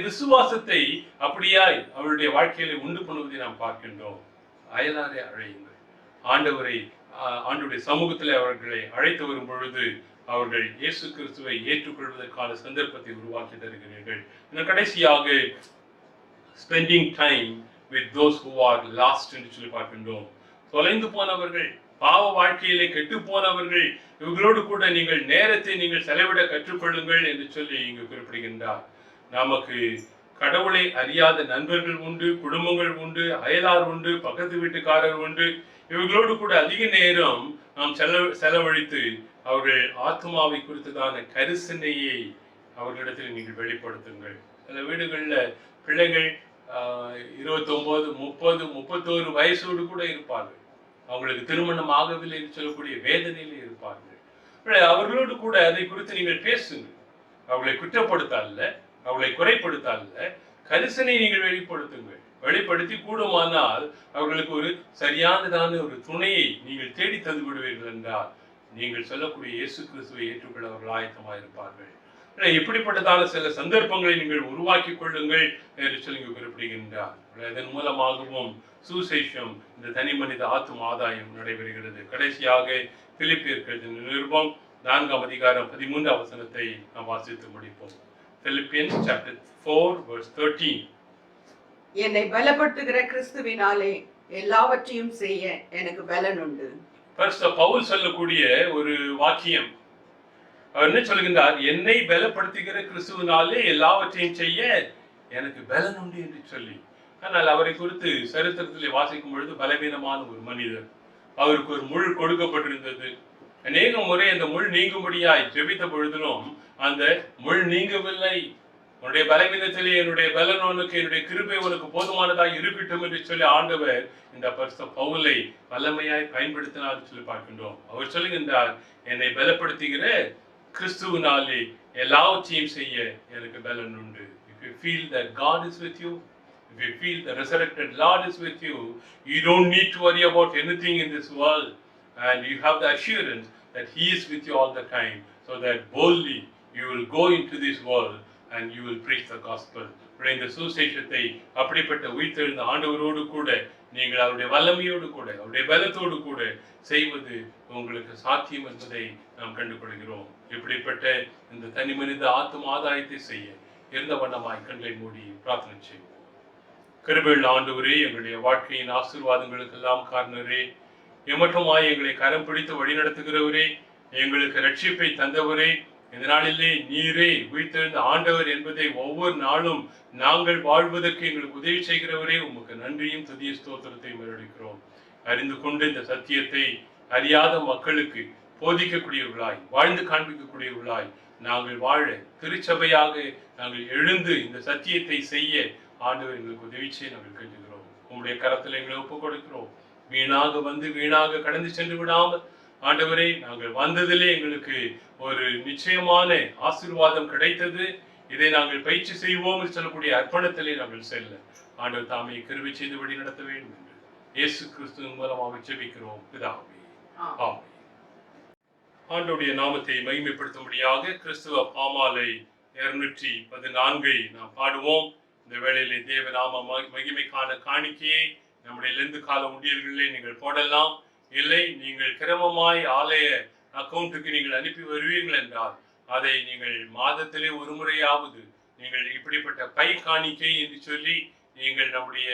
விசுவாசத்தை அப்படியாய் அவருடைய வாழ்க்கையில உண்டு பண்ணுவதை நாம் பார்க்கின்றோம். அயலாரை அழையுங்கள். ஆண்டவருடைய சமூகத்தில் அவர்களை அழைத்து வரும் பொழுது அவர்கள் இயேசு கிறிஸ்துவை ஏற்றுக்கொள்வதற்கான சந்தர்ப்பத்தை உருவாக்கி தருகிறீர்கள். இன்னும் கடைசியாக spending time with those who are last என்று சொல்லி பார்க்கின்றோம். தொலைந்து போனவர்கள், பாவ வாழ்க்கையிலே கெட்டு போனவர்கள், இவர்களோடு கூட நீங்கள் நேரத்தை நீங்கள் செலவிட கற்றுக்கொள்ளுங்கள் என்று சொல்லி இங்கு குறிப்பிடுகின்றார். நமக்கு கடவுளை அறியாத நண்பர்கள் உண்டு, குடும்பங்கள் உண்டு, அயலார் உண்டு, பக்கத்து வீட்டுக்காரர் உண்டு. இவர்களோடு கூட அதிக நேரம் நாம் செலவழித்து அவர்கள் ஆத்மாவை குறித்ததான கரிசனையை அவர்களிடத்தில் நீங்கள் வெளிப்படுத்துங்கள். சில வீடுகளில் பிள்ளைகள் 29, 30, 31 வயசோடு கூட இருப்பார்கள். அவங்களுக்கு திருமணம் ஆகவில்லை என்று சொல்லக்கூடிய வேதனையில இருப்பார்கள். அவர்களோடு கூட அதை குறித்து நீங்கள் பேசுங்கள். அவர்களை குற்றப்படுத்தல்ல, அவர்களை குறைப்படுத்தல்ல, கரிசனை நீங்கள் வெளிப்படுத்துங்கள். வெளிப்படுத்தி கூடுமானால் அவர்களுக்கு ஒரு சரியானதான ஒரு துணையை நீங்கள் தேடி தந்து விடுவீர்கள் என்றால் நீங்கள் சொல்லக்கூடிய இயேசு கிறிஸ்துவை ஏற்றுக்கொள்ள அவர்கள் ஆயத்தமாக இருப்பார்கள். இப்படிப்பட்டதான சில சந்தர்ப்பங்களை நீங்கள் உருவாக்கி கொள்ளுங்கள் என்று சொல்லி குறிப்பிடுகின்றார். இதன் மூலமாகவும் சுசேஷம், இந்த தனி மனித ஆத்தும ஆதாயம் நடைபெறுகிறது. கடைசியாக பிலிப்பியர்கள் நிருபம் 4ஆம் அதிகாரம் 13ஆம் வசனத்தை நாம் வாசித்து முடிப்போம். Philippians chapter 4 verse 13. என்னை பலப்படுத்துகிற கிறிஸ்துவினாலே எல்லாவற்றையும் செய்ய எனக்கு பலன் உண்டு. பவுல் சொல்லக்கூடிய ஒரு வாக்கியம். அவர் என்ன சொல்கின்றார்? என்னை பலப்படுத்துகிற கிறிஸ்துவினாலே எல்லாவற்றையும் செய்ய எனக்கு பலன் உண்டு என்று சொல்லி. ஆனால் அவரை குறித்து சரித்திரத்திலே வாசிக்கும் பொழுது பலவீனமான ஒரு மனிதர். அவருக்கு ஒரு முள் கொடுக்கப்பட்டிருந்தது. அநேக முறை அந்த முள் நீங்கும்படியாய் ஜெபித்த பொழுதிலும் அந்த முள் நீங்கவில்லை. உன்னுடைய பலவீனத்திலே என்னுடைய பலன் உனக்கு, என்னுடைய கிருபை உனக்கு போதுமானதாக இருக்கட்டும் என்று சொல்லி ஆண்டவர் இந்த பரிசுத்த பவுலை வல்லமையாய் பயன்படுத்தினார் சொல்லி பார்க்கின்றோம். அவர் சொல்லுகின்றார், என்னை பலப்படுத்துகிற கிறிஸ்துவினாலே எல்லாவற்றையும் செய்ய எனக்கு பலன் உண்டு. If you feel that God is with you, if you feel the resurrected Lord is with you, you don't need to worry about anything in this world, and you have the assurance that He is with you all the time, so that boldly you will go into this world and you will preach the gospel. இந்த சுசேஷத்தை அப்படிப்பட்ட உயிர்த்தெழுந்த ஆண்டவரோடு கூட நீங்கள் அவருடைய வல்லமையோடு கூட அவருடைய பலத்தோடு கூட செய்வது உங்களுக்கு சாத்தியம் என்பதை நாம் கண்டுகொள்கிறோம். இப்படிப்பட்ட இந்த தனி மனித ஆத்தும ஆதாயத்தை செய்ய இருந்த வண்ணமாய் கண்களை மூடி பிரார்த்தனை செய்வோம். கிருபையுள்ள ஆண்டவரே, எங்களுடைய வாழ்க்கையின் ஆசீர்வாதங்களுக்கெல்லாம் காரணரே, எமட்டுமாய் எங்களை கரம் பிடித்து வழிநடத்துகிறவரே, எங்களுக்கு ரட்சிப்பை தந்தவரே, இந்த நாளிலே நீரே உயிர்த்தெழுந்த ஆண்டவர் என்பதை ஒவ்வொரு நாளும் நாங்கள் வாழ்வதற்கு எங்களுக்கு உதவி செய்கிறவரே, உமக்கு நன்றியும் துதிய ஸ்தோத்திரத்தையும் ஏறெடுக்கிறோம். அறிந்து கொண்டு இந்த சத்தியத்தை அறியாத மக்களுக்கு போதிக்கக்கூடியவர்களாய், வாழ்ந்து காண்பிக்கக்கூடியவர்களாய் நாங்கள் வாழ திருச்சபையாக நாங்கள் எழுந்து இந்த சத்தியத்தை செய்ய ஆண்டவர் எங்களுக்கு உதவி செய்ய நாங்கள் கேட்டுக்கிறோம். உங்களுடைய கரத்தில் எங்களை ஒப்புக் கொடுக்கிறோம். வீணாக வந்து வீணாக கடந்து சென்று விடாமல் ஆண்டவரே, நாங்கள் வந்ததிலே எங்களுக்கு ஒரு நிச்சயமான ஆசீர்வாதம் கிடைத்தது. இதை நாங்கள் பயிற்சி செய்வோம் என்று சொல்லக்கூடிய அர்ப்பணத்திலே நாங்கள் செல்ல ஆண்டவர் தாமே கிருபை செய்து வழி நடத்த வேண்டும் என்று இயேசு கிறிஸ்துவின் மூலமாக ஜெபிக்கிறோம் பிதாவே. ஆமென். ஆண்டவருடைய நாமத்தை மகிமைப்படுத்தும்படியாக கிறிஸ்துவ பாமாலை 214 நாம் பாடுவோம். இந்த வேளையிலே தேவநாம மகிமைக்கான காணிக்கையை நம்முடைய லெந்து கால உண்டியல்களிலே நீங்கள் போடலாம். இல்லை, நீங்கள் கிரமமாய் ஆலய அக்கவுண்ட்டுக்கு நீங்கள் அனுப்பி வருவீர்கள் என்றால் அதை நீங்கள் மாதத்திலே ஒரு முறையாவது நீங்கள் இப்படிப்பட்ட பை காணிக்கை என்று சொல்லி நீங்கள் நம்முடைய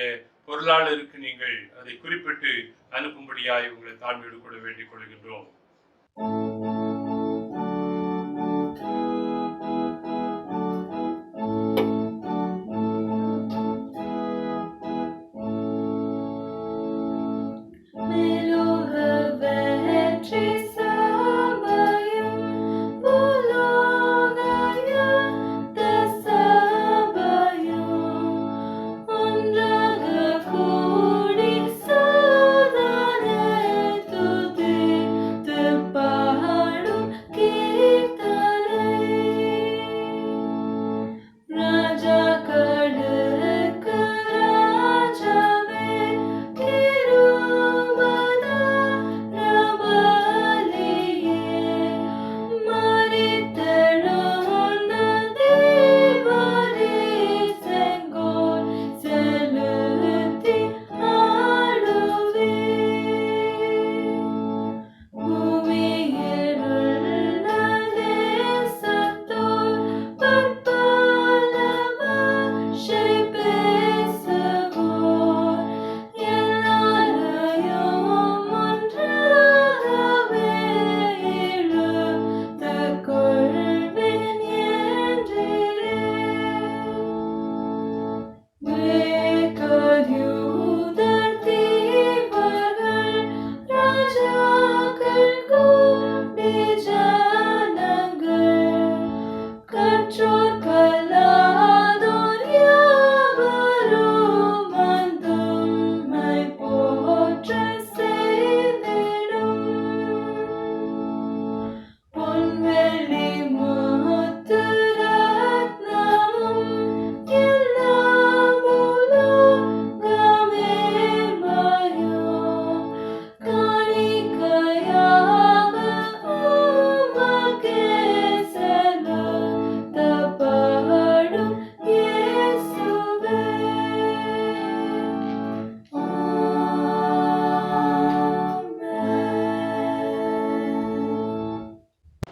பொருளாளருக்கு நீங்கள் அதை குறிப்பிட்டு அனுப்பும்படியாய் உங்களை தாழ்மையோடு கூட வேண்டிக் கொள்கின்றோம்.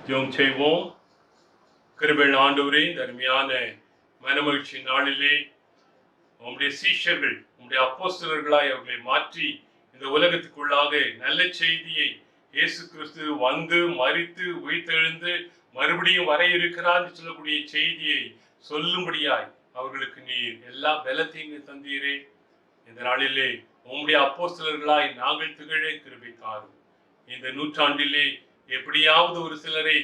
ஜெபம் செய்வோம். கிருபையுள்ள ஆண்டவரே, இந்த அருமையான மனமகிழ்ச்சி நாளிலே உம்முடைய சீஷர்கள் உம்முடைய அப்போஸ்தலர்களாய் அவர்களை மாற்றி இந்த உலகத்துக்குள்ளாக நல்ல செய்தியை இயேசு கிறிஸ்து வந்து மரித்து உயிர்த்தெழுந்து மறுபடியும் வர இருக்கிறார் என்று சொல்லக்கூடிய செய்தியை சொல்லும்படியாய் அவர்களுக்கு நீர் எல்லா பலத்தையும் தந்தீரே. இந்த நாளிலே உம்முடைய அப்போஸ்தலர்களாய் நாங்கள் திகழ கிருபை தாரும். இந்த நூற்றாண்டிலே எப்படியாவது ஒரு சிலரை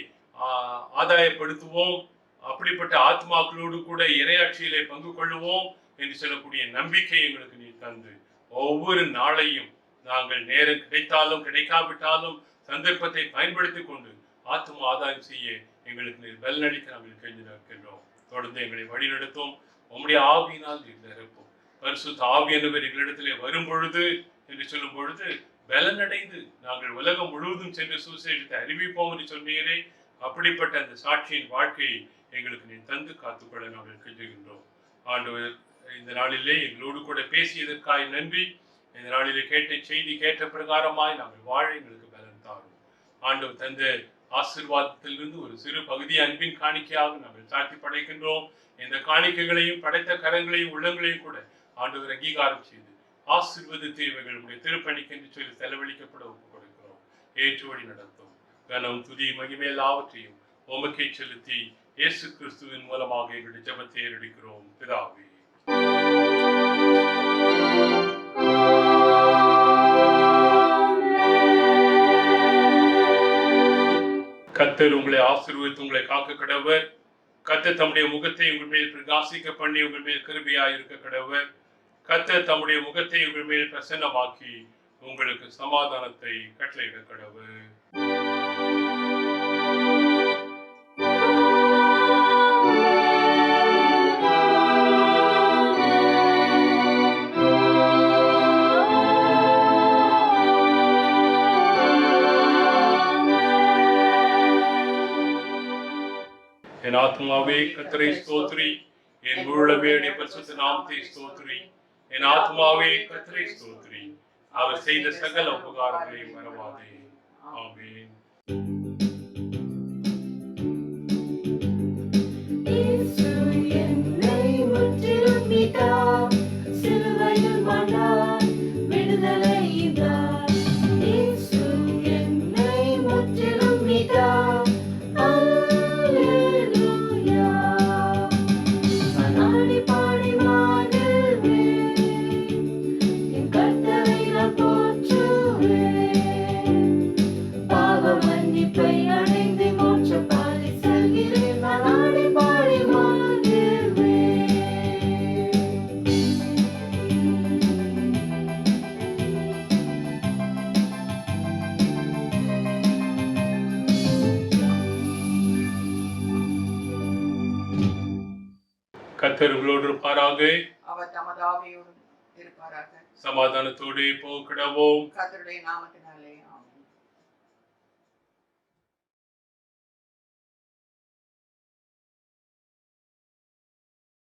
ஆதாயப்படுத்துவோம், அப்படிப்பட்ட ஆத்மாக்களோடு கூட இறையாட்சியிலே பங்கு கொள்ளுவோம் என்று சொல்லக்கூடிய நம்பிக்கை எங்களுக்கு நீ தந்து ஒவ்வொரு நாளையும் நாங்கள் நேரம் கிடைத்தாலும் கிடைக்காவிட்டாலும் சந்தர்ப்பத்தை பயன்படுத்திக் கொண்டு ஆத்மா ஆதாயம் செய்ய எங்களுக்கு நீர் பலனளிக்க நாங்கள் கெஞ்சி நிற்கின்றோம். தொடர்ந்து எங்களை வழிநடத்தும். உம்முடைய ஆவியினால் நீர் நிரப்பும். பரிசுத்த ஆவியானவர் எங்களிடத்திலே வரும் பொழுது என்று சொல்லும் பொழுது பலனடைந்து நாங்கள் உலகம் முழுவதும் சென்று சுவிசேஷத்தை அறிவிப்போம் என்று சொன்னீரே. அப்படிப்பட்ட அந்த சாட்சியின் வாழ்க்கையை எங்களுக்கு நீ தந்து காத்துக்கொள்ள நாங்கள் கெஞ்சுகின்றோம். ஆண்டவர், இந்த நாளிலே எங்களோடு கூட பேசியதற்காய் நன்றி. இந்த நாளிலே கேட்ட செய்தி கேட்ட பிரகாரமாய் நாங்கள் வாழ எங்களுக்கு பலன் தாரும். ஆண்டவர் தந்த ஆசீர்வாதத்திலிருந்து ஒரு சிறு பகுதி அன்பின் காணிக்கையாக நாங்கள் சாட்டி படைக்கின்றோம். இந்த காணிக்கைகளையும் படைத்த கரங்களையும் உள்ளங்களையும் கூட ஆண்டவர் அங்கீகாரம் செய்து ஆசீர்வாத தீர்வுகள் உடைய திருப்பணிக்கு என்று சொல்லி செலவழிக்கப்பட ஒப்புக் கொடுக்கிறோம். ஏற்று வழி நடத்தும். கனம் துதி மகிமை எல்லாவற்றையும் உமக்கே செலுத்தி இயேசு கிறிஸ்துவின் மூலமாக எங்களுடைய ஜெபத்தை ஏறெடுக்கிறோம் பிதாவே. கர்த்தர் உங்களை ஆசீர்வதித்து உங்களை காக்க கடவர். கர்த்தர் தம்முடைய முகத்தை உங்கள் மேல் பிரகாசிக்க பண்ணி உங்கள் மேல் கிருபையாய் இருக்க கடவர். கர்த்தர் தம்முடைய முகத்தை உங்கள் மேல் பிரசன்னமாக்கி உங்களுக்கு சமாதானத்தை கட்டளையிட கடவர். என் ஆத்மாவே கர்த்தரை ஸ்தோத்திரி, என் உள்ளமே அவருடைய பரிசுத்த நாமத்தை ஸ்தோத்திரி. என் ஆத்மாவே கர்த்தரை ஸ்தோத்திரி, அவர் செய்த சகல உபகாரங்களை மறவாதே. ஆமென். இயேசு என்னை முற்றிலும் மீட்டார், சிலுவையில் மாண்டார், விடுதலை ஈந்தார். இயேசு என்னை முற்றிலும் மீட்டார், அல்லேலூயா. நான் ஆடி பாடி மகிழ்வேன், என் கர்த்தரை நான் போற்றுவேன். பாவ மன்னிப்பை அடைந்து மோட்ச பாதை செல்கிறேன், நான் ஆடி பாடி மகிழ்வேன். கர்த்தர் உங்களோடு இருப்பாராக. அவர் தமது ஆவியோடும் இருப்பாராக. சமாதானத்தோடு போக்கிடவோம். கர்த்தருடைய நாமத்தினாலே